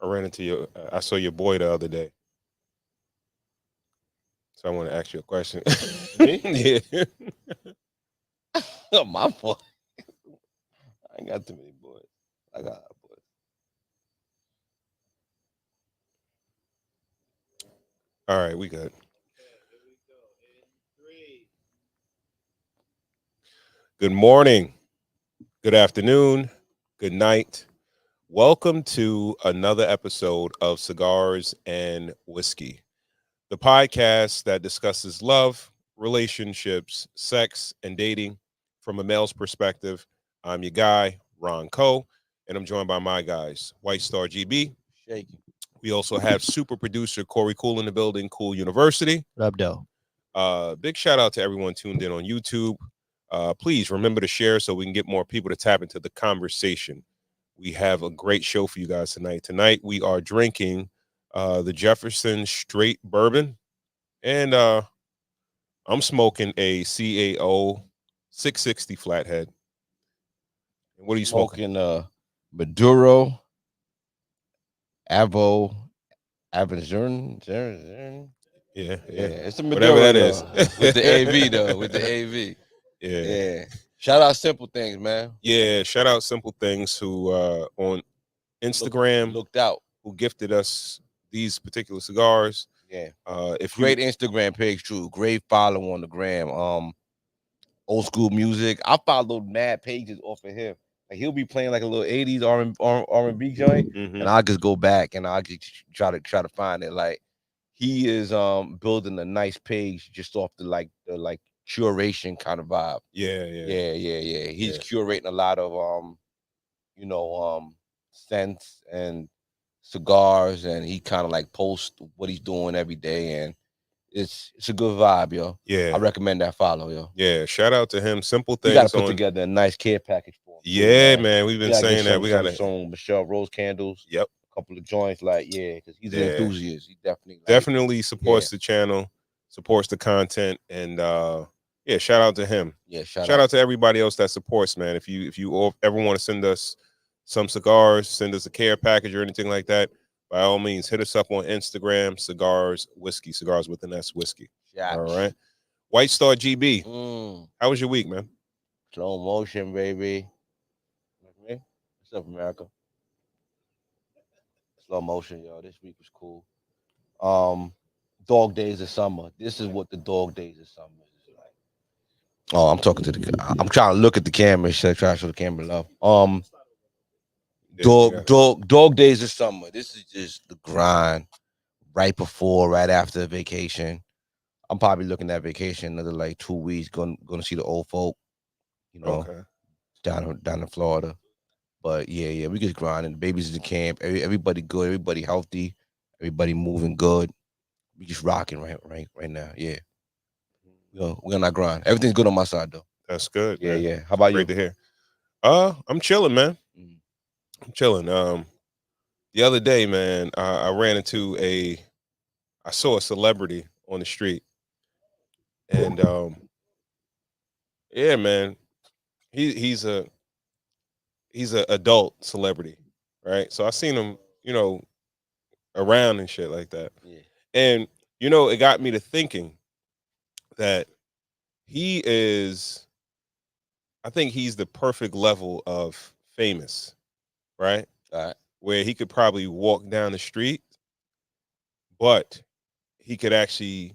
I ran into I saw your boy the other day, so I want to ask you a question. Me? Yeah. Oh, my boy. I ain't got too many boys. I got boys. All right, we good. Good morning. Good afternoon. Good night. Welcome to another episode of Cigars and Whiskey, the podcast that discusses love, relationships, sex, and dating from a male's perspective. I'm your guy, Ron Coe, and I'm joined by my guys, White Star GB. Shaking. We also have super producer Corey Cool in the building, Cool University. What up, though? Big shout out to everyone tuned in on YouTube. Please remember to share so we can get more people to tap into the conversation. We have a great show for you guys tonight. Tonight we are drinking the Jefferson Straight Bourbon, and I'm smoking a CAO 660 Flathead. And what are you smoking? Smoking Maduro, Avo, Aventurn. Yeah, Yeah, it's a whatever Maduro that is. though. With the AV though, with the AV. Yeah. Yeah. Shout out Simple Things, man. Yeah, shout out Simple Things who on Instagram Looked out. who gifted us these particular cigars. Yeah. If Great you Instagram page too. Great follow on the gram. Old school music. I followed mad pages off of him. Like he'll be playing like a little 80s R&B joint, Mhm. and I'll just go back and I'll just try to find it. Like he is building a nice page just off the curation kind of vibe. Yeah. Yeah. He's Yeah. curating a lot of scents and cigars, and he kind of like posts what he's doing every day, and it's a good vibe, yo. Yeah. I recommend that follow, yo. Yeah, shout out to him. Simple We got to Things put on. together a nice care package for him. Too, Yeah, man. man, we've We been gotta get saying that we got to. some Michelle Rose candles. Yep. A couple of joints, like because he's an Yeah. enthusiast. He definitely Definitely supports the channel, supports the content, and yeah, shout out to him. Yeah, Shout out to everybody else that supports, man. If you ever want to send us some cigars, send us a care package or anything like that, by all means, hit us up on Instagram, Cigars Whiskey, Cigars with an S Whiskey. All right. White Star GB, how was your week, man? Slow motion, baby. What's up, America? Slow motion, yo. This week was cool. Dog days of summer. This is what the dog days of summer is like. Oh, I'm talking to I'm trying to look at the camera. Should I try to show the camera love? Dog days of summer. This is just the grind. Right before, right after vacation. I'm probably looking at vacation another like 2 weeks. Going to see the old folk. Okay. Down in Florida. But yeah, we just grinding. The babies in camp. Everybody good. Everybody healthy. Everybody moving good. We just rocking right now. Yeah. We're on that grind. Everything's good on my side though. That's good. Man. Yeah. How about Great you? to hear. I'm chilling, man. I'm chilling. The other day, man, I ran into I saw a celebrity on the street, and yeah, man, he's a adult celebrity, right? So I seen him, around and shit like that, Yeah. and it got me to thinking that he is. I think he's the perfect level of famous, right? All right. Where he could probably walk down the street, but he could actually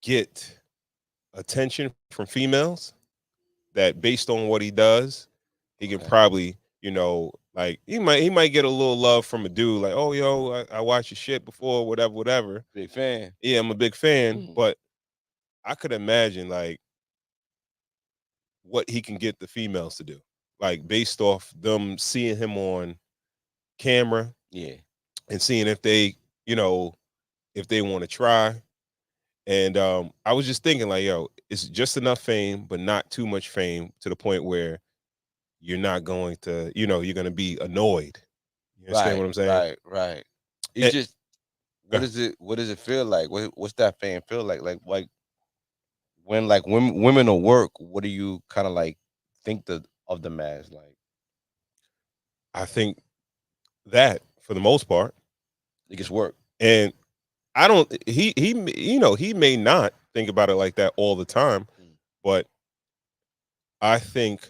get attention from females that based on what he does, he can probably, like he might get a little love from a dude like, oh yo, I watched your shit before, whatever. Big fan. Yeah, I'm a big fan, but I could imagine like what he can get the females to do. Like based off them seeing him on camera. Yeah. And seeing if they, if they want to try. And I was just thinking, like, yo, it's just enough fame, but not too much fame to the point where you're not going to, you're going to be annoyed. You understand what I'm saying? Right. It's And- just what does it feel like? What's that fan feel like? Like when women will work, what do you kind of like think of them as like? I think that for the most part. It gets work. And I don't. He may not think about it like that all the time, but I think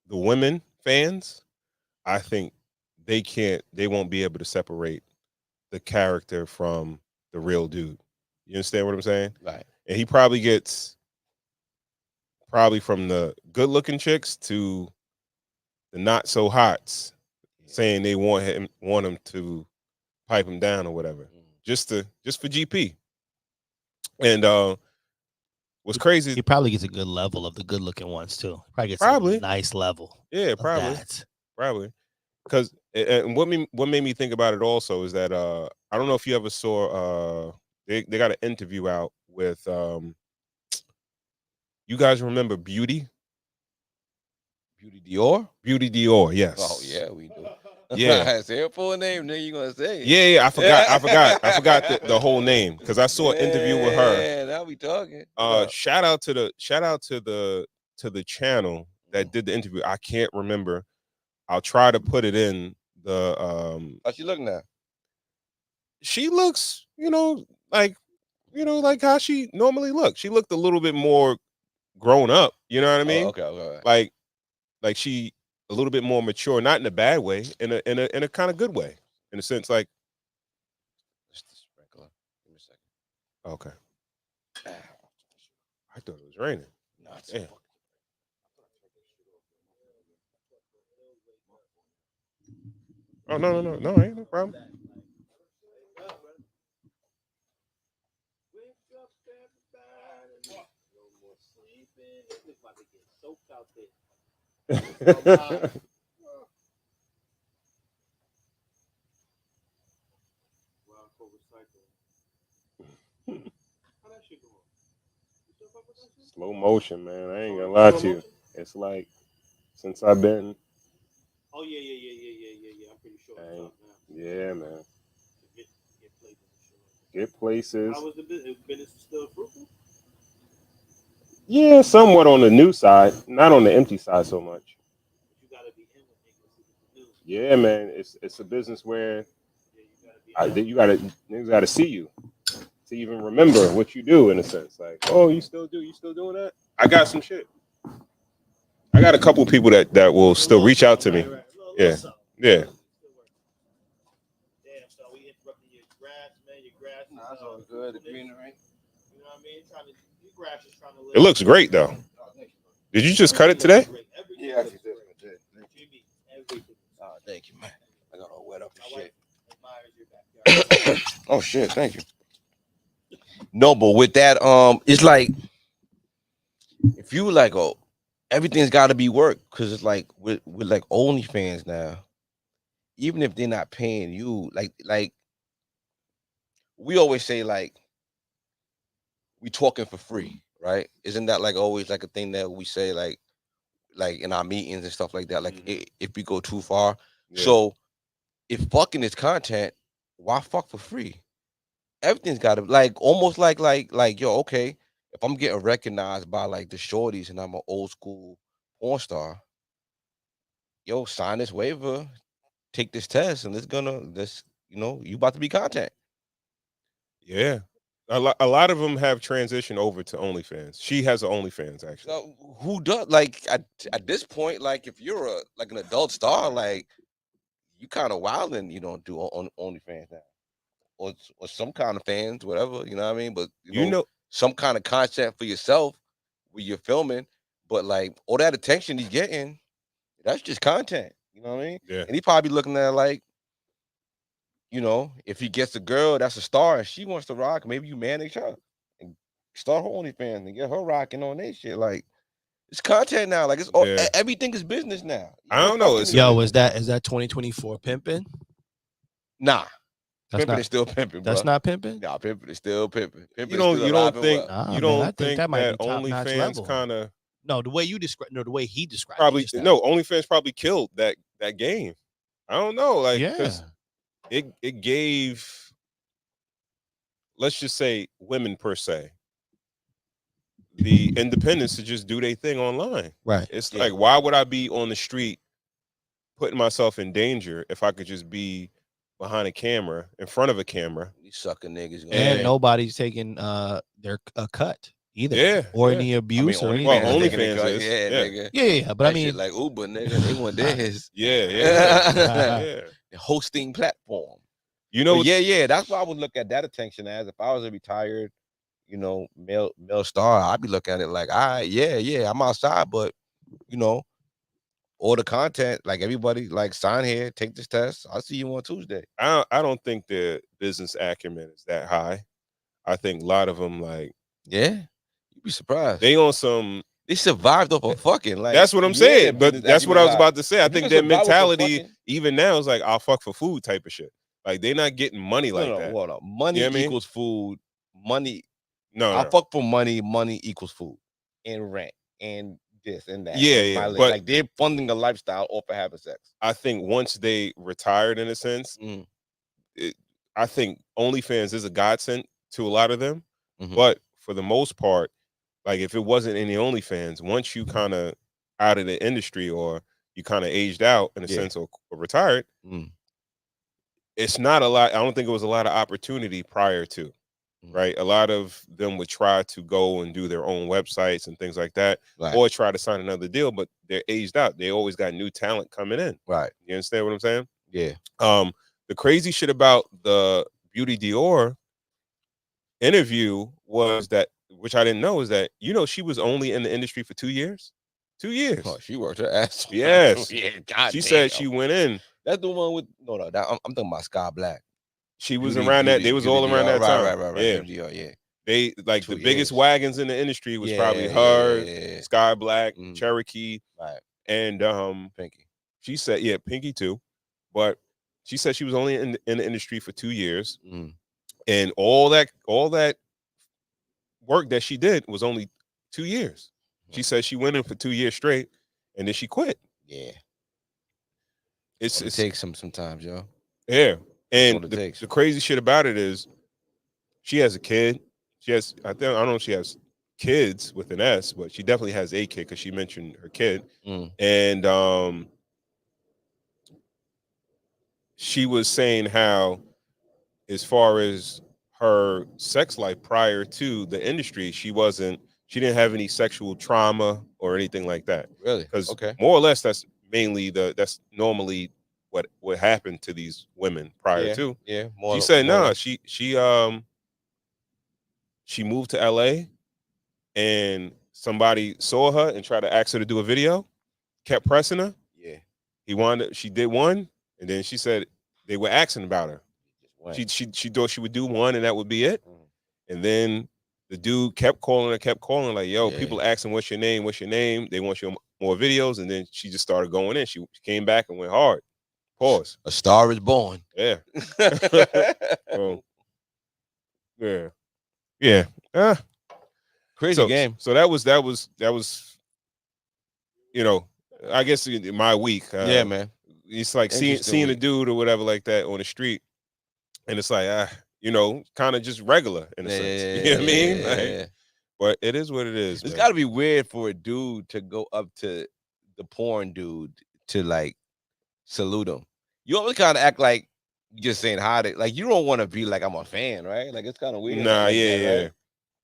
the women fans, I think they won't be able to separate the character from the real dude. You understand what I'm saying? Right. And he probably gets probably from the good looking chicks to the not so hots saying they want him to pipe him down or whatever. Just for GP. And what's crazy He probably gets a good level of the good looking ones too. Probably gets Probably. a nice level. yeah, Of probably. that. Probably. Because and what made me think about it also is that I don't know if you ever saw they got an interview out with you guys remember Beauty? Beauty Dior. Beauty Dior, yes. Oh yeah, we do. Yeah. Say her full name, then you gonna say it. Yeah, I forgot the whole name because I saw an interview with her. Yeah, now we talking. Shout out to the channel that did the interview. I can't remember. I'll try to put it in the How she looking now? she looks, like how she normally looks. She looked a little bit more grown up, you know what I mean? Oh, okay. Like she a little bit more mature, not in a bad way, in a kind of good way. In a sense, like Just the sprinkler. Give me a second. okay. I thought it was raining. No, it's Damn. Oh no, ain't no problem. Slow motion, man. I ain't gonna lie to you. It's like since I've been. Oh yeah. I'm pretty sure. Yeah, man. Get places. How was the business? Business still fruitful? Yeah, somewhat on the new side, not on the empty side so much. You gotta be in with niggas. Yeah, man. It's a business where niggas gotta see you to even remember what you do in a sense. Like, oh, you still doing that? I got some shit. I got a couple people that will still reach out to me. Yeah. Yeah. Damn, so we interrupting your grass, man. Your grass is That's all good. The greenery. You know what I mean? Your grass is trying to live. It looks great though. Did you just cut it today? Yeah, I actually did. Oh, thank you, man. I got all wet up and shit. Oh shit, thank you. No, but with that, it's like if you like, oh, everything's got to be work because it's like with like OnlyFans now. Even if they're not paying you, like we always say, like we talking for free, right? Isn't that like always like a thing that we say like in our meetings and stuff like that? Like if we go too far, Yeah. so if fucking is content, why fuck for free? Everything's got to like almost like yo, okay, if I'm getting recognized by like the shorties and I'm an old school porn star, yo, sign this waiver, take this test, and you about to be content. Yeah. A lot of them have transitioned over to OnlyFans. She has an OnlyFans actually. So who does like at this point, like if you're an adult star, like you kind of wilding, you don't do on OnlyFans now. Or some kind of fans, whatever, you know what I mean? But You know, some kind of content for yourself where you're filming, but like all that attention he's getting, that's just content. You know what I mean? yeah. And he probably looking at it like, if he gets a girl that's a star and she wants to rock, maybe you manage her and start her OnlyFans and get her rocking on that shit. Like it's content now. Like it's all Yeah. everything is business now. I don't know, fucking it's- Yo, is that 2024 pimping? nah. That's Pimping not. is still pimping, bro. That's not pimping. Nah, pimping is still pimping. Pimping You don't is still alive and think well. Nah, you man, I don't think think that might that be top-notch OnlyFans level. kind of No, the way you describe, the way he described probably it just now. no OnlyFans probably killed that game. I don't know, like Yeah. because it gave, let's just say, women per se the independence to just do their thing online. Right. It's Yeah. like, why would I be on the street putting myself in danger if I could just be behind a camera, in front of a camera. These sucker niggas. And And- nobody's taking their a cut either. Yeah, Or yeah. any abuse or anything. Well, OnlyFans like taking that. a OnlyFans cut. is, Yeah, yeah. nigga. Yeah, but That I mean, shit like Uber, nigga. They want theirs. Yeah, yeah, yeah. Hosting platform. You know, But yeah. That's what I would look at that attention as. If I was a retired, male star, I'd be looking at it like, all right, yeah, I'm outside, but all the content, like everybody, like sign here, take this test. I'll see you on Tuesday. I don't think the business acumen is that high. I think a lot of them, like, Yeah, you'd be surprised. they on some. They survived off of fucking. Like That's what I'm saying. But that's what I was about to say. I If you think can their survive off of mentality, fucking- even now, is like, I'll fuck for food type of shit. Like, they're not getting money like that. Hold on. Money You know what I mean? equals food. Money. No, I'll no. fuck for money. Money equals food and rent and this and that. Yeah, and yeah, mileage. but- like they're funding a lifestyle off of having sex. I think once they retired, in a sense, Mm. I think OnlyFans is a godsend to a lot of them. Mhm. But for the most part, like, if it wasn't any OnlyFans, once you kind of out of the industry or you kind of aged out in a Yeah. sense or retired, Mm. it's not a lot. I don't think it was a lot of opportunity prior to, Mm. right? A lot of them would try to go and do their own websites and things like that, Right. or try to sign another deal, but they're aged out. They always got new talent coming in. Right. You understand what I'm saying? Yeah. The crazy shit about the Beauty Dior interview was that, which I didn't know, is that, she was only in the industry for 2 years. 2 years. Oh, she worked her ass off. Yes. Yeah. God She damn. said she went in. That's the one with I'm talking about Sky Black. She was Beauty- around that. Beauty- They was Beauty all around Dior. that time. Right. Yeah. Beauty Dior, yeah. They like 2 the biggest years. wagons in the industry was probably Yeah, her, yeah. Sky Black, Mhm. Cherokee, Right. and Pinky. she said, yeah, Pinky too. But she said she was only in the industry for 2 years, Mm. and all that work that she did was only 2 years. She said she went in for 2 years straight, and then she quit. Yeah. It It takes sometimes, yo. yeah. And what it takes. the crazy shit about it is, she has a kid. I don't know if she has kids with an S, but she definitely has a kid because she mentioned her kid. Mm. And she was saying how, as far as her sex life prior to the industry, she didn't have any sexual trauma or anything like that. Really? Because Okay. more or less, that's normally what happened to these women prior Yeah. to. Yeah. She said, more or nah, less. she moved to LA, and somebody saw her and tried to ask her to do a video, kept pressing her. Yeah. She did one, and then she said they were asking about her. Just went. She thought she would do one and that would be it. Mm. And then the dude kept calling like, yo, Yeah. people asking what's your name? They want you more videos. And then she just started going in. She came back and went hard. Pause. A star is born. Yeah. So, yeah. Yeah. Crazy game. So that was I guess my week. Yeah, man. It's like seeing Interesting a week. dude or whatever like that on the street, and it's like kind of just regular in a sense. You know what I mean? Like, but it is what it is. It's man. got to be weird for a dude to go up to the porn dude to like salute him. You always kind of act like you just saying hi to, like, you don't want to be like, I'm a fan, right? Like, it's kind of weird. Nah, like yeah, that, right?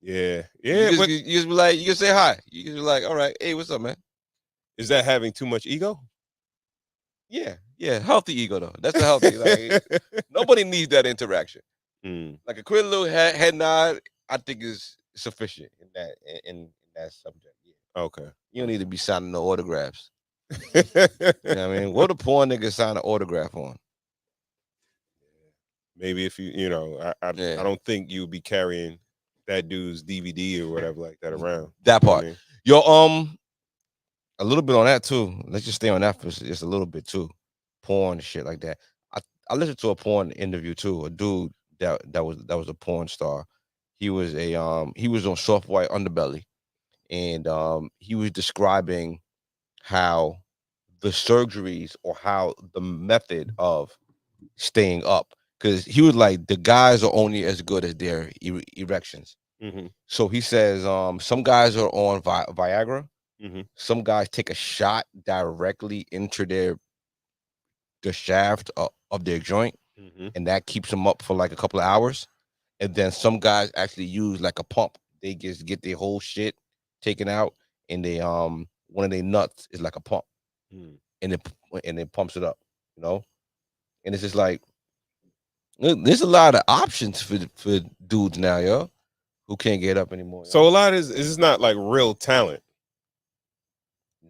yeah. You But just be like, you can say hi. You can be like, all right, hey, what's up, man? is that having too much ego? Yeah, healthy ego though. That's a healthy. Like, nobody needs that interaction. Mm. Like a quick little head nod, I think is sufficient in that subject. Yeah. Okay. You don't need to be signing no autographs. You know what I mean? What a porn nigga sign an autograph on? Maybe if I Yeah. don't think you'd be carrying that dude's DVD or whatever like that around. That You know what part. I mean? Yo, a little bit on that too. Let's just stay on that for just a little bit too. Porn and shit like that. I listened to a porn interview too. A dude that was a porn star. He was on Soft White Underbelly, and he was describing how the surgeries or how the method of staying up, because he was like, the guys are only as good as their erections. Mm-hmm. So he says some guys are on Viagra. Mm-hmm. Some guys take a shot directly into the shaft of their joint, and that keeps them up for like a couple of hours. And then some guys actually use like a pump. They just get their whole shit taken out, and they one of their nuts is like a pump, and it pumps it up, you know. And it's just like there's a lot of options for dudes now, yo, who can't get up anymore. So a lot is not like real talent.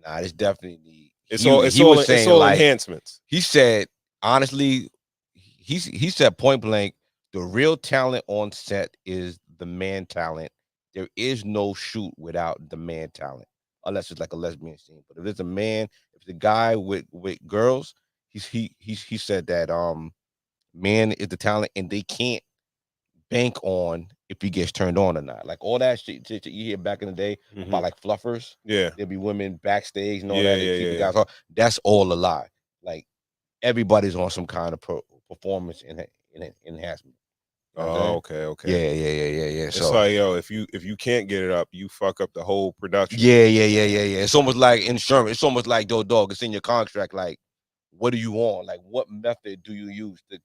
Nah, it's definitely it's all enhancements. He said honestly, he said point blank, the real talent on set is the man talent. There is no shoot without the man talent, unless it's like a lesbian scene. But if it's a man, if the guy with girls, he said that man is the talent, and they can't bank on if he gets turned on or not. Like all that shit you hear back in the day about like fluffers. Yeah, there'll be women backstage and all that. Keep the guys on. That's all a lie. Like everybody's on some kind of performance enhancement. You know okay. Yeah. It's so, like, yo, if you can't get it up, you fuck up the whole production. Yeah. It's almost like insurance. It's almost like dog. It's in your contract. Like, what are you on? Like, what method do you use to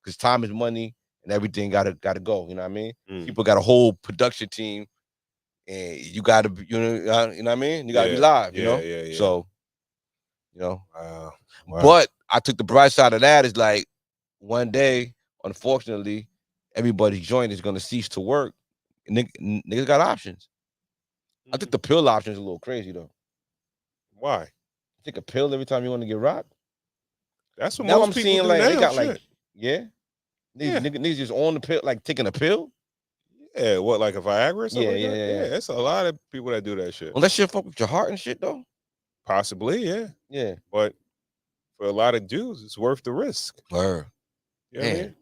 because time is money and everything gotta go. You know what I mean? People got a whole production team, and you gotta, you know what I mean? You gotta be live. You know? Yeah. So, you know. Wow. But I took the bright side of that is like one day, unfortunately, everybody's joint is gonna cease to work. And niggas got options. I think the pill option is a little crazy though. Why? Take a pill every time you want to get rocked. That's what most people do like now. They got like niggas just on the pill, like taking a pill. Yeah, what, like a Viagra or something? Yeah. That's a lot of people that do that shit. Well, that shit fuck with your heart and shit though. Possibly, yeah. Yeah. But for a lot of dudes, it's worth the risk. Word. You know what I mean?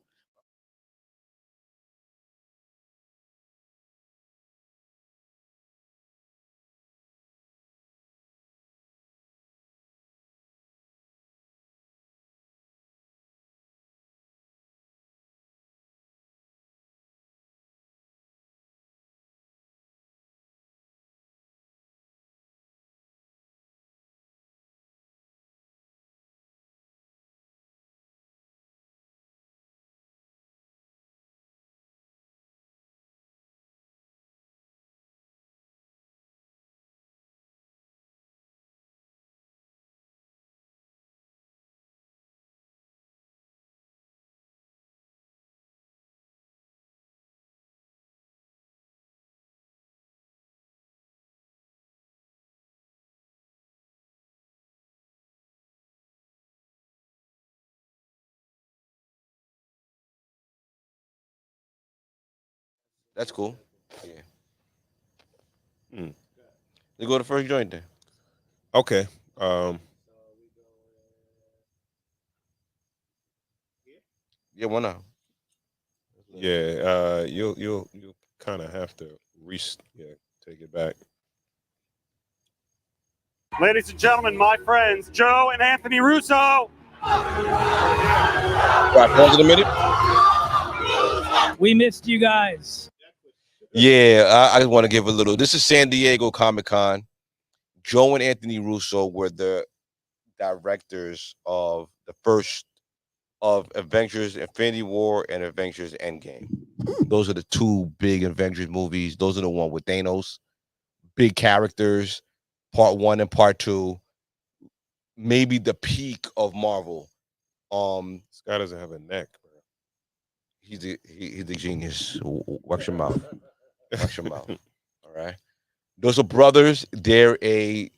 That's cool. Yeah. They go to the first joint then. Okay. Yeah, why not? Yeah, you'll kind of have to take it back. Ladies and gentlemen, my friends, Joe and Anthony Russo. All right, pause in a minute. We missed you guys. Yeah, I just want to give a little. This is San Diego Comic-Con. Joe and Anthony Russo were the directors of the first of Avengers Infinity War and Avengers Endgame. Those are the two big Avengers movies. Those are the one with Thanos. Big characters, part 1 and part 2. Maybe the peak of Marvel. This guy doesn't have a neck, bro. He's a genius. Watch your mouth. Watch your mouth. All right. Those are brothers. They're a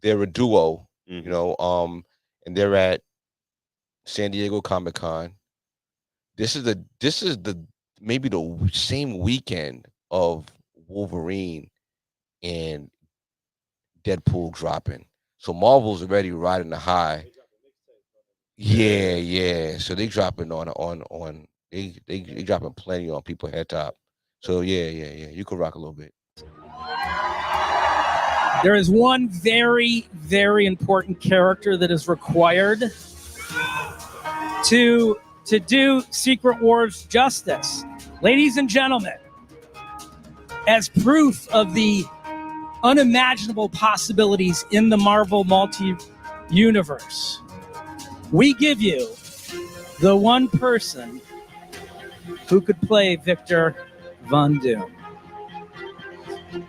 duo, you know, and they're at San Diego Comic-Con. This is the maybe the same weekend of Wolverine and Deadpool dropping. So Marvel's already riding the high. Yeah. So they dropping on they dropping plenty on people head top. So yeah. You could rock a little bit. There is one very, very important character that is required to do Secret Wars justice. Ladies and gentlemen, as proof of the unimaginable possibilities in the Marvel multi-universe, we give you The one person who could play Victor Von Doom. Wait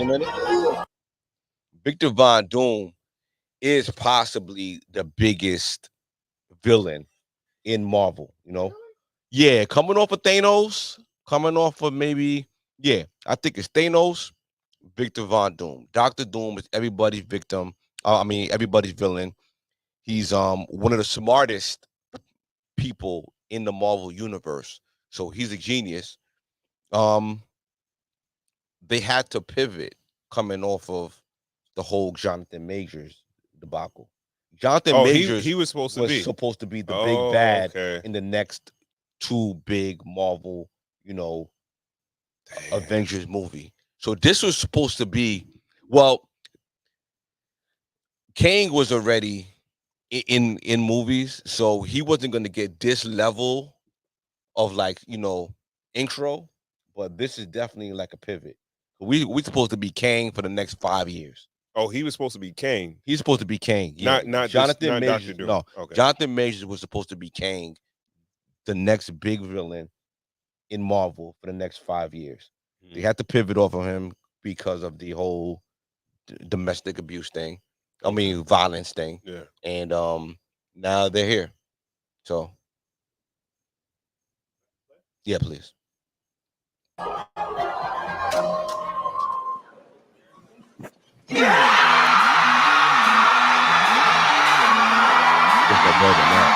a minute. Victor Von Doom is possibly the biggest villain in Marvel, you know? Yeah, coming off of Thanos, coming off of maybe, yeah, I think it's Thanos, Victor Von Doom. Dr. Doom is everybody's victim. Everybody's villain. He's one of the smartest people in the Marvel universe. So he's a genius. They had to pivot coming off of the whole Jonathan Majors debacle. Jonathan Oh, Majors he was supposed to be. the big bad okay. in the next two big Marvel, Damn. Avengers movie. So this was supposed to be, well, Kang was already in movies, so he wasn't going to get this level of intro, but this is definitely like a pivot. We supposed to be Kang for the next 5 years. Oh, he was supposed to be Kang. He's supposed to be Kang. Yeah. Not Jonathan Dr. Majors. Doom. No, Okay. Jonathan Majors was supposed to be Kang, the next big villain in Marvel for the next 5 years. They had to pivot off of him because of the whole domestic abuse thing. I mean, violence thing. Yeah. And now they're here. So, yeah, please. Just got better than that.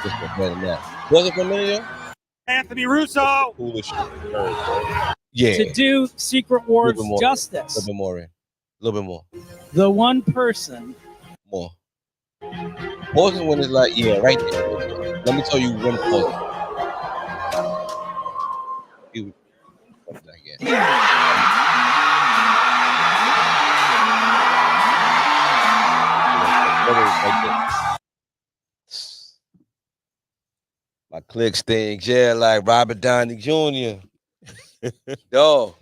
Just got better than that. Was it familiar? Anthony Russo. Foolish shit. Yeah. To do Secret Wars more. justice, A little bit more. A little bit more. the one person More. Pausing when it's like, yeah, right there. Let me tell you when pausing. My click stinks, yeah, like Robert Downey Jr. Yo,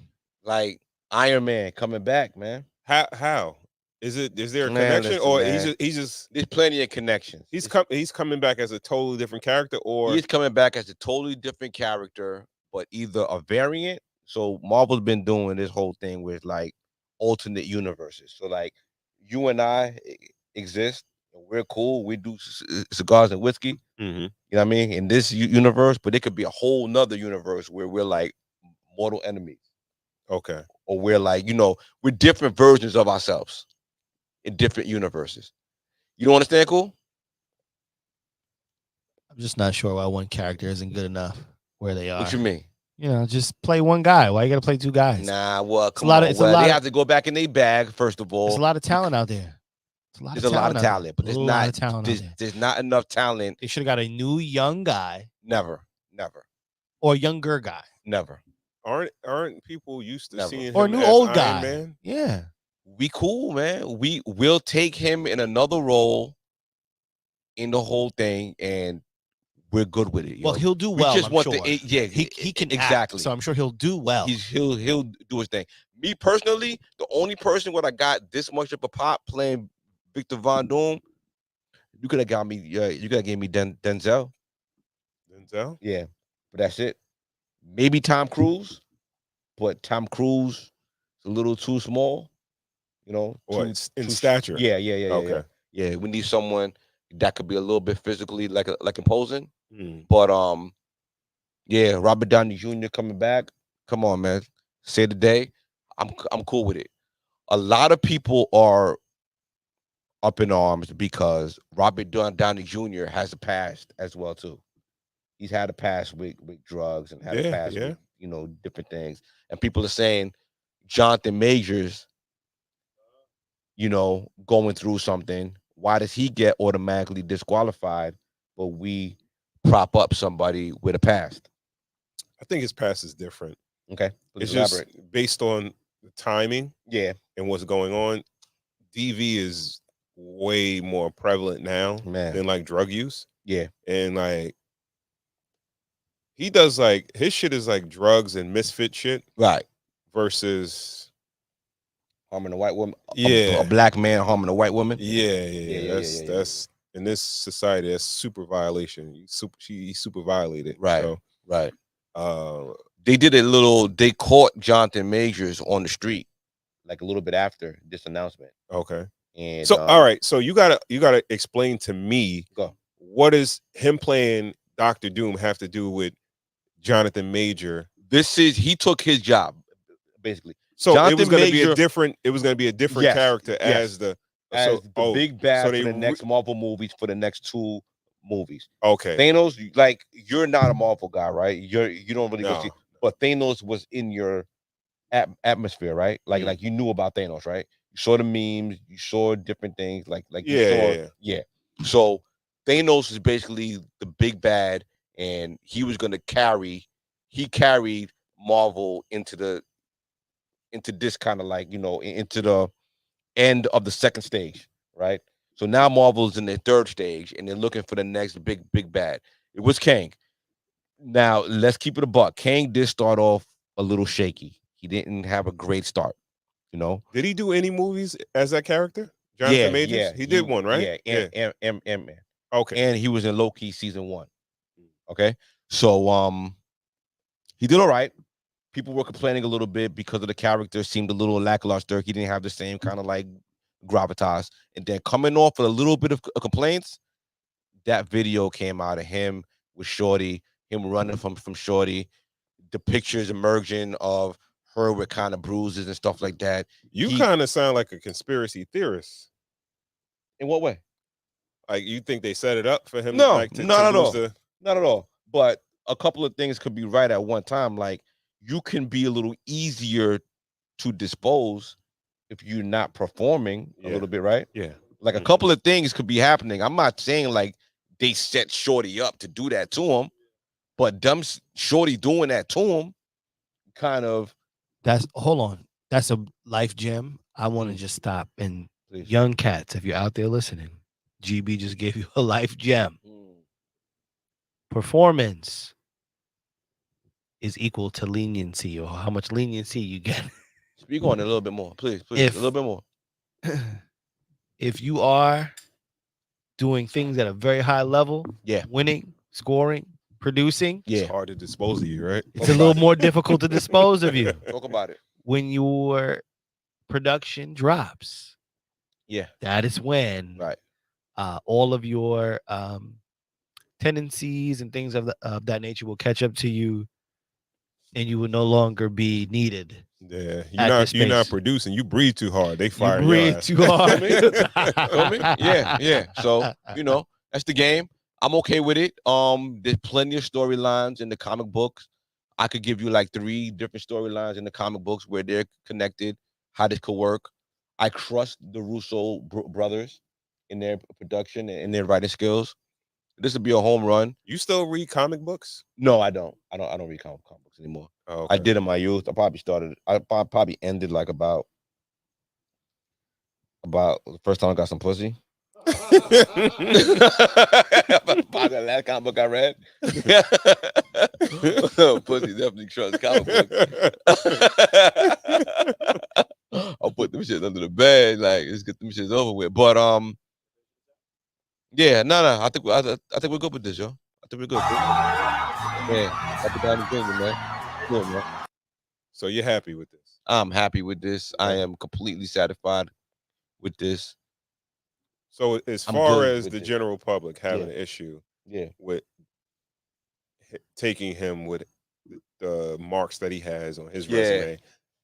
like Iron Man coming back, man. How? Is there a Man, connection, listen, or man. he's just There's plenty of connections. he's coming back as a totally different character, or He's coming back as a totally different character, but either a variant. So Marvel's been doing this whole thing with like alternate universes. So like you and I exist, and we're cool. We do cigars and whiskey. Mhm. You know what I mean? In this universe, but it could be a whole nother universe where we're like mortal enemies, okay. or we're like, we're different versions of ourselves in different universes. You don't understand, cool? I'm just not sure why one character isn't good enough where they are. What you mean? Just play one guy. Why you gotta play two guys? Nah, well, come a lot on. of- it's a Well, lot they of- have to go back in their bag first of all. There's a lot of talent out there. There's a lot of talent, but there's not talent out there. there's not enough talent. They should have got a new young guy Never. or younger guy Aren't people used to Never. seeing or a him new as old Iron guy. Man? Yeah. We cool, man. We will take him in another role in the whole thing, and we're good with it. Well, he'll do we well. just I'm want sure. He can exactly. act, so I'm sure he'll do well. He'll do his thing. Me personally, the only person where I got this much of a pop playing Victor Von Doom, you could have got me. You could have gave me Denzel. Denzel? Yeah, but that's it. Maybe Tom Cruise, but Tom Cruise is a little too small. Or in stature. Yeah. Okay. Yeah, we need someone that could be a little bit physically like imposing. Hmm. But yeah, Robert Downey Jr. coming back. Come on, man. Say the day. I'm cool with it. A lot of people are up in arms because Robert Downey Jr. has a past as well too. He's had a past with drugs and had a past with different things. And people are saying Jonathan Majors, going through something. Why does he get automatically disqualified, but we prop up somebody with a past? I think his past is different. Okay, It's elaborate. just based on the timing, Yeah, and what's going on. DV is way more prevalent now man. than like drug use, Yeah, and like he does like his shit is like drugs and misfit shit right. versus harming a white woman. Yeah. A black man harming a white woman. Yeah. That's in this society, that's super violation. He super violated. Right. So, Right. uh, They did a little. They caught Jonathan Majors on the street, like a little bit after this announcement. okay. And So, all right. So you gotta explain to me go. what does him playing Dr. Doom have to do with Jonathan Major? He took his job, basically. So Jonathan it was going to be Major- a different. It was going to be a different Yes, character yes. as the Big bad so for they the next Marvel movies, for the next 2 movies. Okay. Thanos, like, you're not a Marvel guy, right? You don't really go No. see, but Thanos was in your atmosphere, right? Like you knew about Thanos, right? You saw the memes, you saw different things, like you saw, yeah. So Thanos is basically the big bad, and he was gonna he carried Marvel into this kind of, like, into the end of the second stage, right? So now Marvel's in their third stage, and they're looking for the next big bad. It was Kang. Now let's keep it a buck. Kang did start off a little shaky. He didn't have a great start, Did he do any movies as that character? Jonathan Majors? Yeah, he did one, right? Yeah, and Okay. And he was in Loki season 1. Okay, so he did all right. People were complaining a little bit because of the character seemed a little lackluster. He didn't have the same kind of, like, gravitas. And then, coming off with a little bit of complaints, that video came out of him with Shorty, him running from Shorty, the pictures emerging of her with kind of bruises and stuff like that. You kind of sound like a conspiracy theorist. In what way? Like, you think they set it up for him? No, like, not at all. Not at all. But a couple of things could be right at one time. Like, you can be a little easier to dispose if you're not performing a little bit, right? Yeah. Like, a couple of things could be happening. I'm not saying, like, they set Shorty up to do that to him, but dumb Shorty doing that to him kind of. Hold on. That's a life gem. I want to just stop. And Please. Young cats, if you're out there listening, GB just gave you a life gem. Performance is equal to leniency, or how much leniency you get. Speak on it a little bit more, please. A little bit more. If you are doing things at a very high level, winning, scoring, producing, it's hard to dispose of you, right? It's a little more difficult to dispose of you. Talk about it. When your production drops, that is when all of your tendencies and things of that nature will catch up to you, and you will no longer be needed. Yeah, you're not producing. You breathe too hard. They fire you breathe too hard. Yeah. So that's the game. I'm okay with it. There's plenty of storylines in the comic books. I could give you like 3 different storylines in the comic books where they're connected, how this could work. I trust the Russo brothers in their production and their writing skills. This would be a home run. You still read comic books? No, I don't. I don't read comic books anymore. Oh, okay. I did in my youth. I probably ended like about the first time I got some pussy. Probably the last comic book I read. Pussy definitely trust comic books. I'll put them shits under the bed. Like, let's get them shits over with. But yeah, no. I think we're good with this, yo. I think we're good. Yeah, happy down opinion, man. Good, man. So you're happy with this? I'm happy with this. I am completely satisfied with this. So as far as the general public having an issue with taking him with the marks that he has on his resume,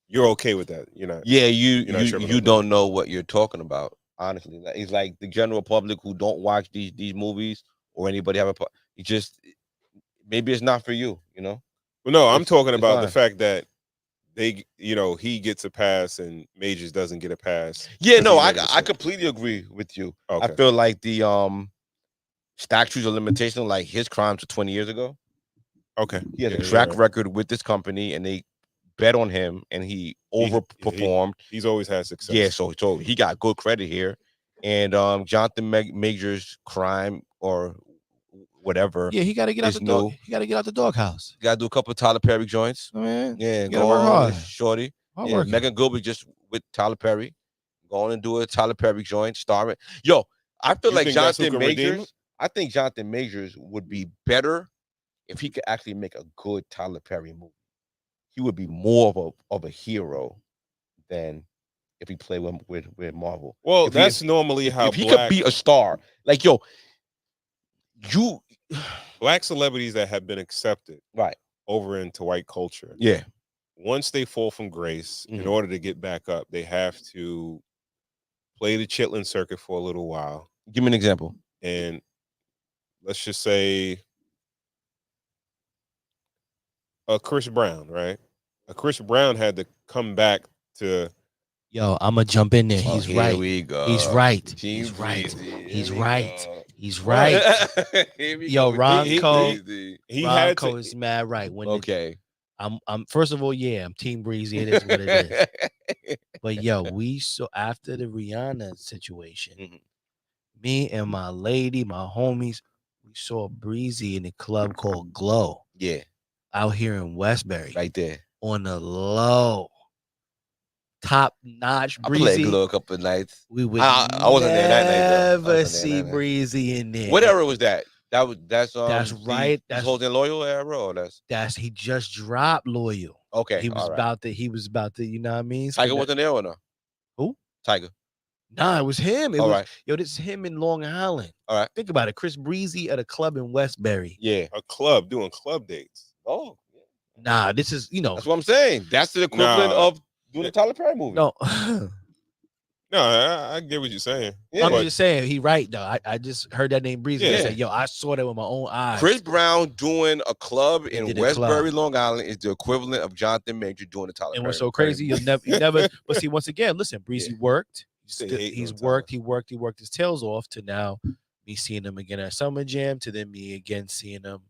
you're okay with that? You're not? Yeah, you don't know what you're talking about. Honestly, it's like the general public who don't watch these movies or anybody have maybe it's not for you, Well, no, I'm talking about the fact that he gets a pass and Majors doesn't get a pass. Yeah, no, I completely agree with you. Okay. I feel like the statutes of limitation, like his crimes were 20 years ago. Okay. He has a track record with this company, and they bet on him, and he overperformed. He's always had success. Yeah, so he got good credit here. And Jonathan Majors' crime or whatever. Yeah, he got to get out the dog. He got to get out the doghouse. Got to do a couple of Tyler Perry joints. Oh, man. Yeah, gotta work hard. Shorty. Megan Gilbert just with Tyler Perry. Go on and do a Tyler Perry joint, star it. Yo, I feel You like think that's who Jonathan can redeem him? Majors. I think Jonathan Majors would be better if he could actually make a good Tyler Perry movie. He would be more of a hero than if he played with Marvel. Well, If that's normally how if he could be a star, like yo, you black celebrities that have been accepted right over into white culture. Yeah. Once they fall from grace, in Mhm. order to get back up, they have to play the Chitlin circuit for a little while. Give me an example. And let's just say Chris Brown, right? Chris Brown had to come back to. Yo, I'm gonna jump in there. He's here right. we go. He's right. Team He's right. Breezy. He's Here we right. go. He's right. Here we Yo, go with Team Ronco. Breezy. He had Ronco to. is mad right. When Okay. I'm first of all, yeah, I'm Team Breezy. It is what it is. But yo, we saw after the Rihanna situation, Mhm. me and my lady, my homies, we saw Breezy in a club called Glow Yeah, out here in Westbury. right there. On the low. Top notch I played Breezy. Glow a couple of nights. We would I wasn't there that night, though. I never wasn't there see that night. Breezy in there. What era was that? That's right. That's Holding Loyal era, or that's he just dropped Loyal. okay. He was all right. about to, you know what I mean? Tiger wasn't there or no? Who? Tiger. Nah, it was him. It All was right. yo, this is him in Long Island. All right. Think about it. Chris Breezy at a club in Westbury. Yeah. A club doing club dates. Oh, Nah, this is, you know. that's what I'm saying. That's the equivalent Nah. of doing the Tyler Perry movie. No. No, I get what you're saying. Yeah. I'm But just saying he right though. I just heard that name Breezy. I Yeah. said, yo, I saw that with my own eyes. Chris Brown doing a club in did a Westbury, club. Long Island is the equivalent of Jonathan Major doing the Tyler And Perry. what's so crazy, you never but see, once again, listen, Breezy worked. They hating He's on worked, he worked his tails off to now me seeing him again at Summer Jam, to then me again seeing him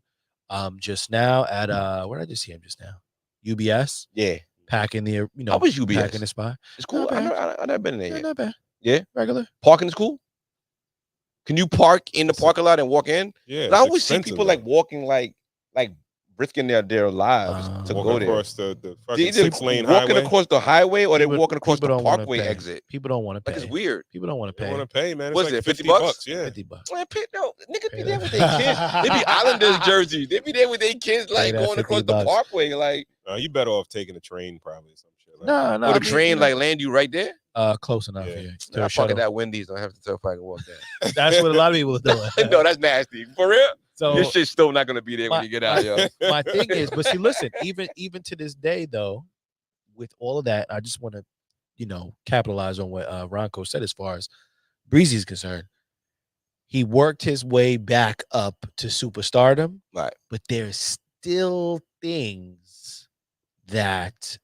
just now at where did I just see him just now? UBS. Yeah. Packing the, you know, How was UBS? packing the spot. It's cool. Not I never been in there Yeah, yet. not bad. Yeah. Regular. Parking is cool. Can you park in the parking lot and walk in? yeah, I always see people like walking like risking their lives to walking go there. across the They fucking either 6-lane walking highway. across the highway or they're People- walking across people the don't wanna parkway pay. exit. People don't want to Like pay. it's weird. People don't want to They pay. want to pay, man. It's What's like it, 50 50 bucks? bucks? Yeah. $50. Man, no, niggas Pay be there that. with their kids. They be Islanders jerseys. They be there with their kids, like that going across 50 the bucks. parkway, like You better off taking a train, probably some shit. Like No, no. or I the mean, train you know, like land you right there. close enough. Yeah. Yeah. I park Shuttle. at that Wendy's. I have to tell if I can walk there. That's what a lot of people are doing. No, that's nasty. For real. So Your shit's still not gonna be there when my- you get out, yo. my thing is, but see, listen, even to this day, though, with all of that, I just want to, you know, capitalize on what Ronco said as far as Breezy is concerned. He worked his way back up to superstardom, Right. but there's still things that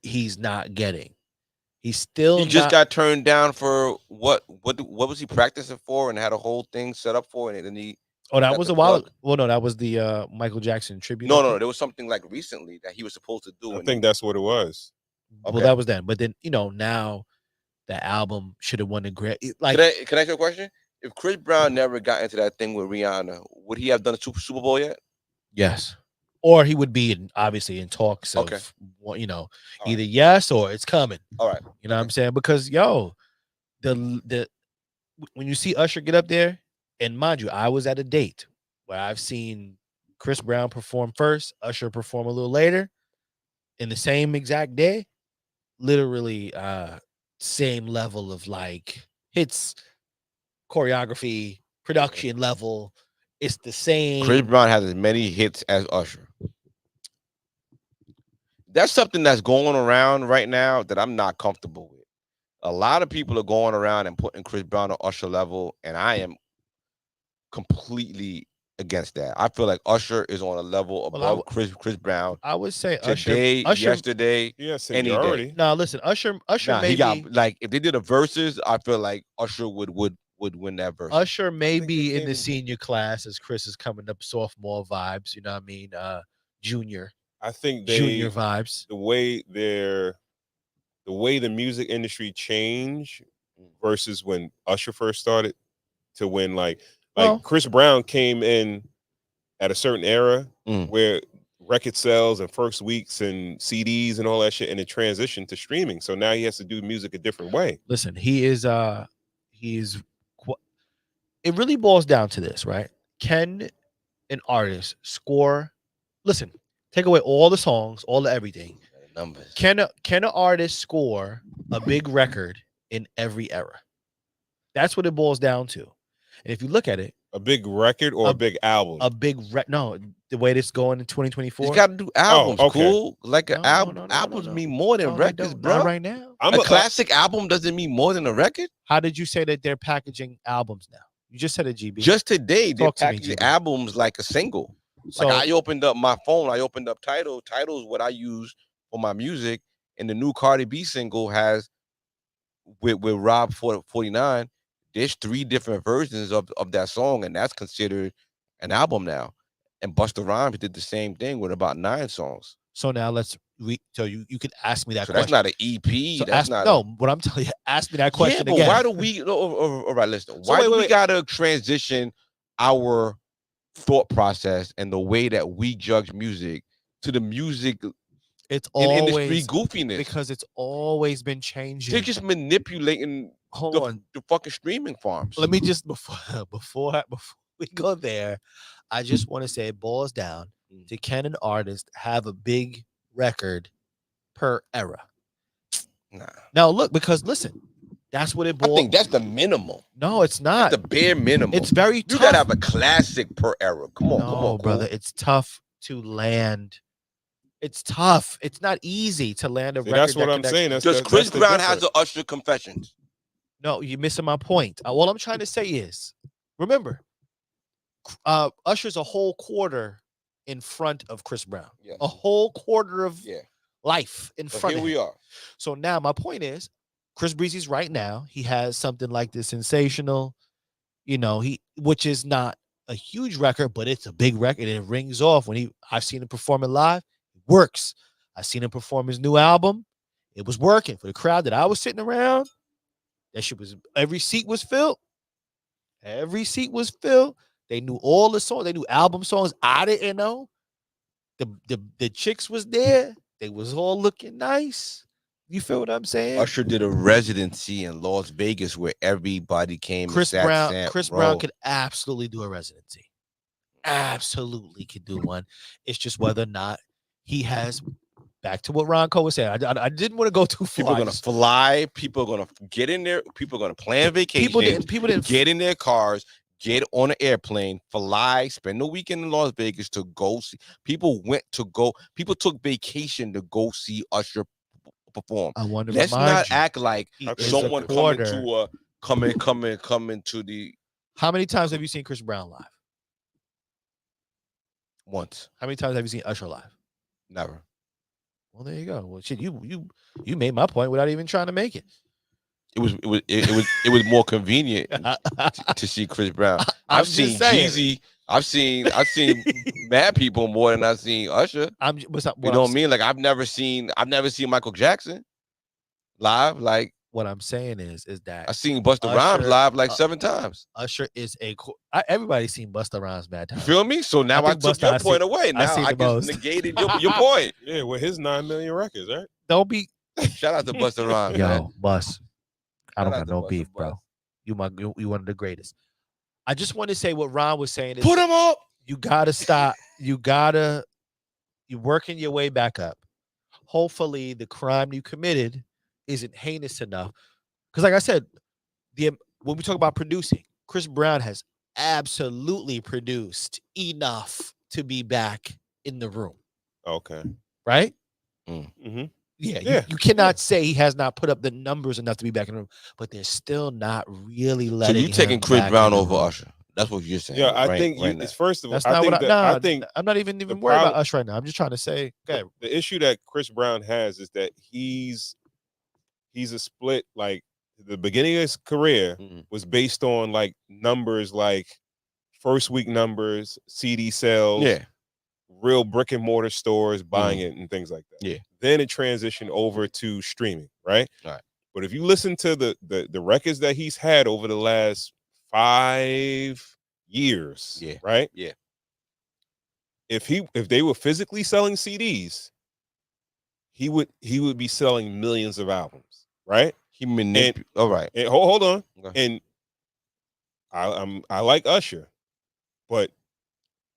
he's not getting. He's still He just not- got turned down for what was he practicing for and had a whole thing set up for, and then he Oh, that got was the a while plug. ago. Well, no, that was the Michael Jackson tribute. I no, think. there was something like recently that he was supposed to do. I and think that's what it was. Well, Okay. that was then. But then, you know, now the album should have won the Grammy. Like, Can I ask you a question? If Chris Brown never got into that thing with Rihanna, would he have done a Super Bowl yet? yes, or he would be obviously in talks of, Okay. You know, All either yes or it's coming. All right. You know what I'm saying? Because yo, the when you see Usher get up there, and mind you, I was at a date where I've seen Chris Brown perform first, Usher perform a little later, in the same exact day. Literally, same level of like hits, choreography, production level. It's the same. Chris Brown has as many hits as Usher. That's something that's going around right now that I'm not comfortable with. A lot of people are going around and putting Chris Brown on Usher level, and I am completely against that. I feel like Usher is on a level above Chris Brown. I would say Today, Usher. yesterday, Yeah, any day. seniority. No, listen, Usher Nah, may he got be, like if they did a versus, I feel like Usher would win that verse. Usher may think be they in the gave him- senior class as Chris is coming up, sophomore vibes. You know what I mean? Junior I think vibes. the way the music industry changed versus when Usher first started to when like Well- Chris Brown came in at a certain era Mm. where record sales and first weeks and CDs and all that shit, and it transitioned to streaming. So now he has to do music a different way. Listen, it really boils down to this, right? Can an artist score? Listen, take away all the songs, all the everything. Numbers. Can an artist score a big record in every era? That's what it boils down to. And if you look at it, A big record or a big album? No, the way this going in 2024. He's got to do albums, okay. cool. Like an No, album, no, albums no. mean more than No, they records, don't. bro. Not right now. I'm A classic album doesn't mean more than a record. How did you say that they're packaging albums now? You just said it, GB. Just today, they're Talk to me, packaging GB. albums like a single. So Like I opened up my phone, I opened up Tidal. Tidal is what I use for my music, and the new Cardi B single has with Rob 49. There's 3 different versions of that song, and that's considered an album now. And Busta Rhymes did the same thing with about 9 songs. so now so you could ask me that So question. that's not an EP. So That's not what I'm telling you, ask me that question yeah, but again. why do we? All right, listen. So Why do we wait. gotta transition our thought process and the way that we judge music to the music It's in industry always goofiness? because it's always been changing. They're just manipulating Hold the, on. the fucking streaming farms. Let me just before we go there, I just want to say it boils down to can an artist have a big record per era? Nah. Now look, because listen, that's what it I boils. think that's the minimum. No, it's not. That's the bare minimum. It's very you tough. gotta have a classic per era. Come on, no, come on, brother. cool. It's tough to land. It's tough. It's not easy to land a See, record. that's what that I'm saying. That's Does the- Chris that's the Brown difference. has the Usher Confessions? No, you're missing my point. All I'm trying to say is, remember, Usher's a whole quarter in front of Chris Brown. Yes. A whole quarter of Yeah. life in But front here of we him. are. So now my point is, Chris Breezy's right now. He has something like the Sensational, which is not a huge record, but it's a big record and it rings off I've seen him perform it live. It works. I've seen him perform his new album. It was working for the crowd that I was sitting around. That shit was, every seat was filled. Every seat was filled. They knew all the songs. They knew album songs I didn't know. The chicks was there. They was all looking nice. You feel what I'm saying? Usher did a residency in Las Vegas where everybody came. Chris and sat Brown. Sam, Chris bro. Brown could absolutely do a residency. Absolutely could do one. It's just whether or not he has. Back to what Ron Cole was saying. I didn't want to go too far. People are gonna fly. People are gonna get in there. People are gonna plan vacation. People didn't get in their cars, get on an airplane, fly, spend the weekend in Las Vegas to go see. People took vacation to go see Usher perform. I wonder. Let's not act like is someone a quarter. coming to the How many times have you seen Chris Brown live? once. How many times have you seen Usher live? Never. Well, there you go. Well, shit, you made my point without even trying to make it. It was more convenient to see Chris Brown. I've seen Jeezy. I've seen mad people more than I've seen Usher. You know what I mean? Like I've never seen Michael Jackson live. Like what I'm saying is that I've seen Busta Rhymes live like 7 times. Usher is everybody's seen Busta Rhymes mad times. You feel me? So now I took your point away. Now I just negated your point. Yeah, with his 9 million records, right? Don't be. Shout out to Busta Rhymes. Yo, Bus. I don't got no Busta beef, Bus. bro. You one of the greatest. I just want to say what Ron was saying is Put him up. you gotta stop. You're working your way back up. Hopefully the crime you committed isn't heinous enough. Because like I said, when we talk about producing, Chris Brown has absolutely produced enough to be back in the room. Okay. Right? Mm-hmm. Yeah. You cannot say he has not put up the numbers enough to be back in the room, but they're still not really letting. So you taking him Chris back Brown in the over room. Usher? That's what you're saying. Yeah, I right- think right now. it's first of all. That's I not think what that I I think I'm not even the worried about problem- us right now. I'm just trying to say, okay, the issue that Chris Brown has is that he's a split. Like the beginning of his career was based on like numbers, like first week numbers, CD sales, Yeah. real brick and mortar stores buying it and things like that. Yeah. Then it transitioned over to streaming, right? Right. But if you listen to the records that he's had over the last 5 years, Yeah. right? Yeah. if they were physically selling CDs, he would be selling millions of albums, right? All right. And hold on. Okay. And I like Usher, but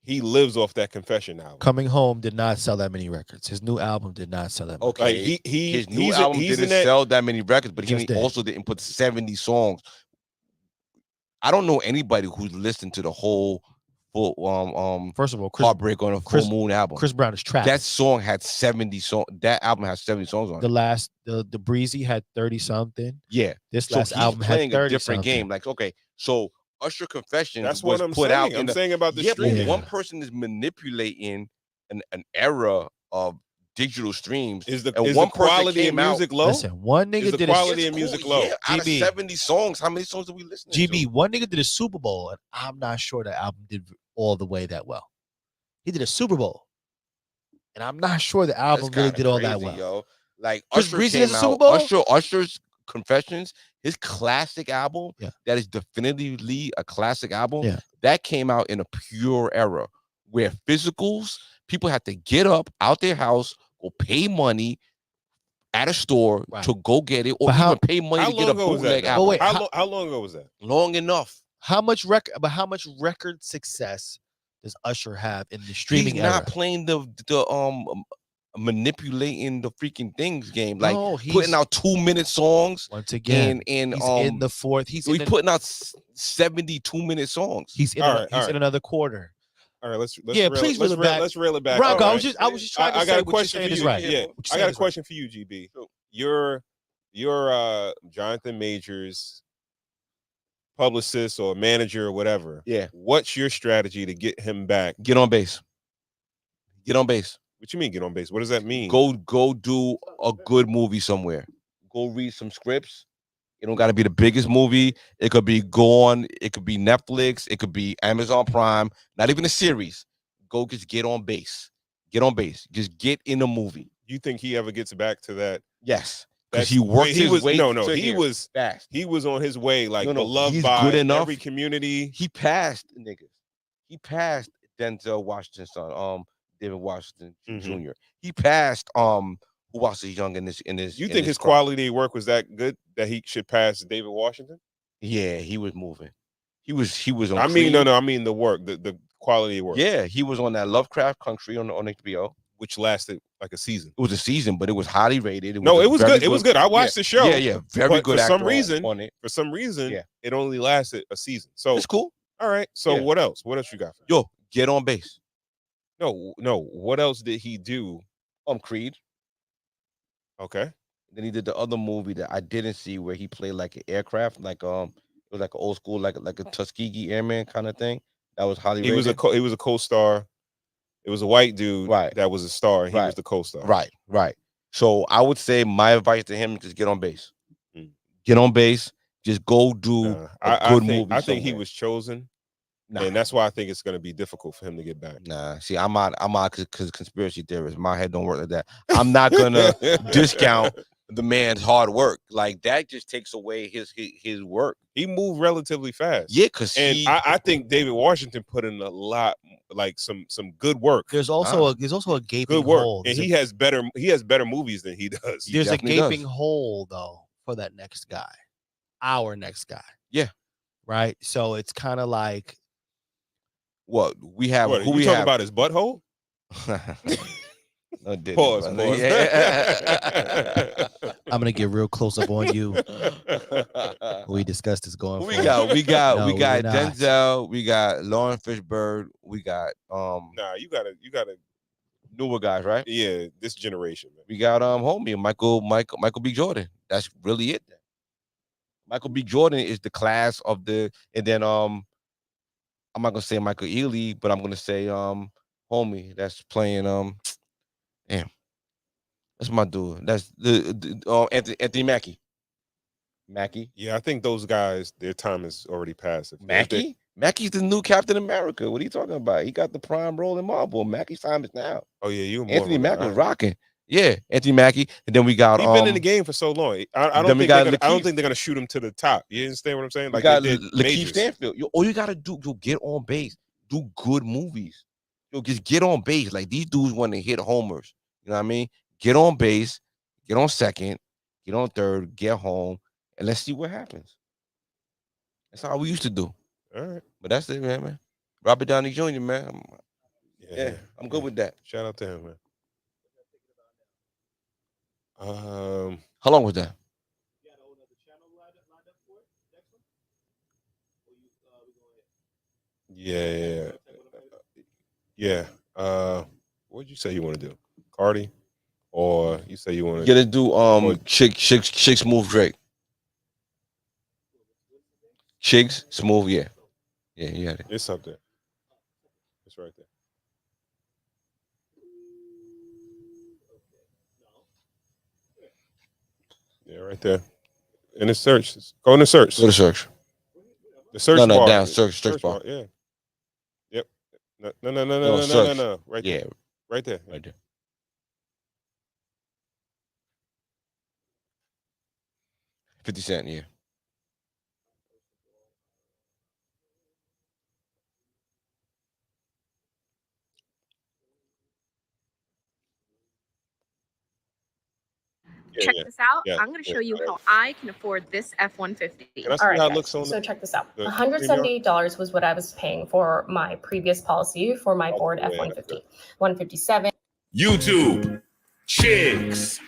he lives off that Confession album. Coming Home did not sell that many records. His new album did not sell that many. Okay. Like his new album didn't sell that many records, but he also didn't put 70 songs. I don't know anybody who's listened to the whole full First of all, Heartbreak on a Full Moon album. Chris Brown is trash. That song had 70 songs. That album has 70 songs on it. The Breezy had 30 something. Yeah. This last album had 30 a different something. game. Like, okay, so Usher Confessions That's what was I'm put saying. out. I'm saying about the streaming. streaming. One person is manipulating an era of digital streams. Is the one quality of music low? Listen, one nigga the did quality of music low. Yeah, out of GB. 70 songs, how many songs are we listening to? GB, one nigga did a Super Bowl, and I'm not sure the album did all the way that well. He did a Super Bowl, and I'm not sure the album really did all that well. Yo. Like Chris Usher Breezy came has a Super out. Bowl? Usher's Confessions, his classic album, that is definitively a classic album, that came out in a pure era where physicals, people had to get up out their house, go pay money at a store to go get it, or even pay money to get a bootleg album. Oh, wait, how long ago was that? Long enough. How much record success does Usher have in the streaming He's era? not playing the manipulating the freaking things game, like he's putting out 2-minute songs. Once again, and he's in the fourth. He's putting out 72-minute songs. He's in another quarter. All right, let's please reel it back. Let's reel it back. Bronco, Right. I was just trying to I say got a what question you're for saying you. is right. Yeah, I got a question for you, GB. You're Jonathan Majors publicist or manager or whatever. Yeah. What's your strategy to get him back? Get on base. Get on base. What you mean get on base? What does that mean? Go do a good movie somewhere. Go read some scripts. It don't got to be the biggest movie. It could be Gone. It could be Netflix. It could be Amazon Prime. Not even a series. Go just get on base. Get on base. Just get in a movie. You think he ever gets back to that? Yes. Because he worked his way. He was fast. He was on his way, like beloved he's by good enough. every community. He passed niggas. He passed Denzel Washington's son, David Washington Jr. He passed who else is young in this. You think his quality of work was that good that he should pass David Washington? Yeah, he was moving. He was on. I mean, no, I mean the work, the quality of work. Yeah, he was on that Lovecraft Country on HBO, which lasted like a season. It was a season, but it was highly rated. It was good. It was good. I watched the show. Yeah, very good. For some actor reason, on it. For some reason, it only lasted a season. So it's cool. All right. So what else? What else you got? Yo, get on base. No. What else did he do? Creed. Okay. Then he did the other movie that I didn't see where he played like an aircraft, like it was like an old school, like a Tuskegee Airman kind of thing. That was highly rated. He was a co-star. It was a white dude that was a star. He was the co-star. Right. So I would say my advice to him is just get on base. Get on base. Just go do a good movie. I think he was chosen. And that's why I think it's going to be difficult for him to get back. Nah, see, I'm out because conspiracy theorists. My head don't work like that. I'm not gonna discount the man's hard work. Like that just takes away his work. He moved relatively fast. Yeah, because I think David Washington put in a lot, like some good work. There's also a gaping good work, hole. and he has better movies than he does. There's a gaping hole though for that next guy, our next guy. Yeah, right. So it's kind of like. What we have? What, who you we talking have about his butthole? No, pause. Yeah. I'm gonna get real close up on you. We discussed this going. We got Denzel. We got Lauren Fishburne. We got Nah, you gotta newer guys, right? Yeah, this generation. Man. We got homie Michael B. Jordan. That's really it. Michael B. Jordan is the class of the, and then I'm not gonna say Michael Ealy, but I'm gonna say homie that's playing damn, that's my dude. That's the Anthony Mackie. Yeah, I think those guys, their time is already passed. Mackie's the new Captain America. What are you talking about? He got the prime role in Marvel. Mackie's time is now. Oh yeah, Anthony Mackie was rocking. Yeah, Anthony Mackie, and then we got. He's been in the game for so long. I don't think they're gonna shoot him to the top. You understand what I'm saying? Like we got Lakeith Stanfield. All you gotta do, get on base, do good movies. just get on base. Like these dudes want to hit homers. You know what I mean? Get on base, get on second, get on third, get home, and let's see what happens. That's how we used to do. All right. But that's it, man. Robert Downey Jr., man. I'm good with that. Shout out to him, man. How long was that? Yeah. What'd you say you want to do? Cardi? Or you say you want to You gotta do Chick Smooth Drake. Chicks Smooth, yeah. Yeah, you had it. It's up there. It's right there. Yeah, right there. In the search. Go in the search. Go to search. The search No, bar. down. Search bar. Yeah. Yep. No. Right there. Yeah. Right there. Right there. 50 Cent, yeah. Check this out. Yeah, I'm going to show you how I can afford this F-150. Can I see All right, how it guys, looks on so check this out. the $178 was what I was paying for my previous policy for my Ford yeah, F-150. 157. YouTube. Chicks.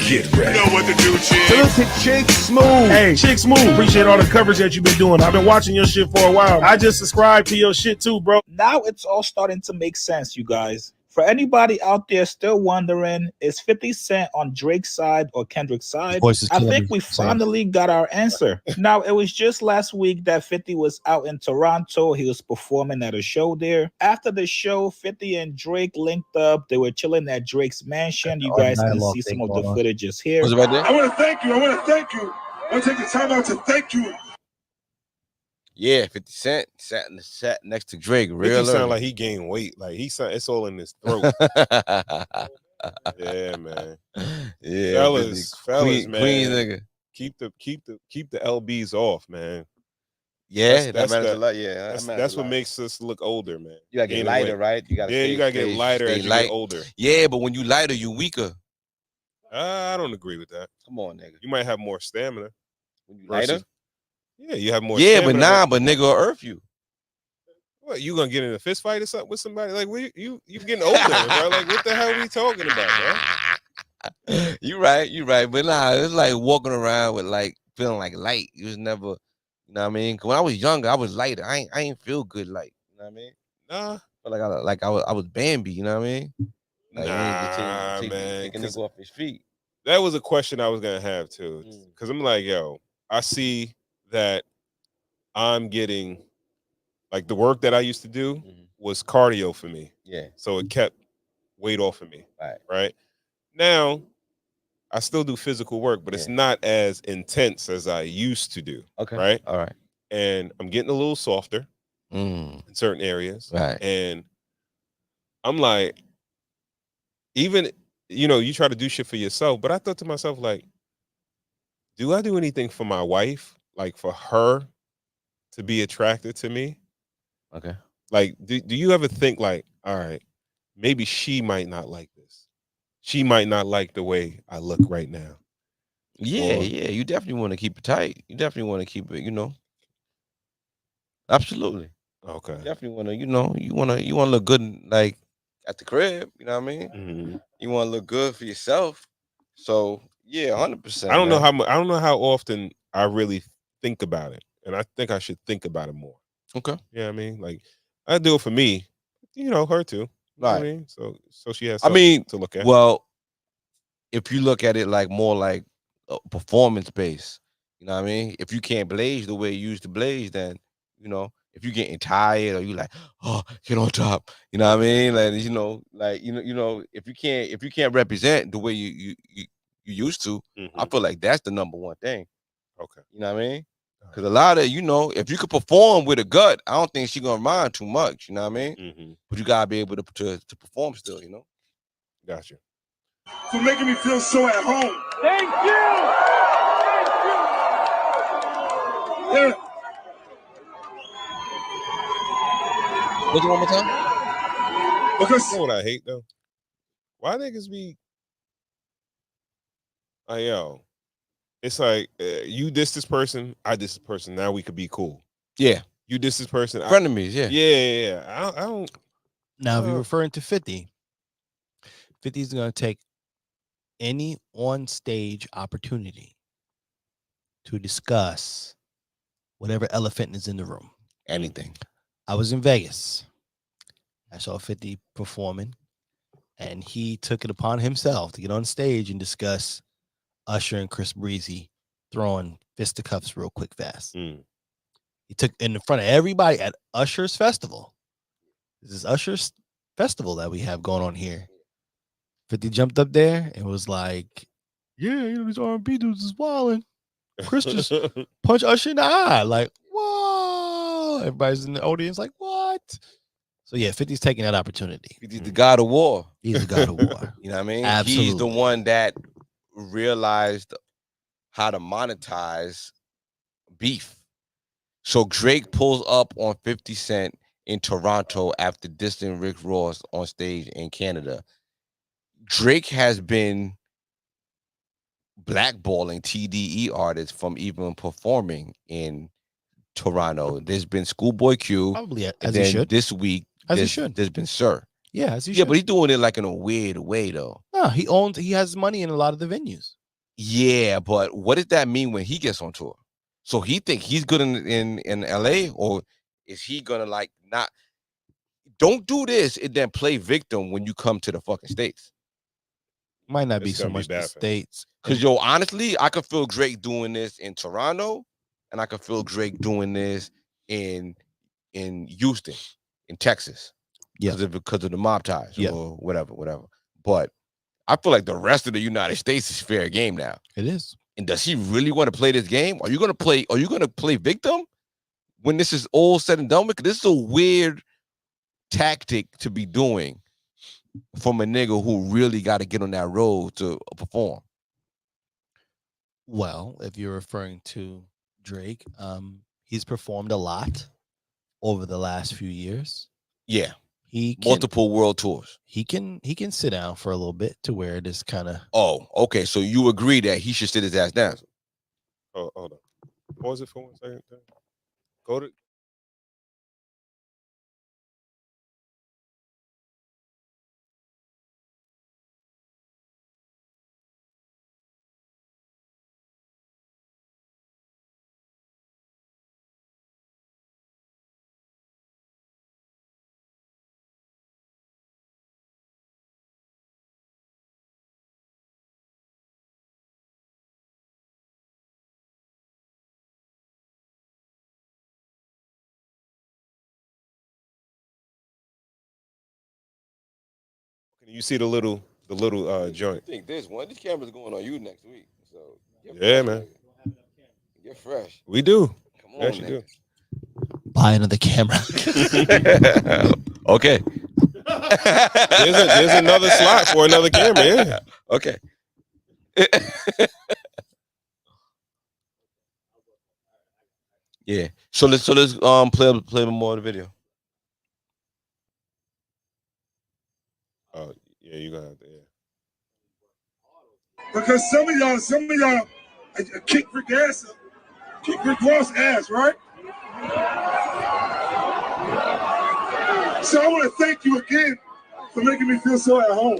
Get ready. You know what to do, Chick. Salute to Chick Smooth. Hey, Chick Smooth. Appreciate all the coverage that you've been doing. I've been watching your shit for a while. I just subscribed to your shit too, bro. Now it's all starting to make sense, you guys. For anybody out there still wondering, is 50 Cent on Drake's side or Kendrick's side? I think we finally got our answer. Now, it was just last week that 50 was out in Toronto. He was performing at a show there. After the show, 50 and Drake linked up. They were chilling at Drake's mansion. You guys can see some of the footages here. Was it right there? I want to thank you. I want to take the time out to thank you. Yeah, 50 Cent sat next to Drake. Real Real sound like he gained weight. Like it's all in his throat. Yeah, man. Yeah, fellas, man. Queens nigga. Keep the LBs off, man. Yeah, That's that matters a lot. Yeah, that's what makes us look older, man. You gotta get Gain lighter, weight. right? You gotta you gotta get lighter as you get older. Yeah, but when you lighter, you weaker. I don't agree with that. Come on, nigga. You might have more stamina. When you lighter? Yeah, you have more. Yeah, stamina, but nigga will earth you. What, you gonna get in a fist fight or something with somebody? Like, you getting older, bro? Like, what the hell are we talking about, bro? You right. But nah, it's like walking around with like feeling like light. You was never, you know what I mean? When I was younger, I was lighter. I ain't feel good light. You know what I mean? Nah. But I was Bambi. You know what I mean? Like, man. Take a nigga off his feet. That was a question I was gonna have too, because I'm like, yo, I see that I'm getting, like, the work that I used to do was cardio for me. Yeah. So it kept weight off of me. Right. Now, I still do physical work, but it's not as intense as I used to do. Okay. Right. All right. And I'm getting a little softer in certain areas. Right. And I'm like, even, you try to do shit for yourself, but I thought to myself, like, do I do anything for my wife? Like, for her to be attracted to me? Okay. Like, do you ever think, like, all right, maybe she might not like this. She might not like the way I look right now. Yeah. You definitely want to keep it tight. You definitely want to keep it, Absolutely. Okay. You definitely want to, you want to look good, like, at the crib. You know what I mean? Mm-hmm. You want to look good for yourself. So yeah, 100%. I don't know how often I really think about it, and I think I should think about it more. Okay. Yeah, I mean, like, I do it for me, her too. You know what I mean? So she has something to look at. Well, if you look at it like more like performance based, you know what I mean? If you can't blaze the way you used to blaze, then, if you're getting tired or you like, oh, get on top, you know what I mean? Like, if you can't represent the way you used to, I feel like that's the number one thing. Okay. You know what I mean? Because a lot of, if you could perform with a gut, I don't think she's gonna mind too much. You know what I mean? But you gotta be able to perform still. Gotcha. For making me feel so at home. Thank you. Yeah. What's it one more time? You know what I hate though? Why niggas be like, yo, it's like you diss this person, I diss this person. Now we could be cool. Yeah. You diss this person, Frenemies, yeah. Yeah. I don't. Now, if you're referring to 50, 50 is going to take any on-stage opportunity to discuss whatever elephant is in the room. Anything. I was in Vegas. I saw 50 performing, and he took it upon himself to get on stage and discuss Usher and Chris Breezy throwing fisticuffs real quick fast. He took in front of everybody at Usher's festival. This is Usher's festival that we have going on here. 50 jumped up there and was like, yeah, you know, these R&B dudes is wilding. Chris just punched Usher in the eye. Like, whoa. Everybody's in the audience like, what? So, yeah, 50's taking that opportunity. 50's the god of war. He's the god of war. You know what I mean? Absolutely. He's the one that realized how to monetize beef. So Drake pulls up on 50 Cent in Toronto after dissing Rick Ross on stage in Canada. Drake has been blackballing TDE artists from even performing in Toronto. There's been Schoolboy Q. Probably as and he then should. this week, As he should. there's been Sir. Yeah, as he Yeah, should. but he's doing it like in a weird way, though. No, he has money in a lot of the venues. Yeah, but what does that mean when he gets on tour? So he think he's good in LA, or is he gonna like not? Don't do this and then play victim when you come to the fucking States. Might not be It's so gonna be much the bad for him. States. Because yo, honestly, I could feel Drake doing this in Toronto, and I could feel Drake doing this in Houston, in Texas. Yeah, because of the mob ties, Yeah. or whatever. But I feel like the rest of the United States is fair game now. It is. And does he really want to play this game? Are you gonna play victim when this is all said and done with? This is a weird tactic to be doing from a nigga who really got to get on that road to perform. Well, if you're referring to Drake, he's performed a lot over the last few years. Yeah. He can, Multiple world tours. He can sit down for a little bit to where it is kind of. Oh, okay. So you agree that he should sit his ass down? Oh, hold on. Pause it for 1 second. Go to. You see the little joint. I think this one, this camera's going on you next week. So Yeah, man. Get fresh. We do. Come We actually do. Buy another camera. Okay. There's another slot for another camera. Yeah. Okay. Yeah. So let's play more of the video. Oh yeah, you gonna have to. Yeah. Because some of y'all kick Rick Ross ass, right? So I want to thank you again for making me feel so at home.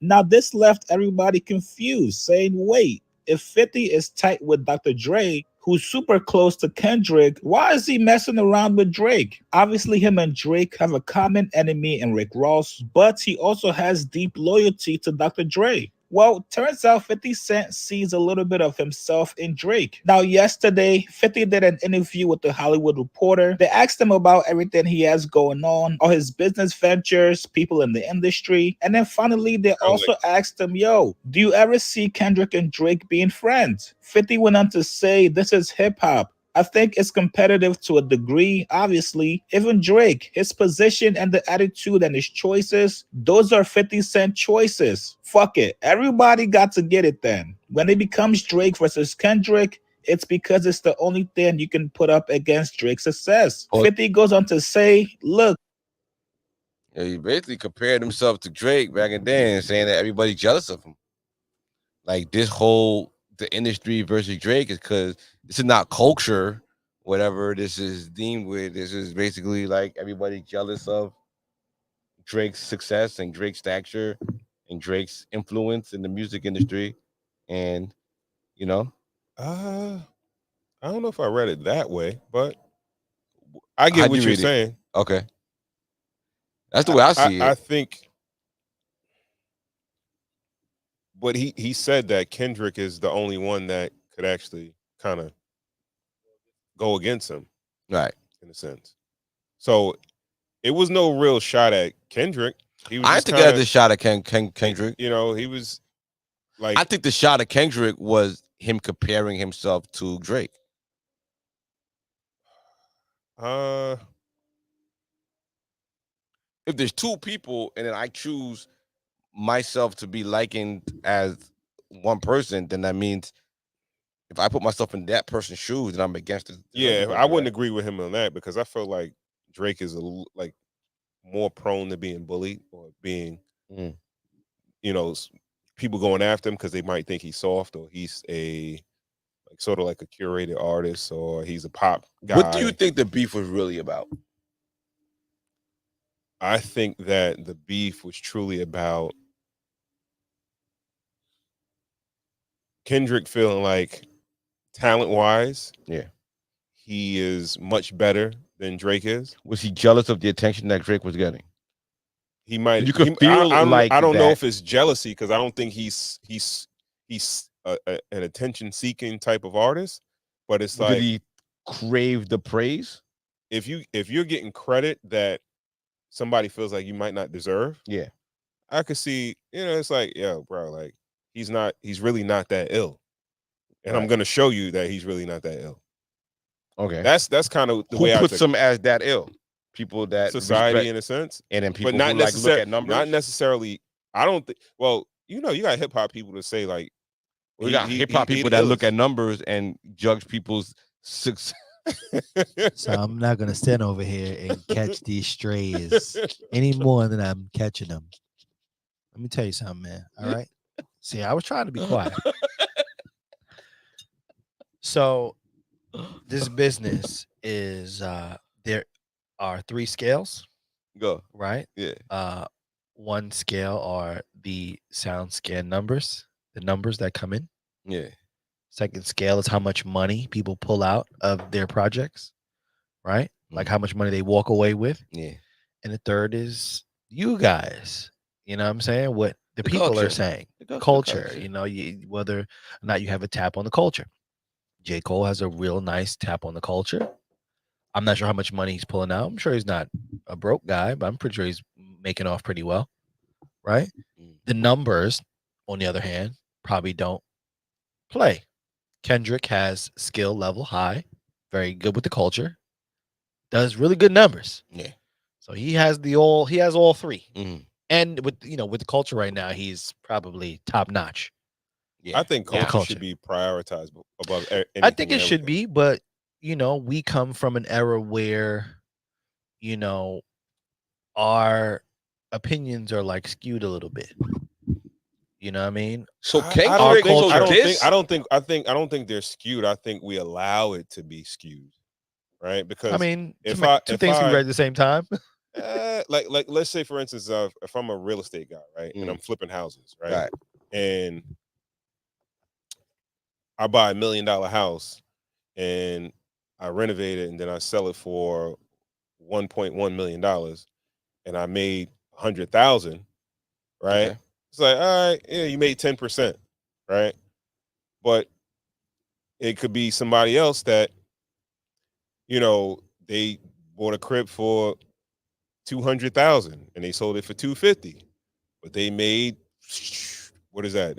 Now, this left everybody confused, saying, wait, if 50 is tight with Dr. Dre, who's super close to Kendrick, why is he messing around with Drake? Obviously, him and Drake have a common enemy in Rick Ross, but he also has deep loyalty to Dr. Dre. Well, turns out 50 Cent sees a little bit of himself in Drake. Now, yesterday, 50 did an interview with the Hollywood Reporter. They asked him about everything he has going on, all his business ventures, people in the industry. And then finally, they also asked him, yo, do you ever see Kendrick and Drake being friends? 50 went on to say, this is hip hop. I think it's competitive to a degree, obviously. Even Drake, his position and the attitude and his choices, those are 50 Cent choices. Fuck it. Everybody got to get it then. When it becomes Drake versus Kendrick, it's because it's the only thing you can put up against Drake's success. 50 goes on to say, look. Yeah, he basically compared himself to Drake back in then, saying that everybody jealous of him. Like this whole the industry versus Drake is because this is not culture, whatever this is deemed with. This is basically like everybody jealous of Drake's success and Drake's stature and Drake's influence in the music industry. And you know, I don't know if I read it that way, but I get how'd what you you're read it? saying. Okay. That's the way I see I it. think, but he said that Kendrick is the only one that could actually kind of go against him Right. in a sense. So it was no real shot at Kendrick. He was I just think kind that's of the shot at Kendrick. You know, he was like, I think the shot at Kendrick was him comparing himself to Drake. If there's two people and then I choose myself to be likened as one person, then that means if I put myself in that person's shoes, then I'm against it. yeah, I wouldn't agree with him on that because I feel like Drake is like more prone to being bullied or being, you know, people going after him because they might think he's soft or he's a like sort of like a curated artist or he's a pop guy. What do you think the beef was really about? I think that the beef was truly about Kendrick feeling like talent-wise, yeah, he is much better than Drake is. Was he jealous of the attention that Drake was getting? He might. You could feel like I don't know that. if it's jealousy because I don't think he's an attention-seeking type of artist. But it's like, did he crave the praise? If you're getting credit that somebody feels like you might not deserve, yeah, I could see. You know, it's like, yo, bro, like he's really not that ill, and I'm Right. gonna show you that he's really not that ill. Okay, That's kind of the who way I puts him as that ill. People that society respect, in a sense, and then people but not who like look at numbers. Not necessarily. I don't think. Well, you know, you got hip hop people to say like, we got hip hop people that look at numbers and judge people's success. So I'm not gonna stand over here and catch these strays any more than I'm catching them. Let me tell you something, man. All right. See, I was trying to be quiet. So this business is there are 3 scales. Go. Right? Yeah. One scale are the sound scan numbers, the numbers that come in. Yeah. Second scale is how much money people pull out of their projects, right? Like how much money they walk away with. Yeah. And the third is you guys. You know what I'm saying? What the people culture. are saying. The Culture. culture. You know, whether or not you have a tap on the culture. J. Cole has a real nice tap on the culture. I'm not sure how much money he's pulling out. I'm sure he's not a broke guy, but I'm pretty sure he's making off pretty well, right? The numbers, on the other hand, probably don't play. Kendrick has skill level high, very good with the culture, does really good numbers. Yeah. So he has all 3. Mm-hmm. And with the culture right now, he's probably top notch. Yeah. I think culture should be prioritized above anything. I think it should be, but we come from an era where, our opinions are like skewed a little bit. You know what I mean? So I don't think they're skewed. I think we allow it to be skewed, right? Because I mean, if two things we read at the same time. like let's say for instance, if I'm a real estate guy, right, and I'm flipping houses, right, and I buy $1 million house and I renovate it and then I sell it for $1.1 million and I made 100,000, right? Okay. It's like, all right, yeah, you made 10%, right? But it could be somebody else that, they bought a crib for 200,000 and they sold it for 250, but they made, what is that?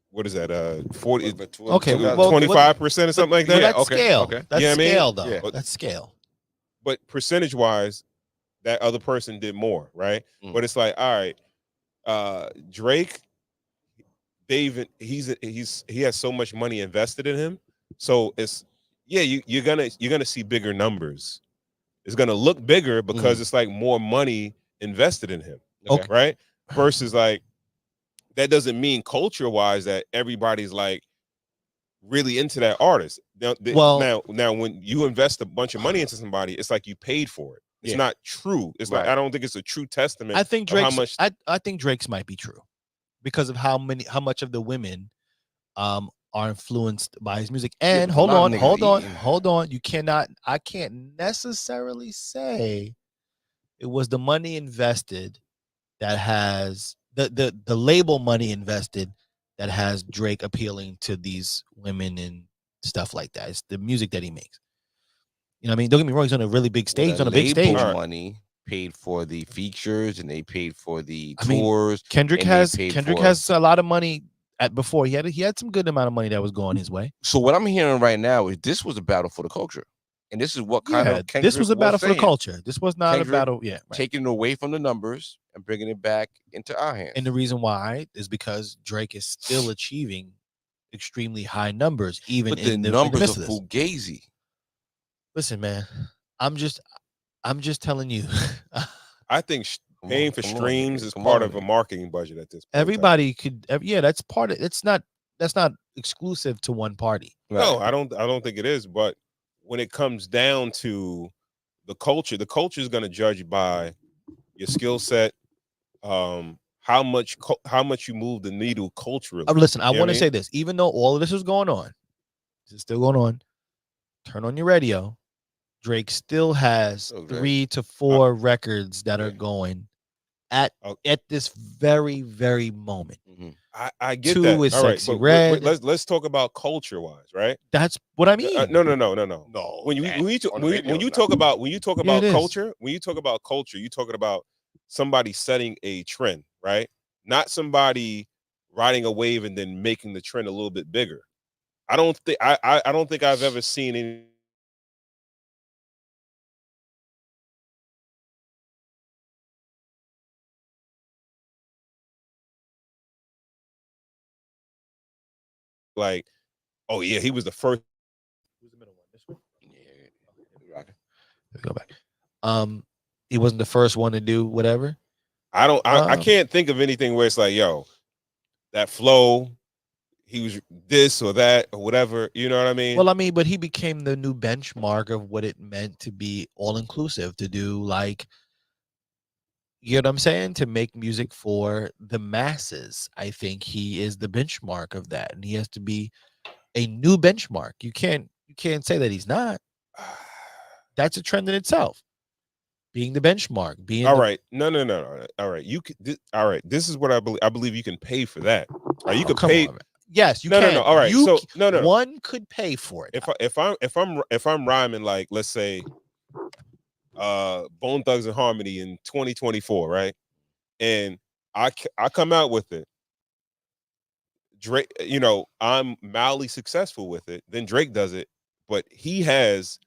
What is that? 40, Okay, 25% or something like that. Well, that's scale. Okay. That's You know what I mean? scale, though. Yeah. That's scale. But percentage-wise, that other person did more, right? But it's like, all right, Drake, he has so much money invested in him, so it's you're gonna see bigger numbers is gonna look bigger because it's like more money invested in him. Okay. Right? Versus like that doesn't mean culture wise that everybody's like really into that artist. Now when you invest a bunch of money into somebody, it's like you paid for it. It's not true. It's like I don't think it's a true testament. I think of how Drake's. much I think Drake's might be true because of how much of the women, are influenced by his music. And hold on. I can't necessarily say it was the money invested that has the label money invested that has Drake appealing to these women and stuff like that. It's the music that he makes. You know what I mean? Don't get me wrong, he's on a really big stage, on a big stage. Money paid for the features and they paid for the tours. Kendrick has a lot of money before. He had some good amount of money that was going his way. So what I'm hearing right now is this was a battle for the culture. And this is what kind of Kendrick this was a battle for the saying. culture. This was not Kendrick a battle. Yeah, right. Taking it away from the numbers and bringing it back into our hands. And the reason why is because Drake is still achieving extremely high numbers, even but the in numbers midst are of this. fugazi. Listen, man, I'm just telling you. I think paying for streams is part of a marketing budget at this point. Everybody could, that's part of. That's not exclusive to one party. No, I don't think it is. But when it comes down to the culture is going to judge by your skill set, how much you move the needle culturally. Listen, I want to say this. Even though all of this is going on, this is still going on. Turn on your radio. Drake still has 3 to 4 records that are going at this very, very moment. I get 2 that. is all right, Sexy but Red. let's talk about culture wise, right? That's what I mean. No. When you talk about culture, you're talking about somebody setting a trend, right? Not somebody riding a wave and then making the trend a little bit bigger. I don't think I've ever seen any. Like, oh yeah, he was the first. Who's the middle one? This one? Yeah. Let's go back. He wasn't the first one to do whatever. I can't think of anything where it's like, yo, that flow, he was this or that or whatever. You know what I mean? Well, I mean, but he became the new benchmark of what it meant to be all inclusive, to do like, you know what I'm saying? To make music for the masses. I think he is the benchmark of that. And he has to be a new benchmark. You can't say that he's not. That's a trend in itself. Being the benchmark. All right. No. All right. All right. This is what I believe. I believe you can pay for that. Or you could pay. Yes, you can. No. All right. No. One could pay for it. If I'm rhyming, like, let's say Bone Thugs and Harmony in 2024, right? And I come out with it. Drake, I'm mildly successful with it. Then Drake does it, but he has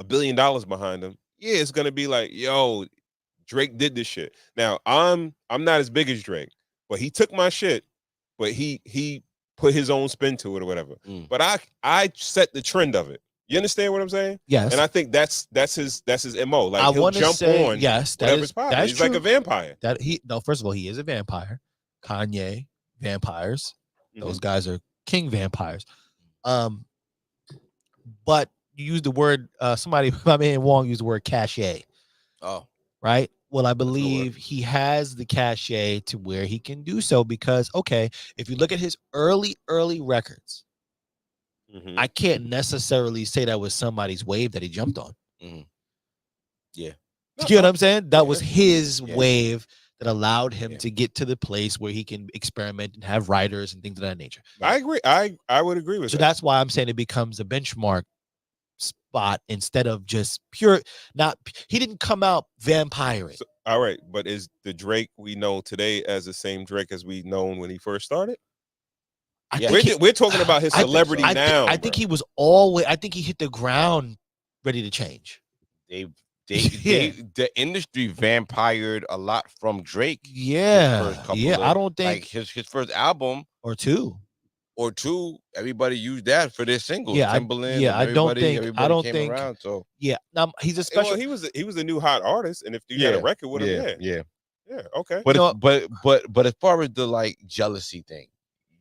$1 billion behind him. Yeah, it's gonna be like, yo, Drake did this shit. Now I'm not as big as Drake, but he took my shit, but he put his own spin to it or whatever. But I set the trend of it. You understand what I'm saying? Yes. And I think that's his MO. Like, I he'll jump on yes, whatever's popular. He's like a vampire. First of all, he is a vampire. Kanye, vampires. Those guys are king vampires. But you use the word, my man Wong used the word cachet. Oh. Right? Well, I believe he has the cachet to where he can do so because, okay, if you look at his early records, I can't necessarily say that was somebody's wave that he jumped on. Yeah. You know what I'm saying? That was his wave that allowed him to get to the place where he can experiment and have writers and things of that nature. I agree. I would agree with that. So that's why I'm saying it becomes a benchmark spot instead of just pure. He didn't come out vampiring. So, all right, but is the Drake we know today as the same Drake as we known when he first started? We're talking about his celebrity now. I think he was always. I think he hit the ground ready to change. The industry vampired a lot from Drake. Yeah. I don't think like his first album or two. or two, everybody used that for their singles. Yeah, Timberland. And I don't everybody, think. everybody I don't came think. around. So Yeah, he's a special. Well, he was a new hot artist, and if you got a record with him, yeah. okay. But You know- but as far as the like jealousy thing,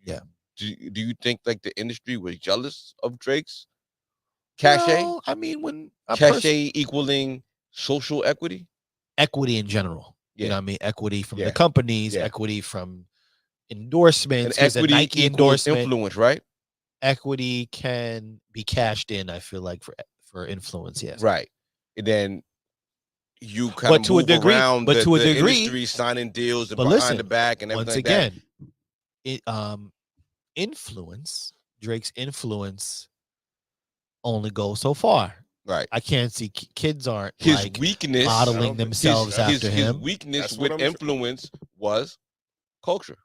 Yeah. Do you think like the industry was jealous of Drake's cachet? Well, I mean, when Cachet equaling social equity? equity in general. You Yeah. know what I mean? Equity from Yeah. the companies, Yeah. equity from endorsements. And Here's a equity Nike equals endorsement. influence, right? Equity can be cashed in, I feel like, for influence, yes. Right. And then you kind But of to a move degree- around but to a the degree- industry, signing deals and But behind listen, the back and everything once like that. again, influence, Drake's influence only goes so far. Right. I can't see kids aren't His like weakness, modeling themselves after him. His weakness That's what with I'm- influence was culture.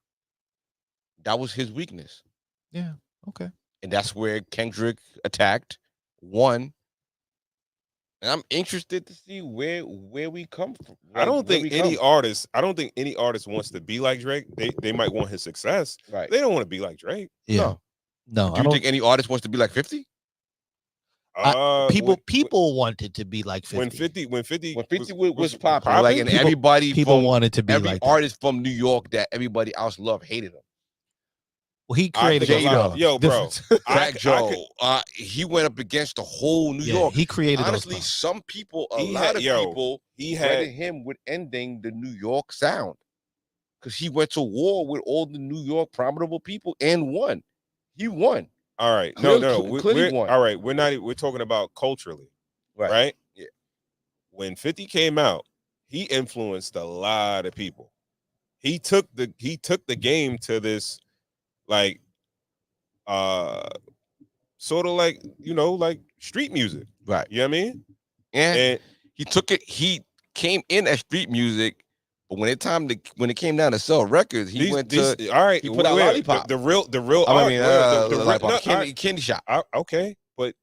That was his weakness. Yeah. Okay. And that's where Kendrick attacked, won. And I'm interested to see where we come from. I don't think any artist wants to be like Drake. They might want his success. Right. They don't want to be like Drake. Yeah. No, Do you think any artist wants to be like 50? People wanted to be like 50. When 50 was popular, like, and everybody people from wanted to be every like artist from New York that everybody else loved hated him. Well, he created a lot of yo, bro. Fat Joe, he went up against the whole New York. He created honestly those some people, He lot had- of yo, people he credit had- him with ending the New York sound because he went to war with all the New York prominent people and won. He won. All right. Clearly- No. clearly We're, won. all right. We're talking about culturally. Right? Yeah. When 50 came out, he influenced a lot of people. He took the game to this like sort of like, like street music. Right. You know what I mean? And he took it, he came in as street music, but when it came down to sell records, he went to all right. he put out where- Lollipop. The real I mean, Lollipop. Candy Shop. Okay, but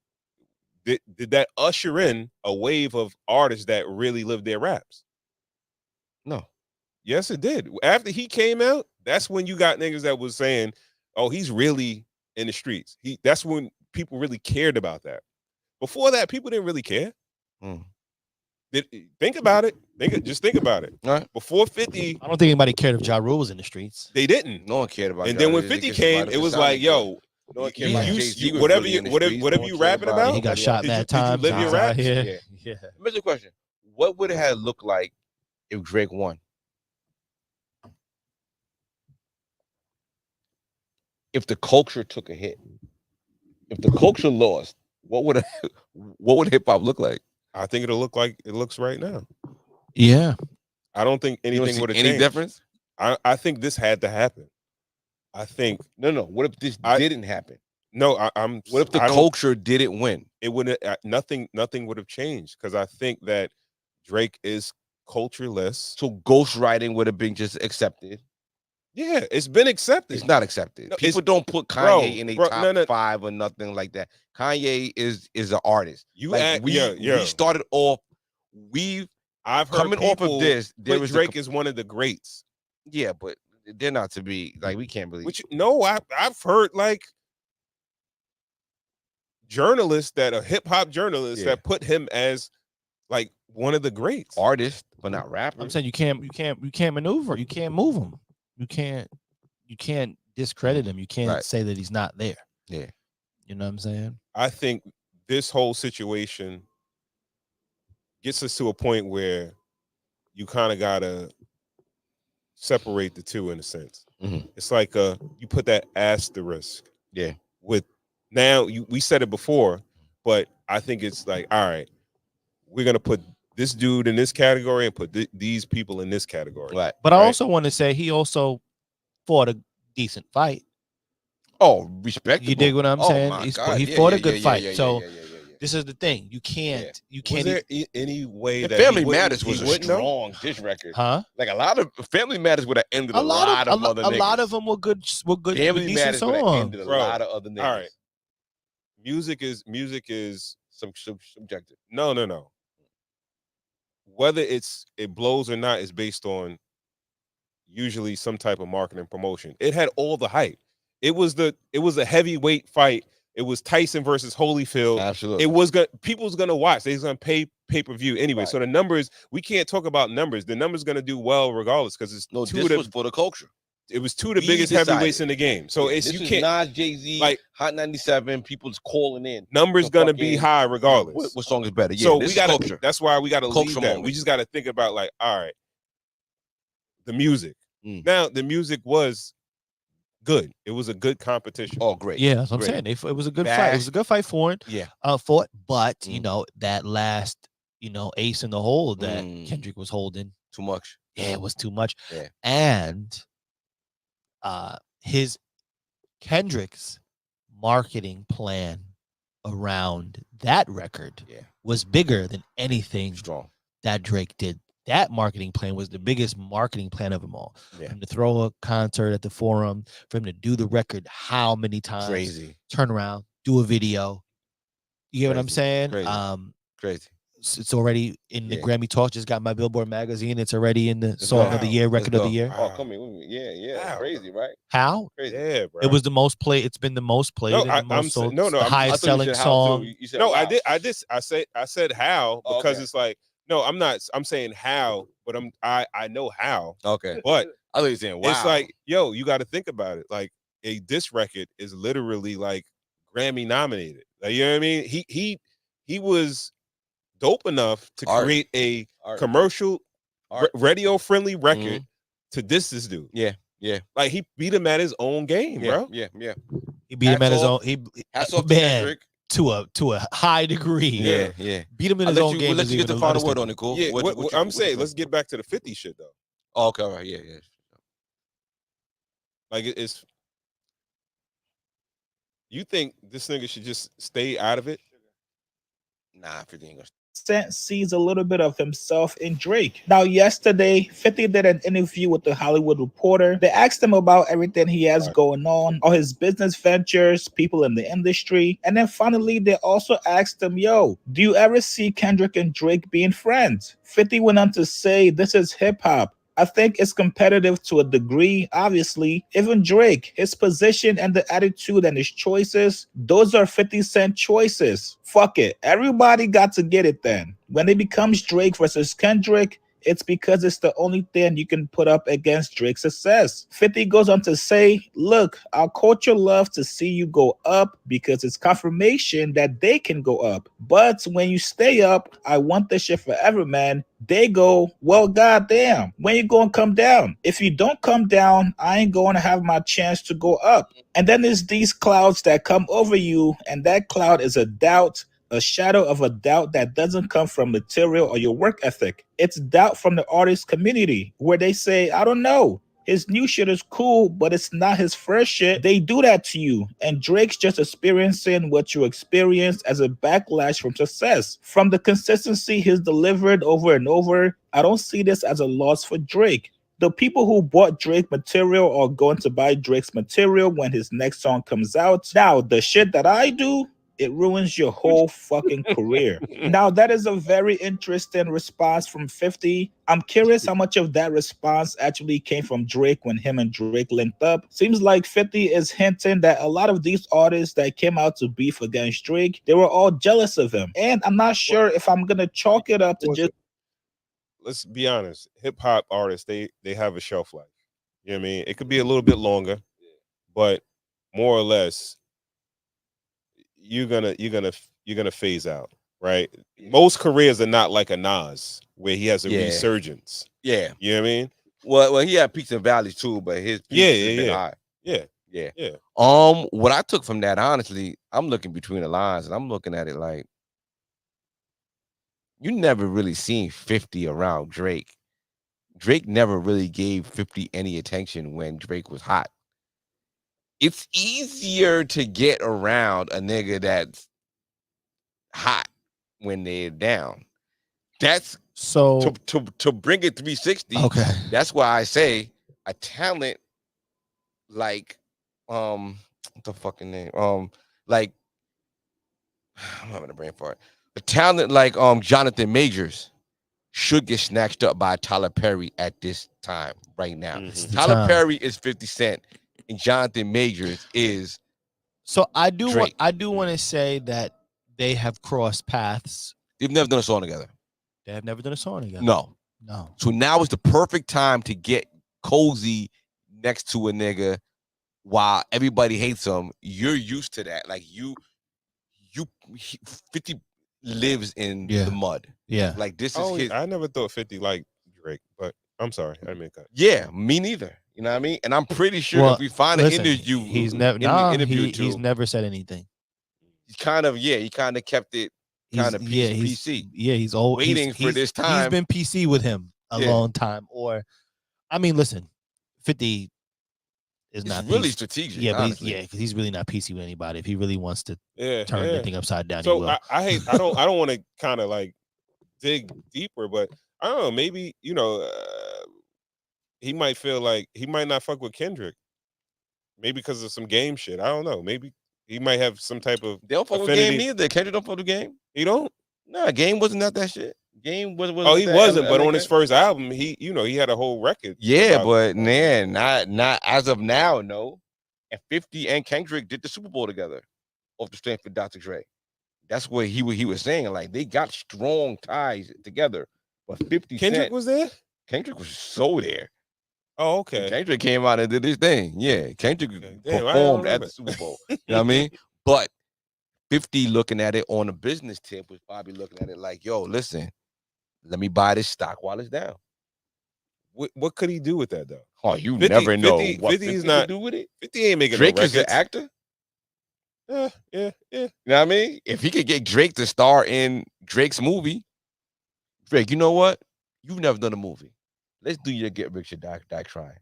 did that usher in a wave of artists that really lived their raps? No. Yes, it did. After he came out, that's when you got niggas that was saying, "Oh, he's really in the streets." That's when people really cared about that. Before that, people didn't really care. Think about it. Just think about it. All right. Before 50, I don't think anybody cared if Ja Rule was in the streets. they didn't. No one cared about. And Ja then when Rule. 50 Just came, about it was sounded like, good. yo, No one cared about Jay-Z was whatever really you in the whatever streets. whatever No you one cared rapping about about, He got anybody shot else. bad Did you times. live your He's out raps? here. Yeah. Yeah. Here's the question: what would it have looked like if Drake won? If the culture took a hit, if the culture lost, what would hip hop look like? I think it'll look like it looks right now. Yeah. I don't think You don't anything see would have any changed. difference? I think this had to happen. I think No. What if this didn't happen? no. I'm. What if the I don't- culture didn't win? It wouldn't. Nothing would have changed because I think that Drake is cultureless. So ghostwriting would have been just accepted. Yeah, it's been accepted. It's not accepted. No, People it's- don't put bro, Kanye in a bro, top no. 5 or nothing like that. Kanye is an artist. You Like, act- we yeah. started off. I've heard coming off of people this, there put was Drake is one of the greats. Yeah, but they're not to be like we can't believe. Which no, I've heard like journalists that are hip hop journalists Yeah. that put him as like one of the greats. Artist, but not rapper. I'm saying you can't maneuver. You can't move him. You can't discredit him. You can't Right. say that he's not there. Yeah. You know what I'm saying? I think this whole situation gets us to a point where you kind of gotta separate the two in a sense. Mhm. It's like you put that asterisk. Yeah. With now we said it before, but I think it's like, all right, we're gonna put this dude in this category and put these people in this category. Right. But I Right. also want to say he also fought a decent fight. Oh, respect. You dig what I'm saying? My He God. fought a Yeah, good yeah, fight. yeah, yeah, So yeah, yeah. this is the thing. You can't. You Was can't. there any way And that Family he wouldn't- Matters he was a wouldn't know? strong diss record. Huh? Like a lot of Family Matters would have ended A lot of other a lot niggas. of them were good. Family decent Matters would have songs. ended a Bro, lot of other niggas. All right. Music is Subjective. no. Whether it blows or not is based on usually some type of marketing promotion. It had all the hype. it was a heavyweight fight. It was Tyson versus Holyfield. Absolutely. It was people's gonna watch. They're gonna pay pay-per-view anyway. Right. So the numbers, we can't talk about numbers. The numbers gonna do well regardless because it's no. This was for the culture. It was two of the We biggest decided. heavyweights in the game. So Yeah, it's this you is can't Nas, Jay-Z, like Hot 97. People's calling in. numbers gonna be high regardless. What song is better? Yeah, so this we gotta. culture. That's why we gotta Culture leave that. moment. We just gotta think about like, all right, the music. Mm. Now the music was good. It was a good competition. Oh, great. Yeah, that's what Great. I'm saying. It was a good fight. It was a good fight for it. Yeah. But you know that last ace in the hole that Kendrick was holding, too much. Yeah, it was too much. Yeah. And his Kendrick's marketing plan around that record was bigger than anything that Drake did. That marketing plan was the biggest marketing plan of them all. Yeah. For him to throw a concert at the Forum, for him to do the record how many times? Crazy. Turn around, do a video. You get what I'm saying? Crazy. Crazy. It's already in the Grammy Talk. Just got my Billboard magazine. It's already in the Song of the Year, Record of the Year. Oh, come here. Yeah. Crazy, right? How? Crazy. Yeah, bro. It was the most played. It's been the most played. No, and the most sold, no, the highest selling song. No, I said how because it's like no, I'm not. I'm saying how, but I know how. Okay, but I was saying wow. It's like yo, you got to think about it. Like a diss record is literally like Grammy nominated. Like, you know what I mean? He was dope enough to create a commercial, radio friendly record to diss this dude. Yeah. Like he beat him at his own game, bro. Yeah. He beat him at his own. Hats off man, Kendrick. to a high degree. Yeah. Beat him in his own game. We'll let you get the final word on it, cool? Yeah, I'm saying, let's get back to the 50 shit though. Oh, okay, all right, yeah. Like it's. You think this nigga should just stay out of it? Nah, 50 ain't gonna. Sees a little bit of himself in Drake. Now, yesterday, 50 did an interview with the Hollywood Reporter. They asked him about everything he has going on, all his business ventures, people in the industry. And then finally, they also asked him, yo, do you ever see Kendrick and Drake being friends? 50 went on to say, this is hip hop. I think it's competitive to a degree, obviously. Even Drake, his position and the attitude and his choices, those are 50 Cent choices. Fuck it. Everybody got to get it then. When it becomes Drake versus Kendrick, it's because it's the only thing you can put up against Drake's success. 50 goes on to say, look, our culture loves to see you go up because it's confirmation that they can go up. But when you stay up, I want this shit forever, man. They go, well, goddamn, when you going to come down? If you don't come down, I ain't going to have my chance to go up. And then there's these clouds that come over you, and that cloud is a doubt, a shadow of a doubt that doesn't come from material or your work ethic. It's doubt from the artist community where they say, I don't know. His new shit is cool, but it's not his first shit. They do that to you. And Drake's just experiencing what you experienced as a backlash from success. From the consistency he's delivered over and over, I don't see this as a loss for Drake. The people who bought Drake material are going to buy Drake's material when his next song comes out. Now, the shit that I do, it ruins your whole fucking career. Now, that is a very interesting response from 50. I'm curious how much of that response actually came from Drake when him and Drake linked up. Seems like 50 is hinting that a lot of these artists that came out to beef against Drake, they were all jealous of him. And I'm not sure if I'm going to chalk it up to just... Let's be honest. Hip-hop artists, they have a shelf life. You know what I mean? It could be a little bit longer, but more or less, you're gonna phase out, right? Most careers are not like a Nas where he has a resurgence. Yeah, you know what I mean. Well, he had peaks and valleys too, but his peaks been high. Yeah. What I took from that, honestly, I'm looking between the lines and I'm looking at it like you never really seen 50 around Drake. Drake never really gave 50 any attention when Drake was hot. It's easier to get around a nigga that's hot when they're down. That's so to bring it 360. Okay. That's why I say a talent like what the fucking name? Like I'm having a brain fart. A talent like Jonathan Majors should get snatched up by Tyler Perry at this time right now. Tyler Perry is 50 Cent. and Jonathan Majors is So I do want Drake. to say that they have crossed paths. They've never done a song together. They have never done a song together. No. No. So now is the perfect time to get cozy next to a nigga while everybody hates him. You're used to that. Like you 50 lives in Yeah. the mud. Yeah. Like this is his. I never thought 50 liked Drake, but I'm sorry, I didn't cut. Yeah, me neither. You know what I mean? And I'm pretty sure Well, if we find listen, an interview, he's never he's too, never said anything. He kind of kept it kind of PC. He's old. Waiting for this time. He's been PC with him a long time. Or, I mean, listen, 50 is It's not really PC. strategic. Yeah, honestly. but because he's really not PC with anybody. If he really wants to turn anything upside down, he So will. I don't want to kind of like dig deeper, but I don't know. Maybe he might feel like he might not fuck with Kendrick. Maybe because of some game shit. I don't know. Maybe he might have some type of. They don't fuck with Game neither. Kendrick don't fuck with Game. He don't. Nah, Game wasn't that shit. Game was. Oh, he wasn't. But on his first album, he had a whole record. Yeah, but man, not as of now. No, and 50 and Kendrick did the Super Bowl together, off the strength of Dr. Dre. That's what he was saying. Like they got strong ties together. But 50 Kendrick was there. Kendrick was so there. Oh, okay. And Kendrick came out and did his thing. Yeah, Kendrick Damn, performed at the Super Bowl. You know what I mean? But 50 looking at it on a business tip was probably looking at it like, yo, listen, let me buy this stock while it's down. What could he do with that though? Oh, you 50, never know 50, what 50 is 50 not could do with it. 50 ain't making Drake no is an records. actor. Yeah. You know what I mean? If he could get Drake to star in Drake's movie, Drake, you know what? You've never done a movie. Let's do your Get Rich or Die Trying.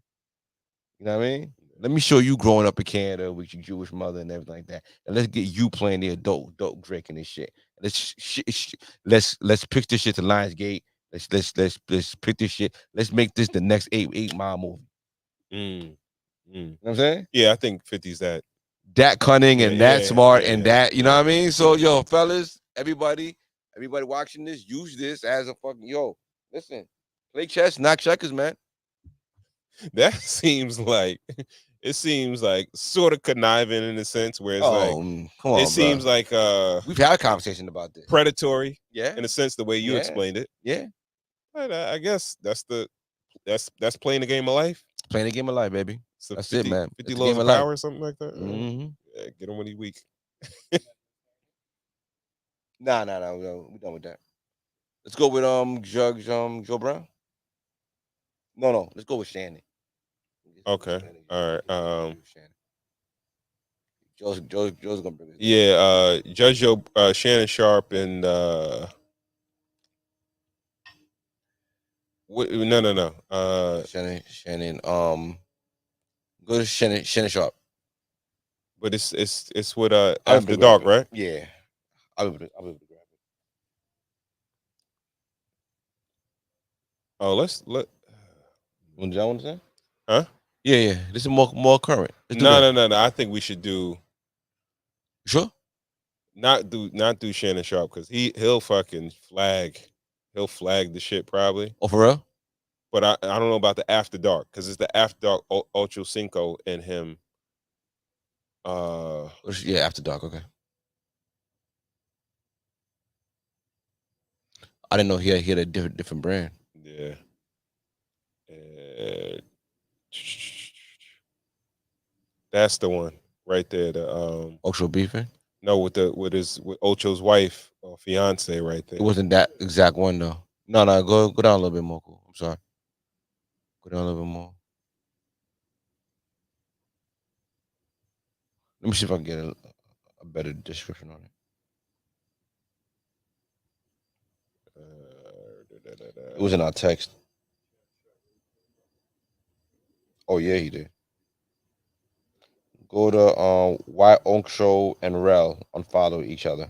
You know what I mean? Let me show you growing up in Canada with your Jewish mother and everything like that, and let's get you playing the adult Drake and this shit. Let's pitch this shit to Lionsgate. Let's pick this shit. Let's make this the next 8 Mile movie. You know what I'm saying? Yeah, I think 50's that cunning and that smart and that, you know what I mean? So yo, fellas, everybody watching this, use this as a fucking listen, play chess, not checkers, man. That seems like sort of conniving in a sense where it's come on, it seems like we've had a conversation about this. Predatory, yeah, in a sense, the way you explained it. Yeah. But I guess that's playing the game of life. Playing the game of life, baby. So that's 50, it, man. 50 laws of power or something like that. Mm-hmm. Yeah, get him when he's weak. Nah, we done with that. Let's go with Judge Joe Brown. No, let's go with Shannon. Okay. All right. Joe's gonna bring it. Yeah, Judge Joe, Shannon Sharp and no. Shannon. Go to Shannon Sharp. But it's with After Dark, right? Yeah. I'll be able to grab it. Oh, let. Want to know what? Huh? Yeah. This is more current. No. I think we should do. Sure. Not do Shannon Sharp because he'll fucking flag. He'll flag the shit probably. Oh, for real? But I don't know about the After Dark because it's the After Dark Ocho Cinco and him. Yeah, After Dark. Okay. I didn't know he had a different brand. Yeah. That's the one right there. The Ocho beefing? No, with Ocho's wife or fiance right there. It wasn't that exact one though. No, go down a little bit more. Cool. I'm sorry. Go down a little bit more. Let me see if I can get a better description on it. It was in our text. Oh yeah, he did. Go to why Ocho and Rel unfollow each other.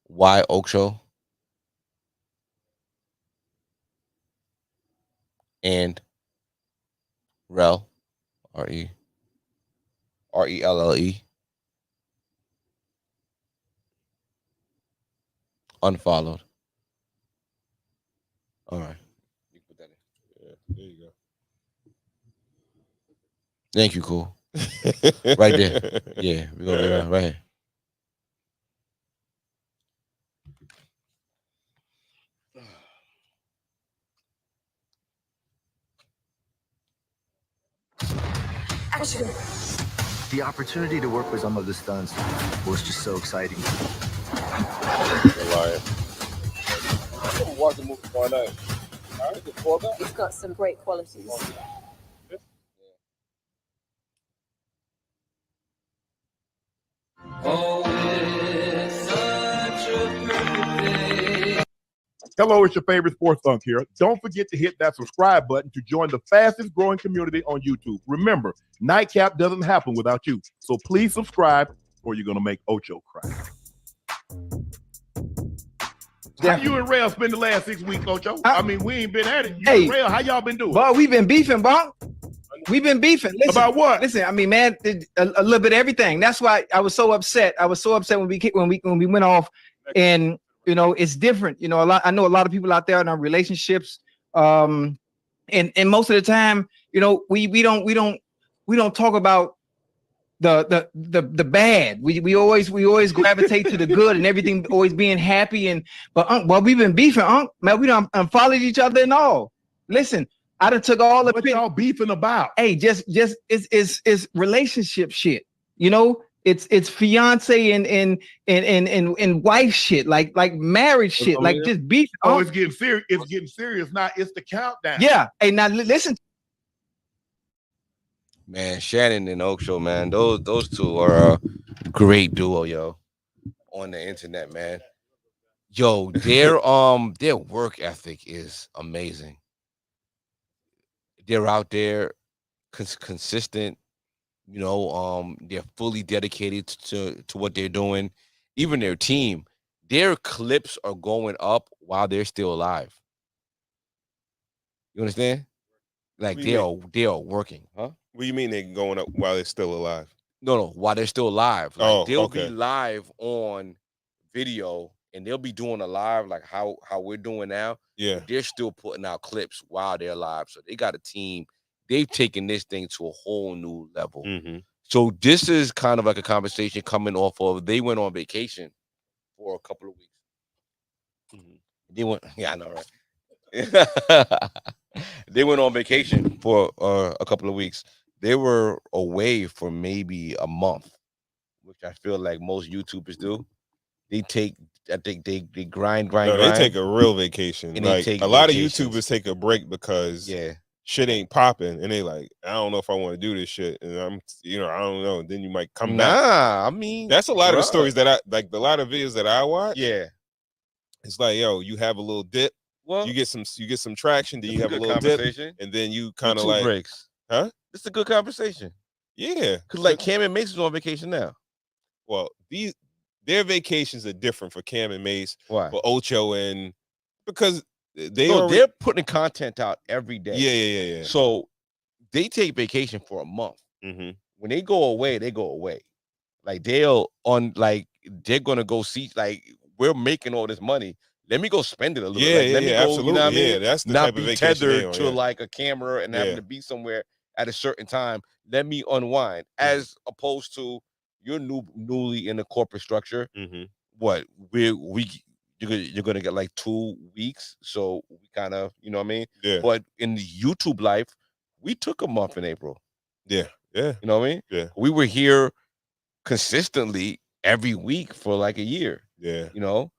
Why Ocho and Rel, RELLE unfollowed. All right. You put that in. Yeah, there you go. Thank you, cool. Right there. Yeah, we're gonna be right here. Action. The opportunity to work with some of the stunts was just so exciting. Watch the movie all night. All right, It's got some great qualities. Hello, it's your favorite sports thunk here. Don't forget to hit that subscribe button to join the fastest growing community on YouTube. Remember, Nightcap doesn't happen without you. So please subscribe or you're going to make Ocho cry. How you and Rail spend the last 6 weeks, Ocho? I mean, we ain't been at it. You and Rail, how y'all been doing? Boy, we've been beefing, boy. We've been beefing. Listen, about what? Listen, I mean, man, a little bit of everything. That's why I was so upset. I was so upset when we went off, and you know, it's different. You know, I know a lot of people out there in our relationships, and most of the time, you know, we don't talk about the bad. We always gravitate to the good and everything always being happy. But well, we've been beefing, man. We don't unfollowed each other and all. Listen, I done took all the what y'all beefing about. Hey, just it's relationship shit. You know, it's fiance and wife shit, like marriage shit, like just beef. Oh, it's getting serious. It's getting serious now. It's the countdown. Yeah. Hey, now listen. Man, Shannon and Ocho, man, those two are a great duo, yo, on the internet, man. Yo, their work ethic is amazing. They're out there consistent, you know, they're fully dedicated to what they're doing. Even their team, their clips are going up while they're still alive. You understand? Like they are working, huh? What do you mean they're going up while they're still alive? No, while they're still live. Like they'll okay. be live on video and they'll be doing a live like how we're doing now. Yeah. But they're still putting out clips while they're live. So they got a team. They've taken this thing to a whole new level. Mm-hmm. So this is kind of like a conversation coming off of they went on vacation for a couple of weeks. Mm-hmm. They went, yeah, I know, right? They went on vacation for a couple of weeks. They were away for maybe a month, which I feel like most YouTubers do. They take, I think they grind. No, they take a real vacation. And like they take a lot vacations. of YouTubers take a break because shit ain't popping, and they like, I don't know if I want to do this shit, and I don't know. Then you might come back. I mean, that's a lot of the stories that I like. A lot of videos that I watch. Yeah, it's like, yo, you have a little dip. Well, you get some traction, then you have a little dip, and then you kind of like breaks. Huh? It's a good conversation. Yeah, because like Cam and Mace is on vacation now. Well, their vacations are different for Cam and Mace. Why? For Ocho and because they're putting content out every day. Yeah. So they take vacation for a month. Mm-hmm. When they go away, they go away. Like they're gonna go see. Like we're making all this money. Let me go spend it a little. Let me go, absolutely. You know what I mean? Yeah, that's the not type be of vacation tethered to like a camera and having to be somewhere at a certain time. Let me unwind, as opposed to you're newly in the corporate structure. Mm-hmm. What you're gonna get like 2 weeks, so we kind of, you know what I mean? Yeah. But in the YouTube life, we took a month in April. Yeah. You know what I mean? Yeah. We were here consistently every week for like a year. Yeah. You know,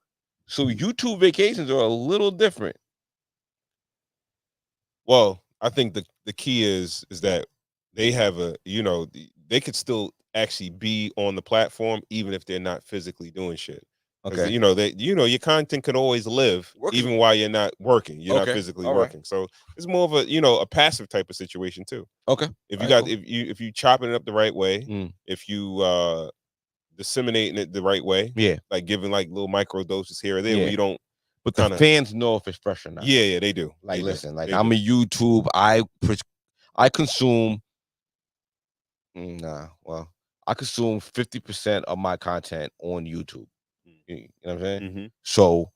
so YouTube vacations are a little different. Well, I think the key is that they have they could still actually be on the platform even if they're not physically doing shit. Okay. Your content could always live even while you're not working. You're not physically working. So it's more of a passive type of situation too. Okay. If you if you chopping it up the right way, if you disseminating it the right way, like giving like little micro doses here or there, where you don't. But the fans know if it's fresh or not. Yeah, they do. Like, listen, like They I'm do. a YouTube. I consume. I consume 50% of my content on YouTube. You know what I'm saying? Mm-hmm. So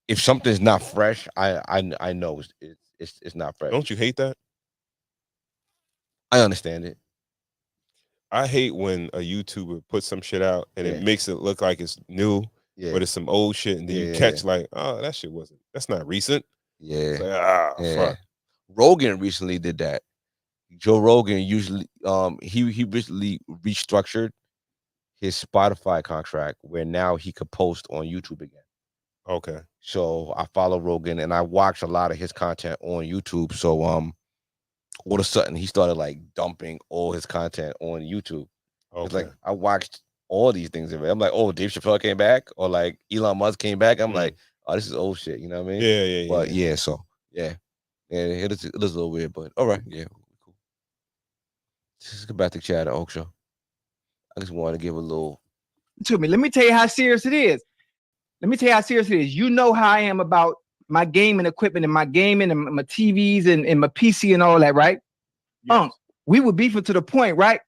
if something's not fresh, I know it's not fresh. Don't you hate that? I understand it. I hate when a YouTuber puts some shit out and it makes it look like it's new, but it's some old shit, and then you catch like, oh, that shit that's not recent. Yeah. It's like, fuck. Rogan recently did that. Joe Rogan usually he recently restructured his Spotify contract where now he could post on YouTube again. Okay. So I follow Rogan and I watch a lot of his content on YouTube. So all of a sudden he started like dumping all his content on YouTube. Okay. It's like I watched all these things. I'm like, oh, Dave Chappelle came back, or like Elon Musk came back. I'm like, oh, this is old shit. You know what I mean? Yeah. But yeah, so yeah, it is a little weird, but all right, yeah, cool. Let's get back to Chad Oak Show. I just wanted to give a little to me. Let me tell you how serious it is. You know how I am about my gaming equipment and my gaming and my TVs and my PC and all that, right? Yes. We were beefing to the point, right?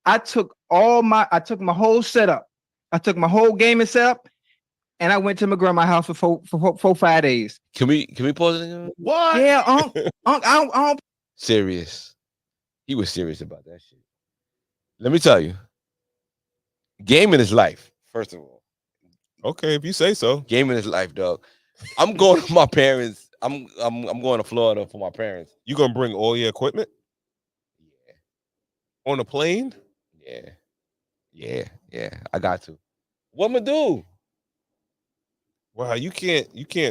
I took my whole setup. I took my whole gaming setup, and I went to my grandma's house for 5 days. Can we pause it again? What? Yeah, I don't. Serious. He was serious about that shit. Let me tell you, gaming is life. First of all. Okay, if you say so. Gaming is life, dog. I'm going to my parents. I'm going to Florida for my parents. You gonna bring all your equipment? Yeah. On a plane? Yeah. I got to. What am I do? Wow, you can't.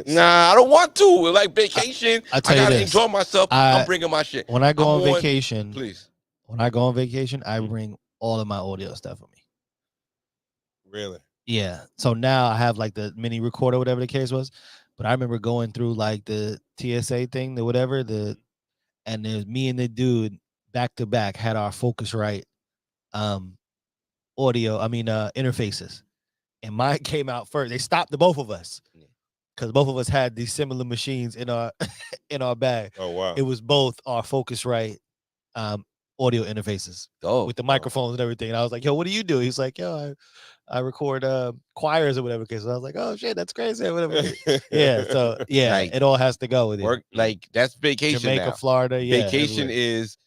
Nah, I don't want to. Like vacation, I gotta enjoy myself. I'm bringing my shit. When I go on vacation, please. When I go on vacation, I bring all of my audio stuff with me. Really? Yeah. So now I have like the mini recorder, whatever the case was. But I remember going through like the TSA thing, the whatever, and there's me and the dude back to back had our Focusrite interfaces. And mine came out first. They stopped the both of us because both of us had these similar machines in our in our bag. Oh wow! It was both our Focusrite audio interfaces with the microphones and everything. And I was like, "Yo, what do you do?" He's like, "Yo, I record choirs or whatever." Case. So I was like, "Oh shit, that's crazy." Whatever. Yeah. So yeah, like, it all has to go with it. Like that's vacation. Jamaica, now. Florida. Yeah. Vacation everywhere. is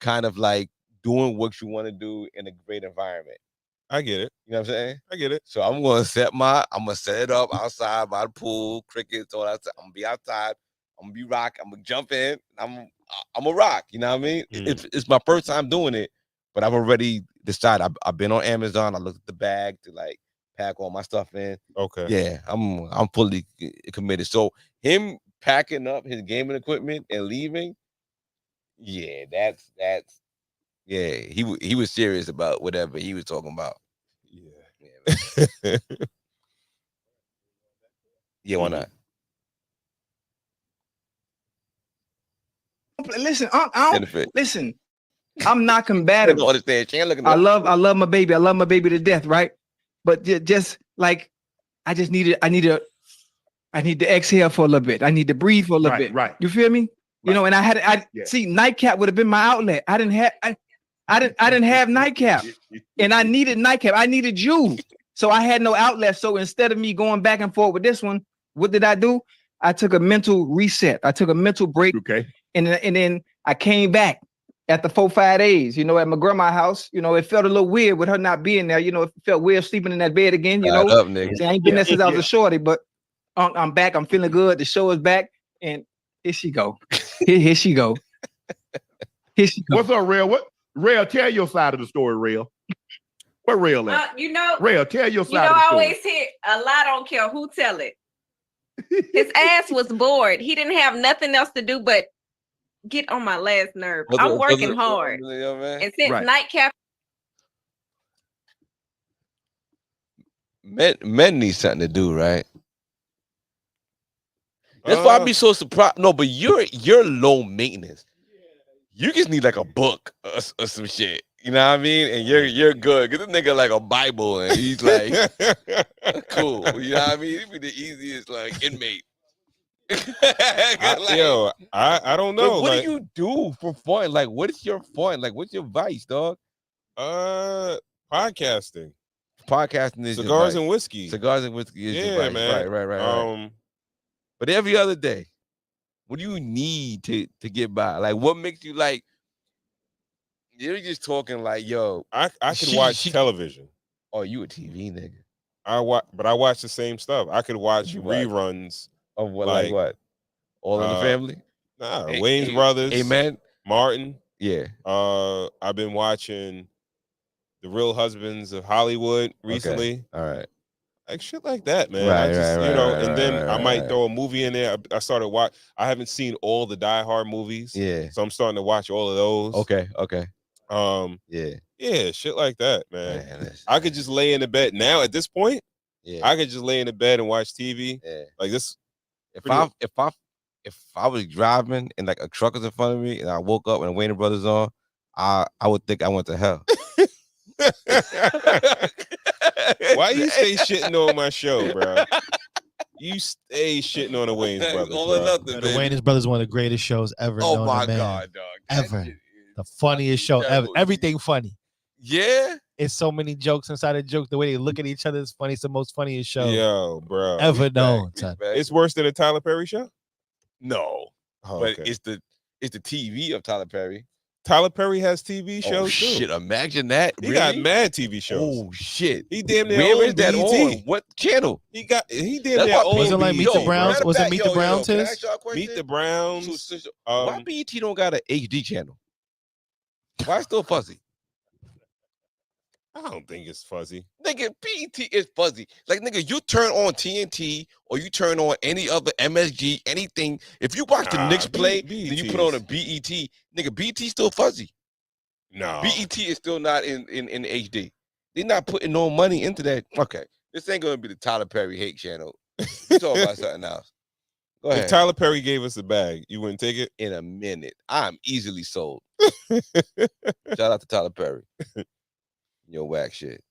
kind of like doing what you want to do in a great environment. I get it. You know what I'm saying? I get it. So I'm gonna set it up outside by the pool, crickets, all that stuff. I'm gonna be outside. I'm gonna be rock. I'm gonna jump in. I'm a rock. You know what I mean? It's my first time doing it, but I've already decided. I've been on Amazon. I looked at the bag to like pack all my stuff in. Okay. Yeah, I'm fully committed. So him packing up his gaming equipment and leaving, yeah, that's yeah. He was serious about whatever he was talking about. Yeah. Yeah, why not? Listen, listen. I'm not combative. I don't understand. I love my baby. I love my baby to death, right? But just like I need to exhale for a little bit. I need to breathe for a little bit. Right. You feel me? Right. You know, and see, Nightcap would have been my outlet. I didn't have Nightcap, and I needed Nightcap. I needed you, so I had no outlet. So instead of me going back and forth with this one, what did I do? I took a mental reset. I took a mental break. Okay. And then I came back after 4-5 days, you know, at my grandma's house. You know, it felt a little weird with her not being there. You know, it felt weird sleeping in that bed again, you know. Up, nigga. I ain't been there since I was a shorty, but I'm back. I'm feeling good. The show is back. And here she go. Here she go. Here she go. What's up, Rail? Rail, tell your side of the story, Rail. Where Rail at? Rail, tell your side of the story. I always hear a lie, don't care who tell it. His ass was bored. He didn't have nothing else to do but get on my last nerve. I'm working hard. And since Nightcap. Men need something to do, right? That's why I be so surprised. No, but you're low maintenance. You just need like a book or some shit. You know what I mean? And you're good. Cause this nigga like a Bible and he's like cool. You know what I mean? He'd be the easiest like inmate. I don't know. What do you do for fun? Like, what is your fun? Like, what's your vice, dog? Podcasting. Podcasting is cigars and whiskey. Cigars and whiskey is your vice. Man. Right. But every other day, what do you need to get by? Like, what makes you like? You're just talking like, yo, I could watch television. Oh, you a TV nigga? I watch the same stuff. I could watch reruns of what, like what? All in the Family? Nah, Wayne's Brothers. Amen. Martin. Yeah. I've been watching The Real Husbands of Hollywood recently. All right. Like shit like that, man. Right, I just, right, you know, right, and then right, I might right. throw a movie in there. I started watch. I haven't seen all the Die Hard movies. Yeah. So I'm starting to watch all of those. Okay. Yeah, shit like that, man. I could just lay in the bed now. At this point, I could just lay in the bed and watch TV. Yeah. Like this. If I was driving and like a truck was in front of me and I woke up and the Wayne Brothers on, I would think I went to hell. Why you stay shitting on my show, bro? You stay shitting on the Wayne's Brothers. All or nothing, the Wayne's Brothers, one of the greatest shows ever. Oh my man. God, dog! Ever, the funniest show ever. Everything funny. Yeah, it's so many jokes inside the joke. The way they look at each other is funny. It's the most funniest show, bro, ever known. It's worse than a Tyler Perry show. No, but it's the TV of Tyler Perry. Tyler Perry has TV shows too. Shit, imagine that. He got mad TV shows. Oh shit. He damn near Where owned is that BET. on? What channel? He damn near owned Was it like Meet the BET, Browns? bro. Was it Meet the Browns? Can I ask y'all a question? Meet the Browns. Why BET don't got an HD channel? Why it's still fuzzy? I don't think it's fuzzy. Nigga, BET is fuzzy. Like, nigga, you turn on TNT or you turn on any other MSG, anything. If you watch the Knicks play, then you put on a BET. Nigga, BET still fuzzy. No. BET is still not in HD. They're not putting no money into that. Okay. This ain't going to be the Tyler Perry hate channel. You talking about something else. Go ahead. If Tyler Perry gave us a bag, you wouldn't take it? In a minute. I'm easily sold. Shout out to Tyler Perry. Your whack shit.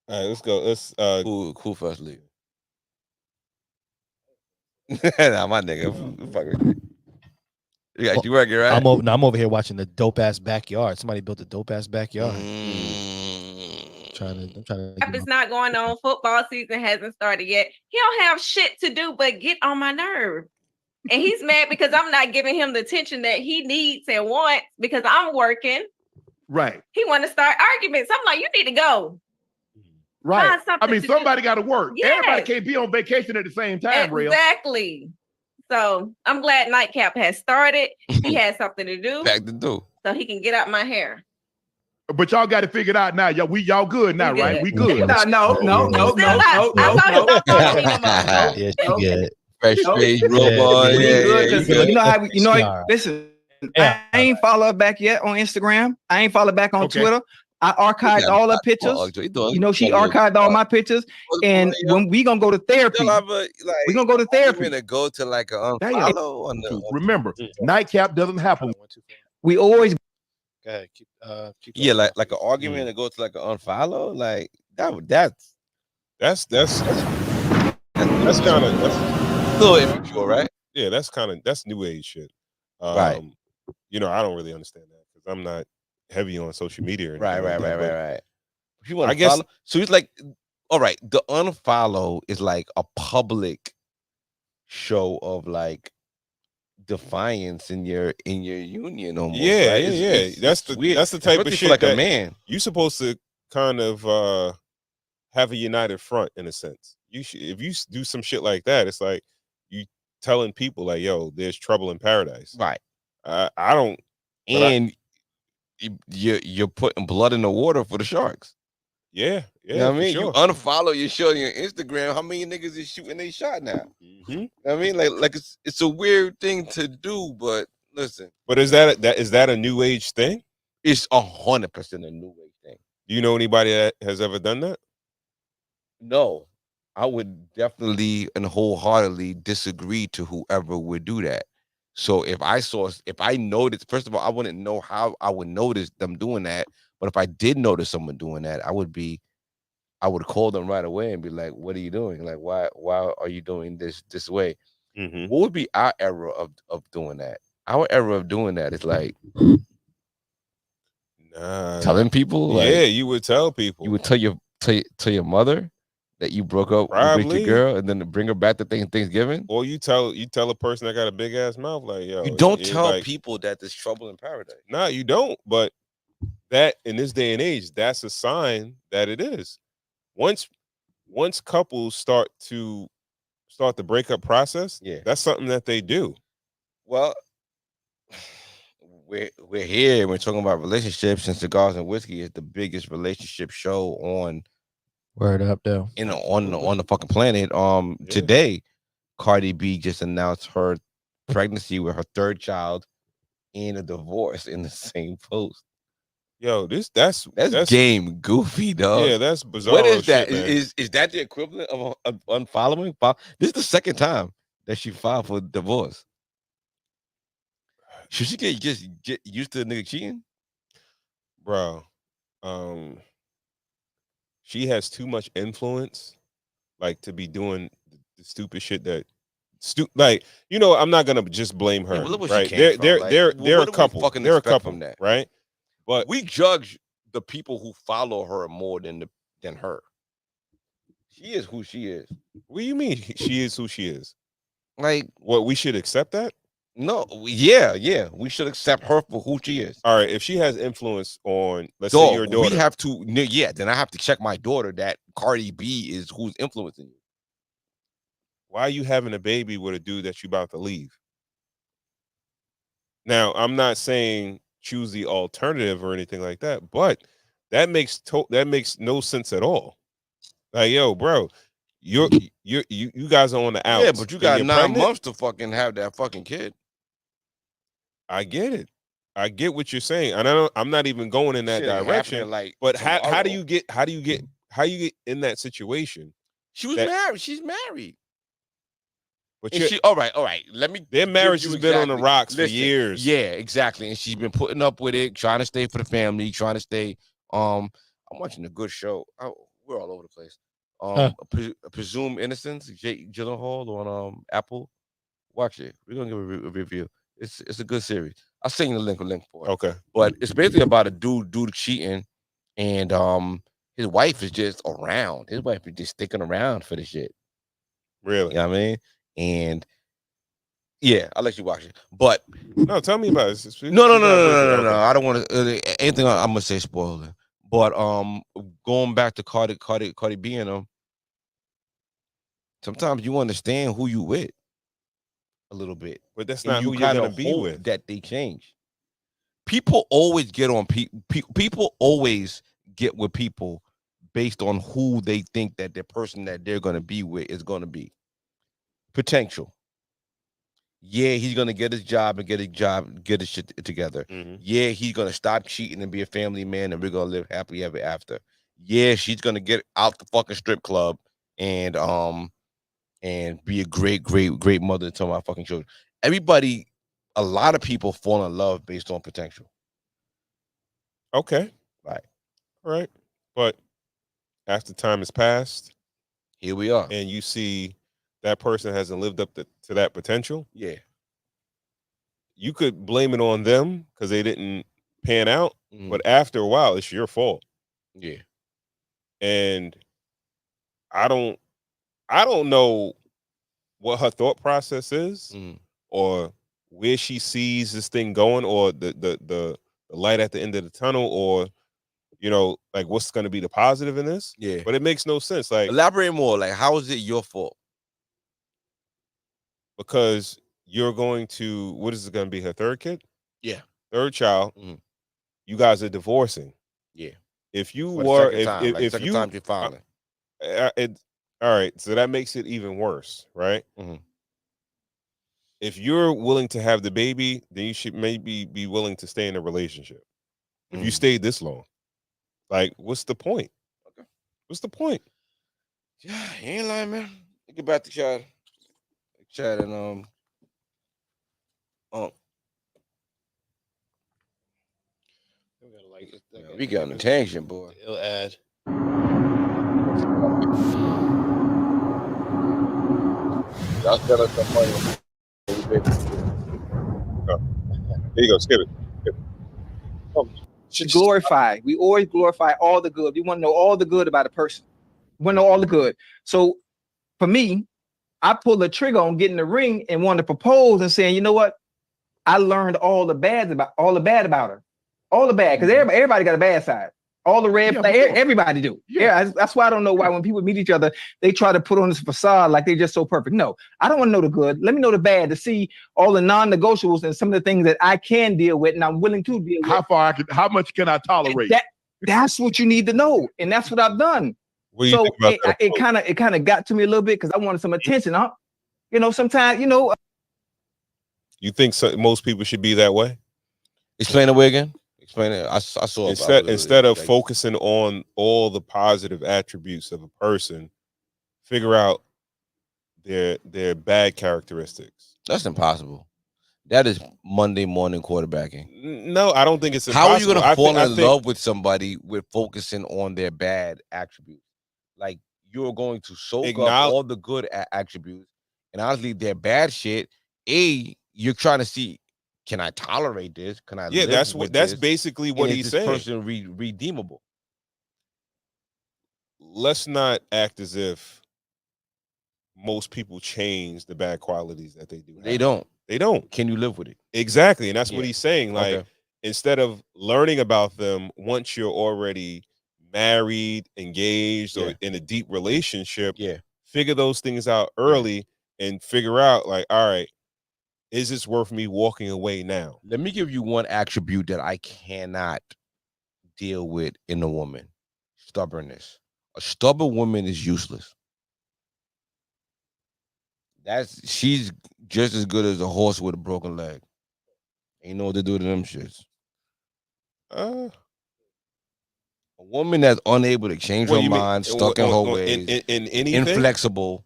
All right, let's go. Let's cool first leave. Nah, my nigga. Fuck with you. You working, right? I'm over here watching the dope ass backyard. Somebody built a dope ass backyard. I'm trying to. If it's not going on, football season hasn't started yet. He don't have shit to do but get on my nerve. And he's mad because I'm not giving him the attention that he needs and wants because I'm working. Right. He want to start arguments. I'm like, you need to go. Right. Find I mean, something to somebody got to work. Yes. Everybody can't be on vacation at the same time, real. Exactly. So I'm glad Nightcap has started. He has something to do. Back to do. So he can get out my hair. But y'all got to figure it out now. Y'all good now, right? We good. No. Yeah, she good. Fresh face, robot. You know how you know. Listen, I ain't follow her back yet on Instagram. I ain't follow back on Twitter. I archived all her pictures. You know, she archived all my pictures. And when we gonna go to therapy, we gonna go to therapy. We're gonna go to like a unfollow on the. Remember, Nightcap doesn't happen. We always. Go ahead. Yeah, like an argument and go to like an unfollow. Like that's kind of a little immature, right? Yeah, that's new age shit. Right. You know, I don't really understand that because I'm not heavy on social media. Right. If you want I to guess follow, so it's like, all right, the unfollow is like a public show of like defiance in your union almost. Yeah, right? It's that's the weird. That's the type of Especially shit for like that a man. You supposed to kind of have a united front in a sense. If you do some shit like that, it's like you telling people like, yo, there's trouble in paradise. Right. I don't. And you're putting blood in the water for the sharks. Yeah. You know what I mean? Sure. You unfollow your show on your Instagram. How many niggas is shooting they shot now? Mm-hmm. You know what I mean? Like it's a weird thing to do, but listen. But is that a new age thing? It's 100% a new age thing. Do you know anybody that has ever done that? No. I would definitely and wholeheartedly disagree to whoever would do that. So if I noticed, first of all, I wouldn't know how I would notice them doing that. But if I did notice someone doing that, I would call them right away and be like, what are you doing? Like, why are you doing this way? Mm-hmm. What would be our era of doing that? Our era of doing that is like telling people. Like, yeah, you would tell people. You would tell your mother that you broke up with your girl, and then to bring her back to Thanksgiving. Or you tell a person that got a big ass mouth, like, yo. You don't tell people that there's trouble in paradise. Nah, you don't. But that in this day and age, that's a sign that it is. Once couples start the breakup process, that's something that they do. Well, we're here. We're talking about relationships, and Cigars and Whiskey is the biggest relationship show on. Word up, though. On the fucking planet. Today, Cardi B just announced her pregnancy with her third child and a divorce in the same post. Yo, that's game goofy, dog. Yeah, that's bizarre. What is shit, that? Man. Is that the equivalent of unfollowing? This is the second time that she filed for divorce. Should she get used to the nigga cheating? Bro, she has too much influence, like, to be doing the stupid shit that like, you know, I'm not gonna just blame her. Right? They're a couple. They're a couple, that? Right? But we judge the people who follow her more than her. She is who she is. What do you mean she is who she is? Like, what, we should accept that? No, yeah, we should accept her for who she is. All right, if she has influence on, let's say, your daughter, we have to, then I have to check my daughter that Cardi B is who's influencing you. Why are you having a baby with a dude that you about to leave? Now, I'm not saying choose the alternative or anything like that, but that makes no sense at all. Like, yo, bro, you guys are on the outs. Yeah, but you got 9 months to fucking have that fucking kid. I get it. I get what you're saying, and I'm not even going in that direction. Like, but how do you get in that situation? She was married. She's married. But all right. Their marriage has been on the rocks for years. Yeah, exactly. And she's been putting up with it, trying to stay for the family, trying to stay. I'm watching a good show. We're all over the place. Presumed Innocence, Jake Gyllenhaal on Apple. Watch it. We're gonna give a review. It's a good series. I'll send you the link for it. Okay. But it's basically about a dude cheating, and his wife is just around. His wife is just sticking around for the shit. Really? You know what I mean? And yeah, I'll let you watch it. But no, tell me about it. No. I don't want to anything I'm gonna say spoiler. But going back to Cardi B and them, sometimes you understand who you with a little bit. But that's not who you're gonna be with. That they change. People always get on people always get with people based on who they think that the person that they're gonna be with is gonna be. Potential. Yeah, he's gonna get his job and get his shit together. Mm-hmm. Yeah, he's gonna stop cheating and be a family man, and we're gonna live happily ever after. Yeah, she's gonna get out the fucking strip club and be a great mother to my fucking children. A lot of people fall in love based on potential. Okay. Right. All right. But after time has passed, here we are. And you see that person hasn't lived up to that potential. Yeah. You could blame it on them because they didn't pan out, but after a while, it's your fault. Yeah. And I don't know what her thought process is, or where she sees this thing going, or the light at the end of the tunnel, or like what's going to be the positive in this. Yeah. But it makes no sense. Like, elaborate more. Like, how is it your fault? Because you're going to, what is it going to be, her third kid? Yeah. Third child. You guys are divorcing. Yeah. If you For the were, second time, if second you, time you're filing. All right. So that makes it even worse, right? If you're willing to have the baby, then you should maybe be willing to stay in a relationship. If you stayed this long, like, what's the point? Okay. What's the point? Yeah, you ain't lying, man. Get back to chat and we got an attention, boy. It'll add. Y'all spend us some money. There you go. Skip it. Glorify. We always glorify all the good. We want to know all the good about a person. We want to know all the good. So for me, I pulled the trigger on getting the ring and wanted to propose and saying, you know what? I learned all the bad about her. All the bad, because everybody got a bad side. All the red flag, everybody do. Yeah, that's why I don't know why when people meet each other, they try to put on this facade like they're just so perfect. No, I don't want to know the good. Let me know the bad to see all the non-negotiables and some of the things that I can deal with and I'm willing to deal with. How much can I tolerate? That's what you need to know, and that's what I've done. What do you think about that? It kind of got to me a little bit because I wanted some attention. Sometimes You think most people should be that way? Explain the way again. Explain it. I saw instead of focusing on all the positive attributes of a person, figure out their bad characteristics. That's impossible. That is Monday morning quarterbacking. No, I don't think it's impossible. How are you going to fall in love love with somebody with focusing on their bad attributes? Like you're going to soak up all the good attributes, and honestly, their bad shit. You're trying to see, can I tolerate this? Can I? Yeah, that's basically what he's saying. Is this person redeemable? Let's not act as if most people change the bad qualities that they do. They don't. They don't. Can you live with it? Exactly, and that's what he's saying. Like instead of learning about them once you're already married, engaged, or in a deep relationship, figure those things out early and figure out like, all right, is this worth me walking away now? Let me give you one attribute that I cannot deal with in a woman: stubbornness. A stubborn woman is useless. She's just as good as a horse with a broken leg. Ain't know what to do to them shits. A woman that's unable to change her mind, stuck in her ways, in anything? Inflexible,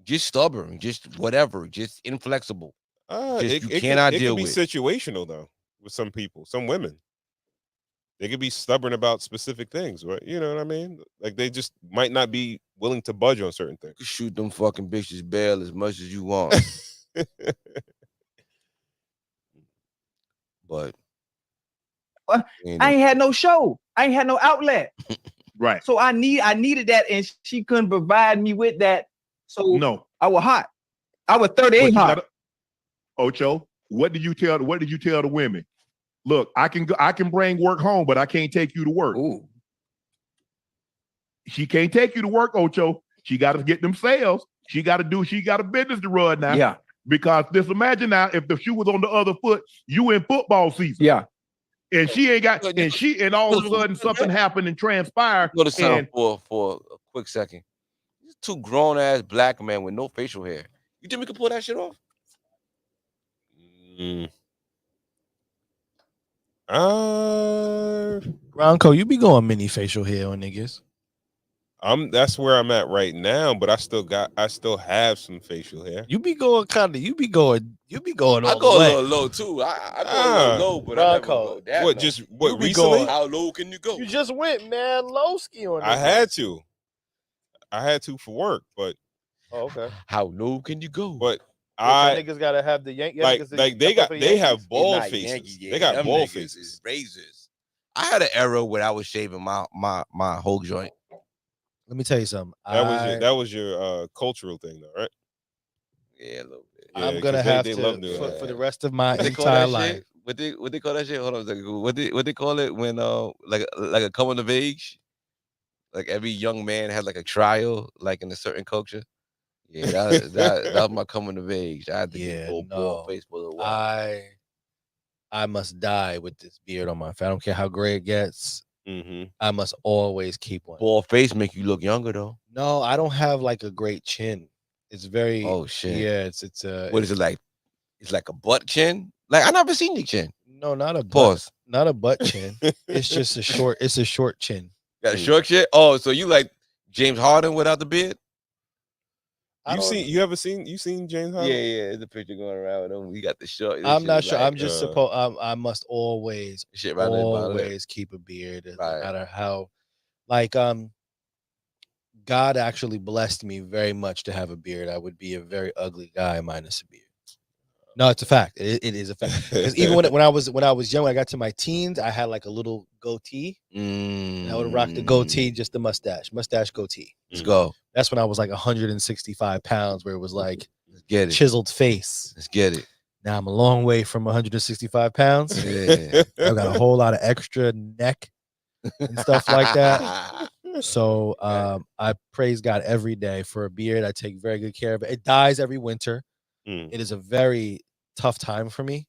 just stubborn, just whatever, just inflexible. You cannot deal with. It can be situational though with some people, some women. They could be stubborn about specific things, right? You know what I mean? Like they just might not be willing to budge on certain things. Shoot them fucking bitches bail as much as you want. But I ain't had no show. I ain't had no outlet. Right. So I needed that, and she couldn't provide me with that. So I was hot. I was 38 hot. Ocho, what did you tell the women? Look, I can bring work home, but I can't take you to work. Ooh. She can't take you to work, Ocho. She got to get them sales. She got a business to run now. Yeah. Because just imagine now if the shoe was on the other foot, you in football season. Yeah. And she ain't got, and all of a sudden something happened and transpired. Go to sound for a quick second. These two grown ass black men with no facial hair. You think we could pull that shit off? Ronco, you be going mini facial hair on niggas. That's where I'm at right now, but I still have some facial hair. You be going all I the go way. a little low too. I go a little low, but I never go that low. Recently? How low can you go? You just went mad low ski on I had to for work, but okay. How low can you go? But niggas gotta have the Yankee. They have bald faces. They got bald faces. Razors. I had an era where I was shaving my whole joint. Let me tell you something. That was your cultural thing, though, right? Yeah, a little bit. Yeah, I'm gonna have to for the rest of my entire life. What they call that shit? Hold on a second. What they call it when like a coming of age? Like every young man has like a trial, like in a certain culture. Yeah, that was my coming of age. I had to get bald face for a while. I must die with this beard on my face. I don't care how gray it gets. Mm-hmm. I must always keep one. Bald face make you look younger though. No, I don't have like a great chin. It's very shit. Yeah, it's what is it like? It's like a butt chin. Like I never seen your chin. No, not a pause. Not a butt chin. It's just a short. It's a short chin. Got a short chin. Oh, so you like James Harden without the beard? You seen James Harden? Yeah. There's a picture going around with him. He got the short. I'm not sure. I'm just supposed. I must always keep a beard, no matter how. Like God actually blessed me very much to have a beard. I would be a very ugly guy minus a beard. No, it's a fact. It is a fact. Because even when I was young, when I got to my teens, I had like a little goatee. And I would rock the goatee, just the mustache goatee. Let's go. That's when I was like 165 pounds, where it was like Let's get it. Chiseled face. Let's get it. Now I'm a long way from 165 pounds. Yeah. I've got a whole lot of extra neck and stuff like that. So I praise God every day for a beard. I take very good care of it. It dies every winter. It is a very tough time for me.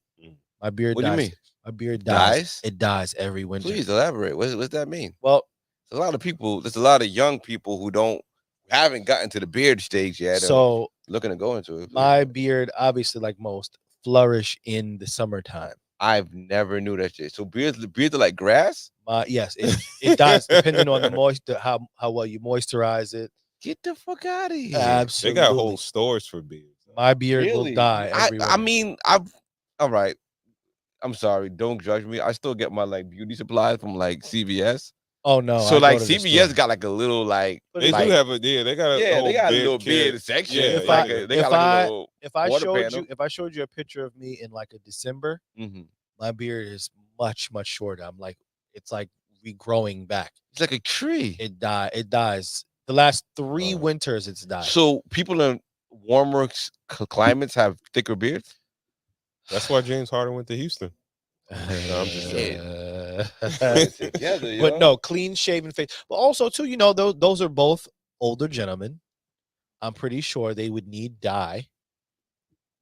My beard What dies. do you mean? My beard dies. It dies every winter. Please elaborate. What does that mean? Well, there's a lot of people. There's a lot of young people who haven't gotten to the beard stage yet. So looking to go into it. My beard, obviously, like most, flourish in the summertime. I've never knew that shit. So beards are like grass? Yes, it does, depending on the moisture, how well you moisturize it. Get the fuck out of here. Absolutely. They got whole stores for beards. My beard will die. I mean, all right. I'm sorry. Don't judge me. I still get my like beauty supplies from like CVS. Oh no! So like CVS got like a little like they do have a they got a they got a little beard section. Yeah, if I showed you a picture of me in like a December, my beard is much shorter. I'm like, it's like regrowing back. It's like a tree. It dies. The last 3 winters, it's died. So people in warmer climates have thicker beards. That's why James Harden went to Houston. No, I'm just joking. But no, clean shaven face. But also too, you know, those are both older gentlemen. I'm pretty sure they would need dye.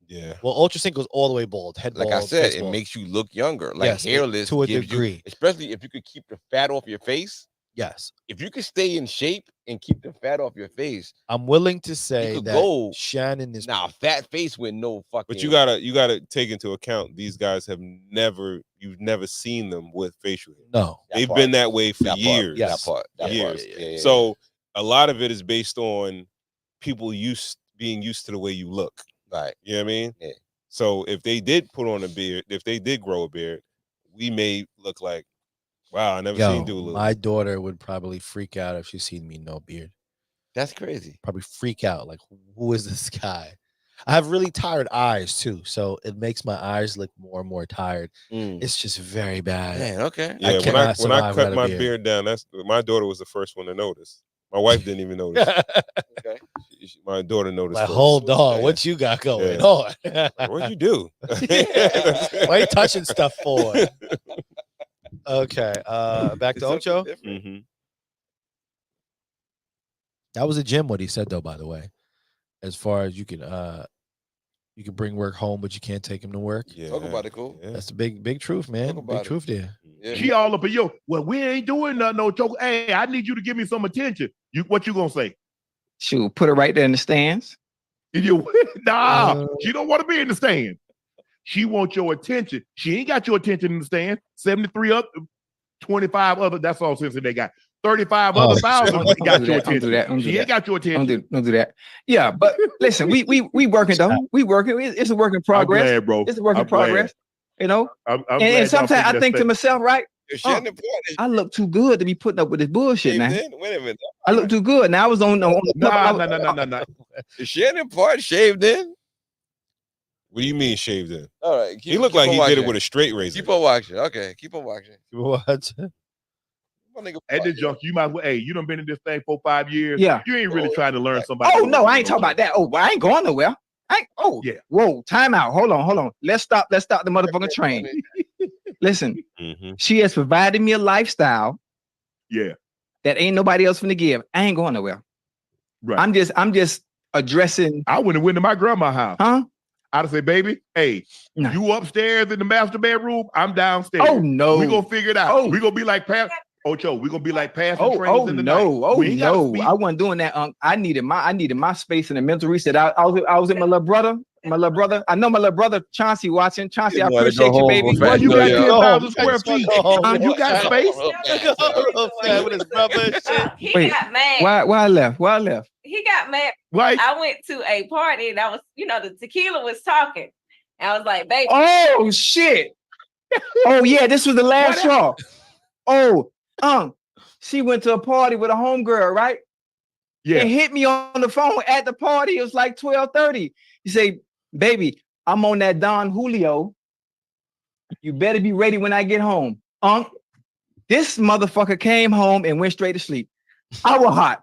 Yeah. Well, Ultra Sync goes all the way bald. Head like bald, I said, it bald. makes you look younger. Like Yes, hairless to a gives degree. you, especially if you could keep the fat off your face. Yes. If you could stay in shape and keep the fat off your face, I'm willing to say that Shannon is fat face with no fucking. But you gotta take into account these guys you've never seen them with facial hair. No, they've been that way for years. That part. Years. So a lot of it is based on people being used to the way you look. Right. You know what I mean? Yeah. So if they did put on a beard, if they did grow a beard, we may look like, wow, I never seen Doolittle. My daughter would probably freak out if she seen me no beard. That's crazy. Probably freak out. Like, who is this guy? I have really tired eyes too, so it makes my eyes look more and more tired. It's just very bad. Man, okay. Yeah, when I cut my beard down, my daughter was the first one to notice. My wife didn't even notice. Okay. My daughter noticed. Like, hold on, what you got going on? What'd you do? Why are you touching stuff for? Okay, back to Ocho. That was a gem what he said though, by the way. As far as you can bring work home, but you can't take him to work. Yeah. Talk about it, cool. That's the big truth, man. Big truth there. Yeah. She all up in yo. Well, we ain't doing nothing, no joke. Hey, I need you to give me some attention. What you gonna say? Shoot, put her right there in the stands. She don't want to be in the stand. She wants your attention. She ain't got your attention in the stand. 73 up, 25 other. That's all since they got 35 other thousand got your attention. She ain't got your attention. Don't do that. Yeah, but listen, we working though. We working. It's a work in progress, glad, bro. It's a work in progress. You know, I'm and sometimes I think to myself, right? Shannon I look too good to be putting up with this bullshit now. Wait a minute. I look too good. Now I was on the No. Is Shannon part shaved in? What do you mean shaved in? All right. He looked like he did it with a straight razor. Keep on watching. Okay, keep on watching. What? At this junk, you might well, hey, you done been in this thing for 5 years. Yeah. You ain't really trying to learn somebody. Oh no, I ain't talking about that. Oh, well, I ain't going nowhere. Yeah. Whoa, time out. Hold on. Let's stop the motherfucking train. Listen, she has provided me a lifestyle. Yeah. That ain't nobody else finna give. I ain't going nowhere. Right. I'm just addressing. I wouldn't have went to my grandma's house. Huh? I'd say, baby, hey, you upstairs in the master bedroom, I'm downstairs. Oh no. We gonna figure it out. We gonna be like Ocho, we gonna be like passing trains in the night. I wasn't doing that. I needed my space and a mental reset. I was with my little brother. I know my little brother Chauncey watching. Chauncey, I appreciate you, baby. Well, you got 10,000 square feet. You got space. He got mad. Why I left? He got mad. Why? I went to a party and I was, the tequila was talking. And I was like, baby. Oh shit. Oh yeah, this was the last straw. Oh, she went to a party with a homegirl, right? Yeah. And hit me on the phone at the party. It was like 12:30. You say, baby, I'm on that Don Julio. You better be ready when I get home. This motherfucker came home and went straight to sleep. I was hot.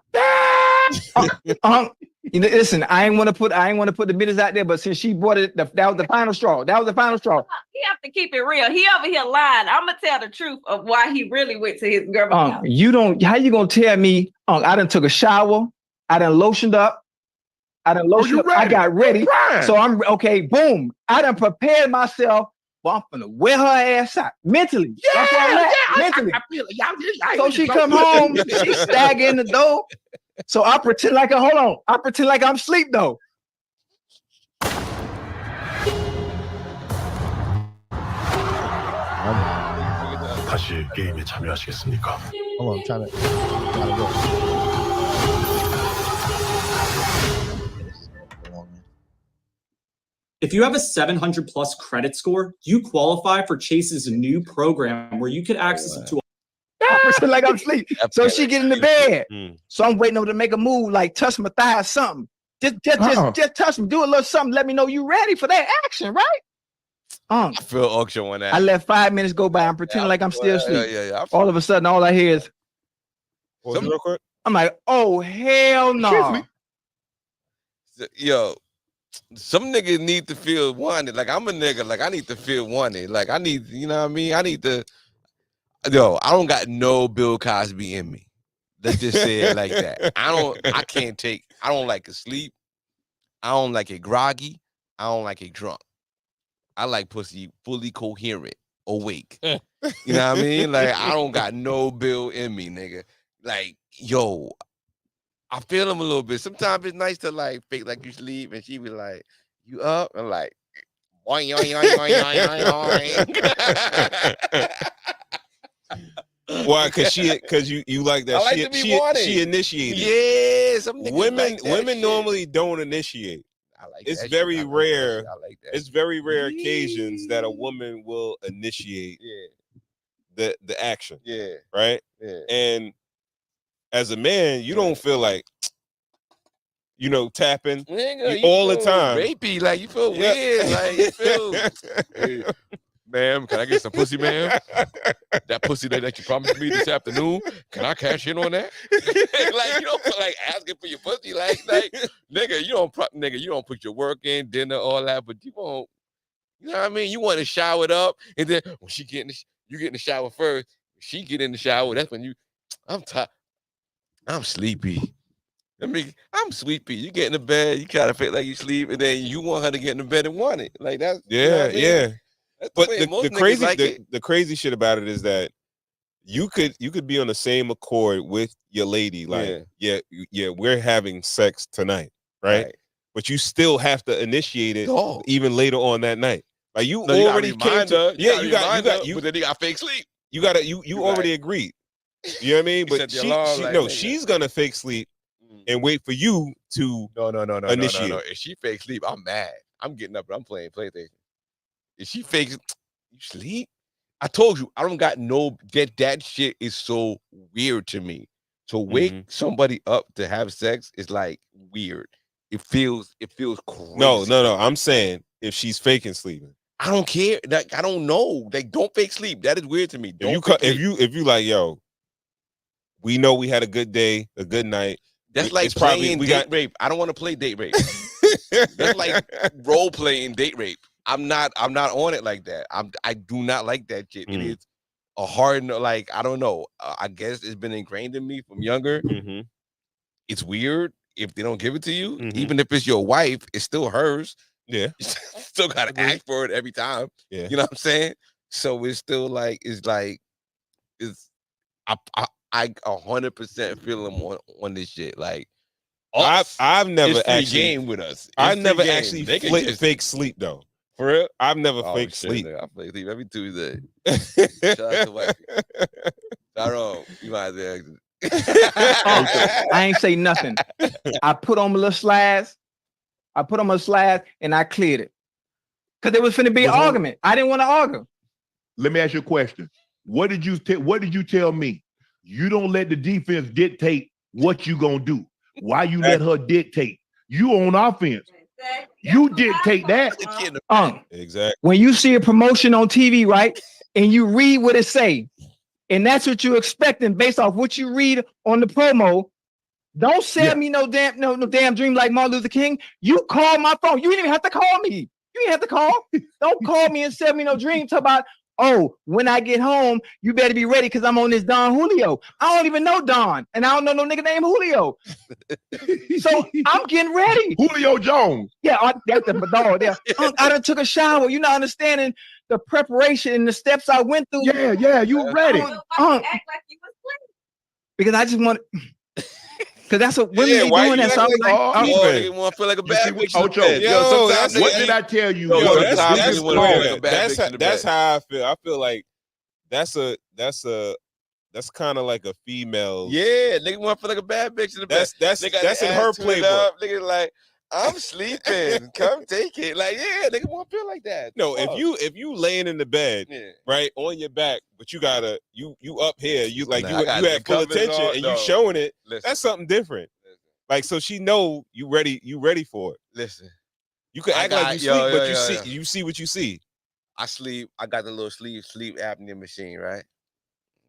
You know, listen, I ain't want to put the business out there, but since she brought it, that was the final straw. That was the final straw. He have to keep it real. He over here lying. I'm gonna tell the truth of why he really went to his girlfriend's house. You don't. How you gonna tell me? I done took a shower. I done lotioned up. I got ready. So I'm okay. Boom. I done prepared myself. Well, I'm gonna wear her ass out mentally. Yeah, that's where I'm at. Mentally. I feel it. So she come home. She stagger in the door. So I pretend like I pretend like I'm asleep though. 다시 게임에 참여하시겠습니까? Hold on, I'm trying to If you have a 700 plus credit score, you qualify for Chase's new program where you can access up to I pretend like I'm asleep. So she get in the bed. So I'm waiting over to make a move, like touch my thigh or something. Just touch me, do a little something. Let me know you ready for that action, right? I feel auction on that. I let 5 minutes go by. I'm pretending like I'm still asleep. Yeah. All of a sudden, all I hear is, real quick? I'm like, oh hell no. Yo, some niggas need to feel wanted. Like I'm a nigga. Like I need to feel wanted. Like I need, you know what I mean? I need to. Yo, I don't got no Bill Cosby in me. Let's just say it like that. I don't like it sleep. I don't like it groggy. I don't like it drunk. I like pussy fully coherent, awake. You know what I mean? Like, I don't got no Bill in me, nigga. Like, yo, I feel him a little bit. Sometimes it's nice to like fake like you sleep, and she be like, "You up?" And like, boing, yoing, yoing, yoing, yoing. Why? Because you like that. I like to be wanted. She initiated. Yeah, some niggas women like that normally don't initiate. I like it's that very shit. rare. I like that. It's very rare occasions that a woman will initiate the action. Yeah. Right. Yeah. And as a man, you don't feel like tapping Nigga, all the time. Rapey, like you feel weird. Like you feel. Hey, ma'am, can I get some pussy, ma'am? That pussy that you promised me this afternoon, can I cash in on that? Like you don't feel like asking for your pussy, like nigga, you don't put your work in, dinner, all that, but you won't. You know what I mean? You want to shower it up, and then when you get in the shower first. She get in the shower. That's when I'm tired. I'm sleepy. I'm sleepy. You get in the bed, you try to feel like you sleep, and then you want her to get in the bed and want it. Like that's yeah. But the crazy shit about it is that you could be on the same accord with your lady, like we're having sex tonight, right? But you still have to initiate it even later on that night. Like you already came to you got but then you got fake sleep. You already agreed. You know what I mean? But she's gonna fake sleep and wait for you to initiate. No. If she fake sleep, I'm mad. I'm getting up and I'm playing PlayStation. If she fakes, you sleep? I told you, I don't got that shit is so weird to me. To wake somebody up to have sex is like weird. It feels crazy. No. I'm saying if she's faking sleeping. I don't care. Like, I don't know. Like, don't fake sleep. That is weird to me. If you like, yo, we know we had a good day, a good night. That's like playing date rape. I don't want to play date rape. That's like role playing date rape. I'm not on it like that. I do not like that shit. It is a hard, like, I don't know. I guess it's been ingrained in me from younger. It's weird if they don't give it to you. Even if it's your wife, it's still hers. Yeah. You still got to ask for it every time. Yeah. You know what I'm saying? So it's still like, I 100% feel them on this shit. Like, I've never it's actually game with us. I've never actually fake sleep though. For real? I've never fake sleep. I play sleep every Tuesday. Shout out to Wifey. Tyrone, you might as well. I ain't say nothing. I put on my little slides. And I cleared it. Because there was finna be an argument. I didn't want to argue. Let me ask you a question. What did you tell me? You don't let the defense dictate what you gonna do. Why you let her dictate? You on offense. You dictate that. Exactly. When you see a promotion on TV, right, and you read what it say, and that's what you're expecting based off what you read on the promo, Don't sell me no damn dream like Martin Luther King. You call my phone. You didn't even have to call me. You didn't have to call. Don't call me and sell me no dream. Talk about, oh, when I get home, you better be ready because I'm on this Don Julio. I don't even know Don, and I don't know no nigga named Julio. So I'm getting ready. Julio Jones. Yeah, that's the dog there. I done took a shower. You're not understanding the preparation and the steps I went through. Yeah, you ready. Act like you was playing. Because I just want because that's what women be why doing. you That's act all like You want to feel like a bad bitch. Ocho, what did I tell you? That's how I feel. I feel like that's kind of like a female. Yeah, nigga want to feel like a bad bitch in the back. That's in her playbook. Nigga like, I'm sleeping. Come take it. Like, yeah, nigga want to feel like that. No, if you laying in the bed, right, on your back, but you gotta you up here, you have full attention and you showing it. That's something different. Like, so she know you ready for it. Listen, you can act like you sleep, but you see what you see. I sleep. I got the little sleep apnea machine, right?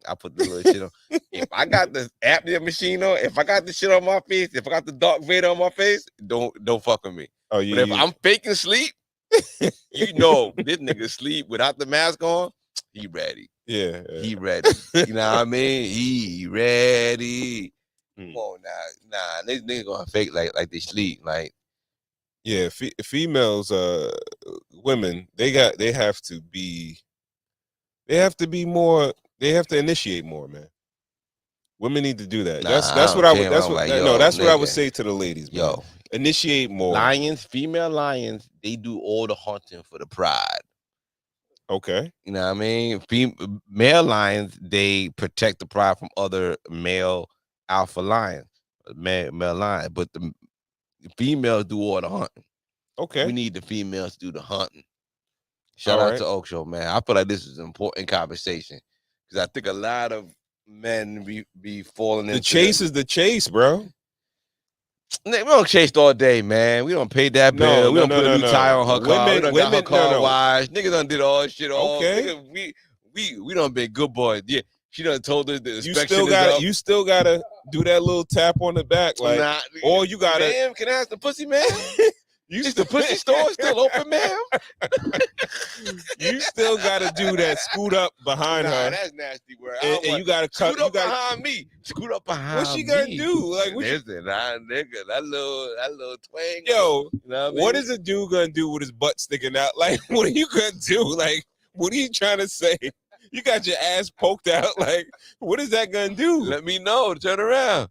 I put the little shit on. If I got the apnea machine on, if I got the shit on my face, if I got the Darth Vader on my face, don't fuck with me. Oh, yeah. But if I'm faking sleep, you know this nigga sleep without the mask on, he ready. Yeah. He ready. You know what I mean? He ready. Come on now. Nah, this nigga gonna fake like they sleep. Like, yeah, females, women, they have to be more. They have to initiate more, man. Women need to do that. That's what I would say to the ladies, man. Yo, initiate more. Female lions, they do all the hunting for the pride. Okay. You know what I mean? Male lions, they protect the pride from other male alpha lions, male lions, but the females do all the hunting. Okay. We need the females to do the hunting. Shout out to Ocho, man. I feel like this is an important conversation. Because I think a lot of men be falling into the chase is the chase, bro. We don't chase all day, man. We don't pay that bill. We don't put a new tire on her car. We don't got her car washed. Niggas done did all this shit. Okay. Nigga, we done been good boys. Yeah, she done told us the inspection you still gotta do that little tap on the back, like, or you gotta. Ma'am, can I ask the pussy, man? Is the pussy store still open, ma'am? You still gotta do that. Scoot up behind her. That's nasty word. And you gotta cut. Scoot up behind me. Scoot up behind me. What's she gonna do? Like, listen, nigga, that little twang. Yo, you know what I mean? What is a dude gonna do with his butt sticking out? Like, what are you gonna do? Like, what are you trying to say? You got your ass poked out. Like, what is that gonna do? Let me know. Turn around.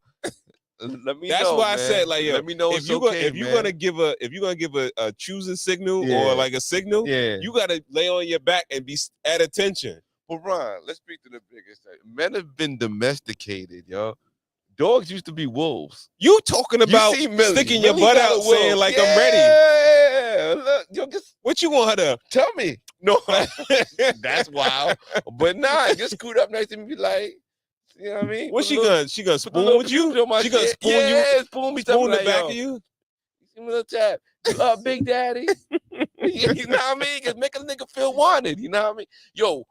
Let me That's know, why man. I said, like, yo, let me know if you're gonna give a choosing signal or like a signal, you gotta lay on your back and be at attention. But Ron, let's speak to the biggest thing. Men have been domesticated, yo. Dogs used to be wolves. You talking about sticking your butt out, saying like, I'm ready? Yeah, look, yo, what you want her to tell me? No, that's wild. But nah, just scoot up next to me, and be like. You know what I mean? What's she gonna spoon with you? She gonna spoon you? Spoon me, spoon the like, back of you? Give me a little tap. Big Daddy. You know what I mean? Just make a nigga feel wanted. You know what I mean? Yo,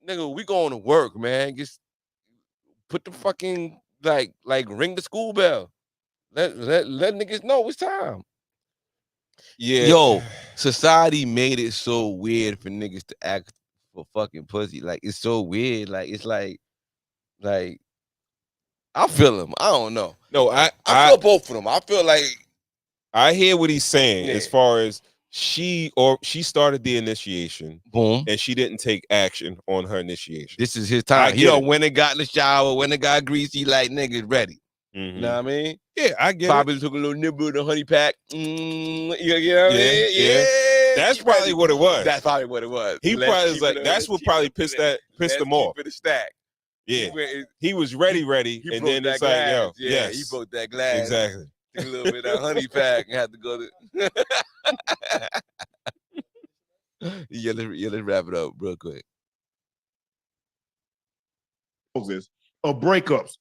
nigga, we going to work, man. Just put the fucking like ring the school bell. Let niggas know it's time. Yeah. Yo, society made it so weird for niggas to ask for fucking pussy. Like, it's so weird. Like, it's like I feel him. I don't know. No, I feel both of them. I feel like I hear what he's saying as far as she started the initiation. Boom. And she didn't take action on her initiation. This is his time. He went and got in the shower, when it got greasy, like, nigga, ready. You know what I mean? Yeah, I get Probably took a little nibble of the honey pack. You know what I mean? Yeah. That's probably what it was. That's probably what it was. He probably was like, that's what probably pissed him off. Keep it a stack. Yeah, he was ready, and then it's like, yo, yeah, he broke that glass. Exactly. Took a little bit of honey pack and had to go to. Let's wrap it up real quick. Of breakups,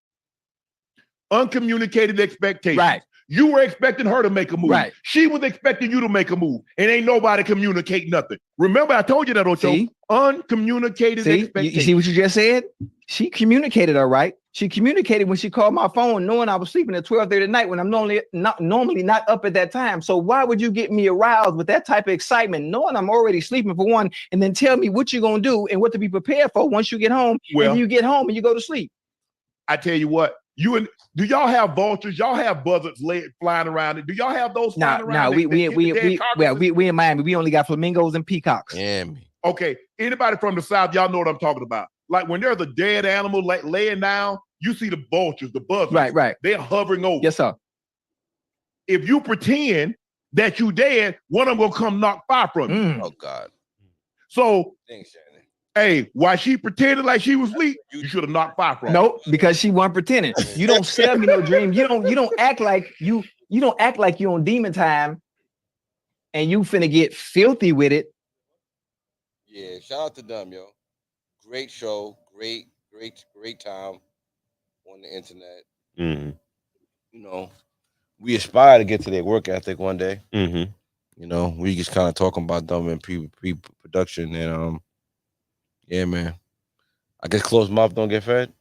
uncommunicated expectations. Right. You were expecting her to make a move. Right. She was expecting you to make a move, and ain't nobody communicate nothing. Remember, I told you that, Ocho. Uncommunicated expectations. You see what you just said? She communicated all right. She communicated when she called my phone, knowing I was sleeping at 12:30 at night when I'm normally not up at that time. So why would you get me aroused with that type of excitement, knowing I'm already sleeping for one, and then tell me what you're gonna do and what to be prepared for once you get home? Well, and you get home and you go to sleep. I tell you what, do y'all have vultures? Y'all have buzzards flying around? Do y'all have those flying around? No, we in Miami. We only got flamingos and peacocks. Yeah. Okay, anybody from the South, y'all know what I'm talking about. Like when there's a dead animal like laying down, you see the vultures, the buzzards. Right. They're hovering over. Yes, sir. If you pretend that you dead, one of them will come knock fire from you. Oh God. So, hey, while she pretended like she was asleep, you should have knocked fire from her. Nope, because she wasn't pretending. You don't sell me no dream. You don't act like you don't act like you on demon time and you finna get filthy with it. Yeah, shout out to them, yo. Great show, great time on the internet. Mm-hmm. You know, we aspire to get to their work ethic one day. Mm-hmm. You know, we just kind of talking about them in pre-production, and yeah, man. I guess closed mouth don't get fed.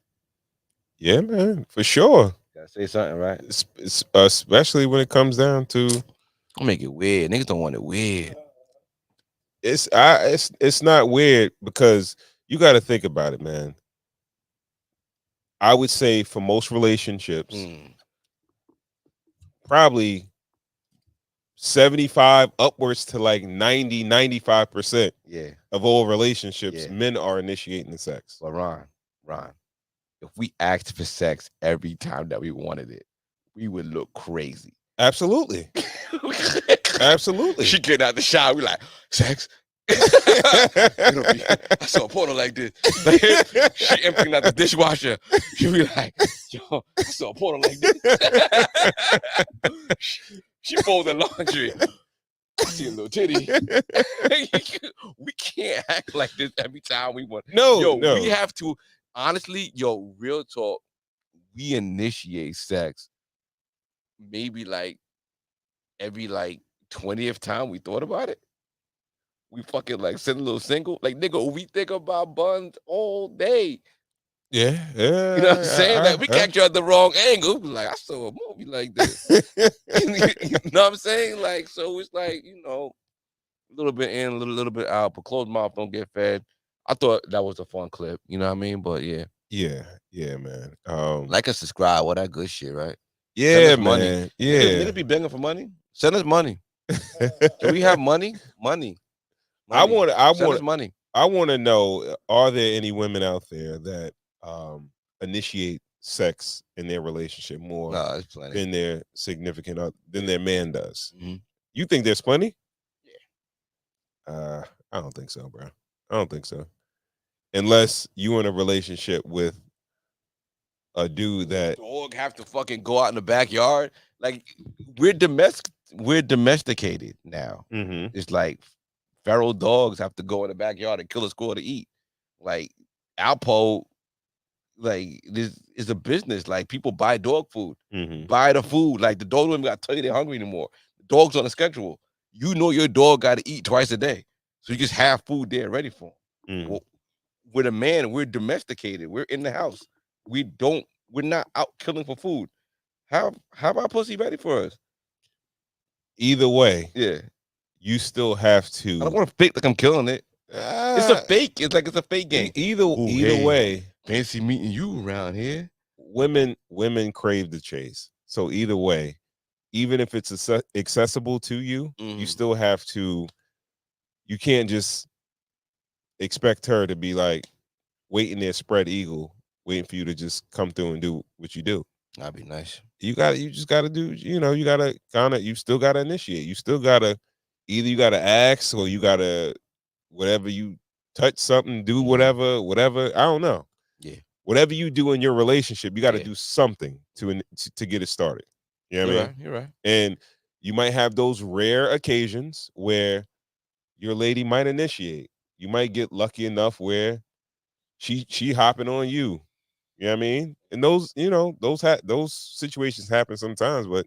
Yeah, man, for sure. Gotta say something, right? Especially when it comes down to, I'll make it weird. Niggas don't want it weird. It's not weird because you got to think about it, man. I would say for most relationships, probably 75 upwards to like 90-95% of all relationships, men are initiating the sex. But Ron, if we asked for sex every time that we wanted it, we would look crazy. Absolutely. Absolutely. She get out the shower, we like, sex. I saw a porno like this. She emptying out the dishwasher. She be like, yo, I saw a porno like this. She folding laundry. I see a little titty. We can't act like this every time we want. No. We have to, honestly, real talk, we initiate sex maybe like every 20th time we thought about it. We fucking send a little single. Like, nigga, we think about buns all day. Yeah. You know what I'm saying? We catch you at the wrong angle. Like, I saw a movie like this. You know what I'm saying? Like, so it's like, a little bit in, a little bit out, but closed mouth don't get fed. I thought that was a fun clip. You know what I mean? But yeah. Yeah, man. Like and subscribe, all that good shit, right? Yeah, man. Money. Yeah. Niggas be begging for money. Send us money. Do we have money? Money. I want money. I want to know: are there any women out there that initiate sex in their relationship more than their significant other, than their man does? Mm-hmm. You think there's plenty? Yeah. I don't think so, bro. I don't think so. Unless you in a relationship with a dude that dog have to fucking go out in the backyard. Like, we're domesticated now. Mm-hmm. It's like feral dogs have to go in the backyard and kill a squirrel to eat. Like, Alpo, this is a business. Like, people buy dog food, buy the food. Like, the dog don't even got to tell you they're hungry anymore. The dog's on a schedule. You know your dog got to eat twice a day, so you just have food there ready for him. Well, with a man, we're domesticated. We're in the house. We're not out killing for food. How about pussy ready for us? Either way, yeah, you still have to. I don't want to fake like I'm killing it. It's a fake. It's like it's a fake game. Either way, fancy meeting you around here. Women crave the chase. So either way, even if it's accessible to you, you still have to. You can't just expect her to be like waiting there, spread eagle, waiting for you to just come through and do what you do. That'd be nice. You just gotta do, you still gotta initiate. You still gotta, either you gotta ask or you gotta, whatever you touch something, do whatever. I don't know. Yeah. Whatever you do in your relationship, you gotta do something to get it started. You know what I mean? You're right. And you might have those rare occasions where your lady might initiate. You might get lucky enough where she hopping on you. You know what I mean? And those, those situations happen sometimes, but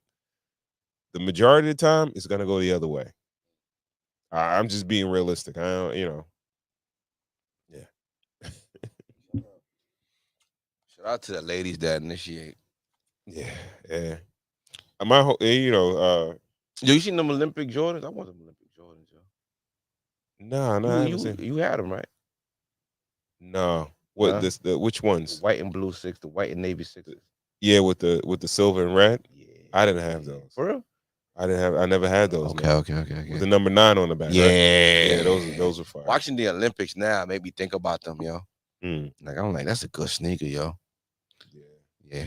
the majority of the time it's gonna go the other way. I'm just being realistic. I don't, Yeah. Shout out to the ladies that initiate. Yeah, yeah. My whole, you know, yo, you seen them Olympic Jordans? I want them Olympic Jordans, yo. No, I haven't seen. You had them, right? No. What Huh? this? Which ones? The white and blue six, the white and navy sixes. Yeah, with the silver and red. Yeah, I didn't have those. For real? I never had those. Okay, man. okay. With the number 9 on the back. Yeah, right? Yeah, those are fire. Watching the Olympics now made me think about them, yo. Mm. Like I'm like, that's a good sneaker, yo. Yeah.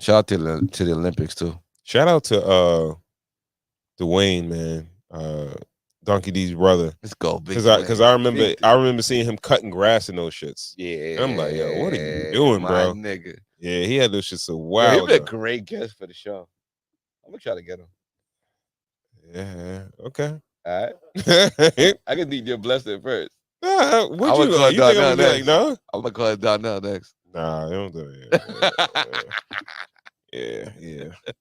Shout out to the Olympics too. Shout out to Dwayne, man. Donkey D's brother. Let's go, big because I remember seeing him cutting grass in those shits. Yeah. And I'm like, yo, what are you doing, bro? Nigga. Yeah, he had those shits a while. He'd be a great guest for the show. I'm gonna try to get him. Yeah. Okay. All right. I can need your blessing first. What you think I'm gonna be like, no? I'm gonna call it Donnell next. Nah, I don't do it. Yeah.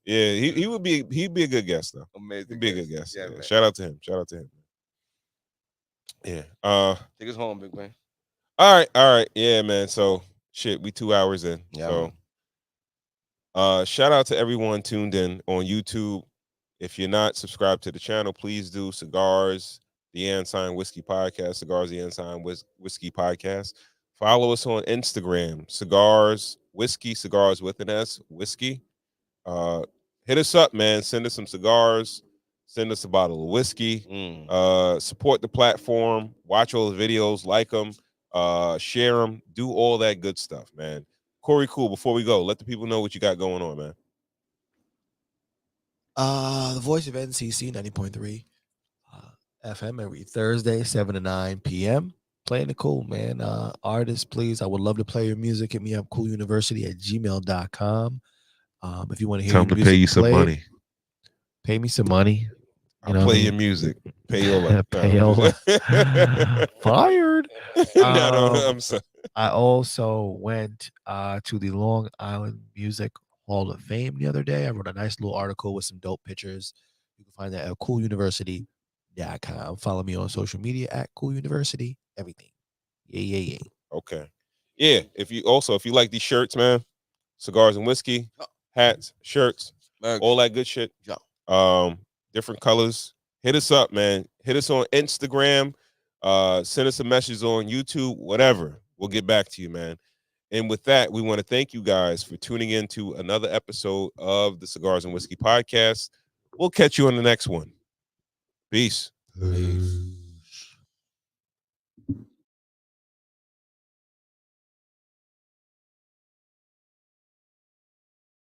He'd be a good guest though. Amazing. He'd be a good guest. Yeah, Yeah. Shout out to him. Yeah. Take us home, big man. All right. Yeah, man. So shit, we 2 hours in. Yeah, so shout out to everyone tuned in on YouTube. If you're not subscribed to the channel, please do. Cigars, the Ensign Whiskey Podcast, Cigars, the Ensign Whiskey Podcast. Follow us on Instagram, Cigars Whiskey, Cigars with an S, Whiskey. Hit us up, man. Send us some cigars. Send us a bottle of whiskey. Support the platform. Watch all the videos. Like them. Share them. Do all that good stuff, man. Corey, cool. Before we go, let the people know what you got going on, man. The voice of NCC 90.3 FM every Thursday, 7 to 9 p.m. Playing the cool, man. Artists, please. I would love to play your music. Hit me up, cooluniversity@gmail.com. If you want to hear Time to pay you some money. Pay me some money. I'll play your music. Payola. Payola. Fired. I'm sorry. I also went to the Long Island Music Hall of Fame the other day. I wrote a nice little article with some dope pictures. You can find that at cooluniversity.com. Follow me on social media at cooluniversity. Everything. Yeah. Okay. Yeah. If you like these shirts, man, cigars and whiskey, hats, shirts, all that good shit. Different colors. Hit us up, man. Hit us on Instagram. Send us a message on YouTube, whatever. We'll get back to you, man. And with that, we want to thank you guys for tuning in to another episode of the Cigars and Whiskey Podcast. We'll catch you on the next one. Peace.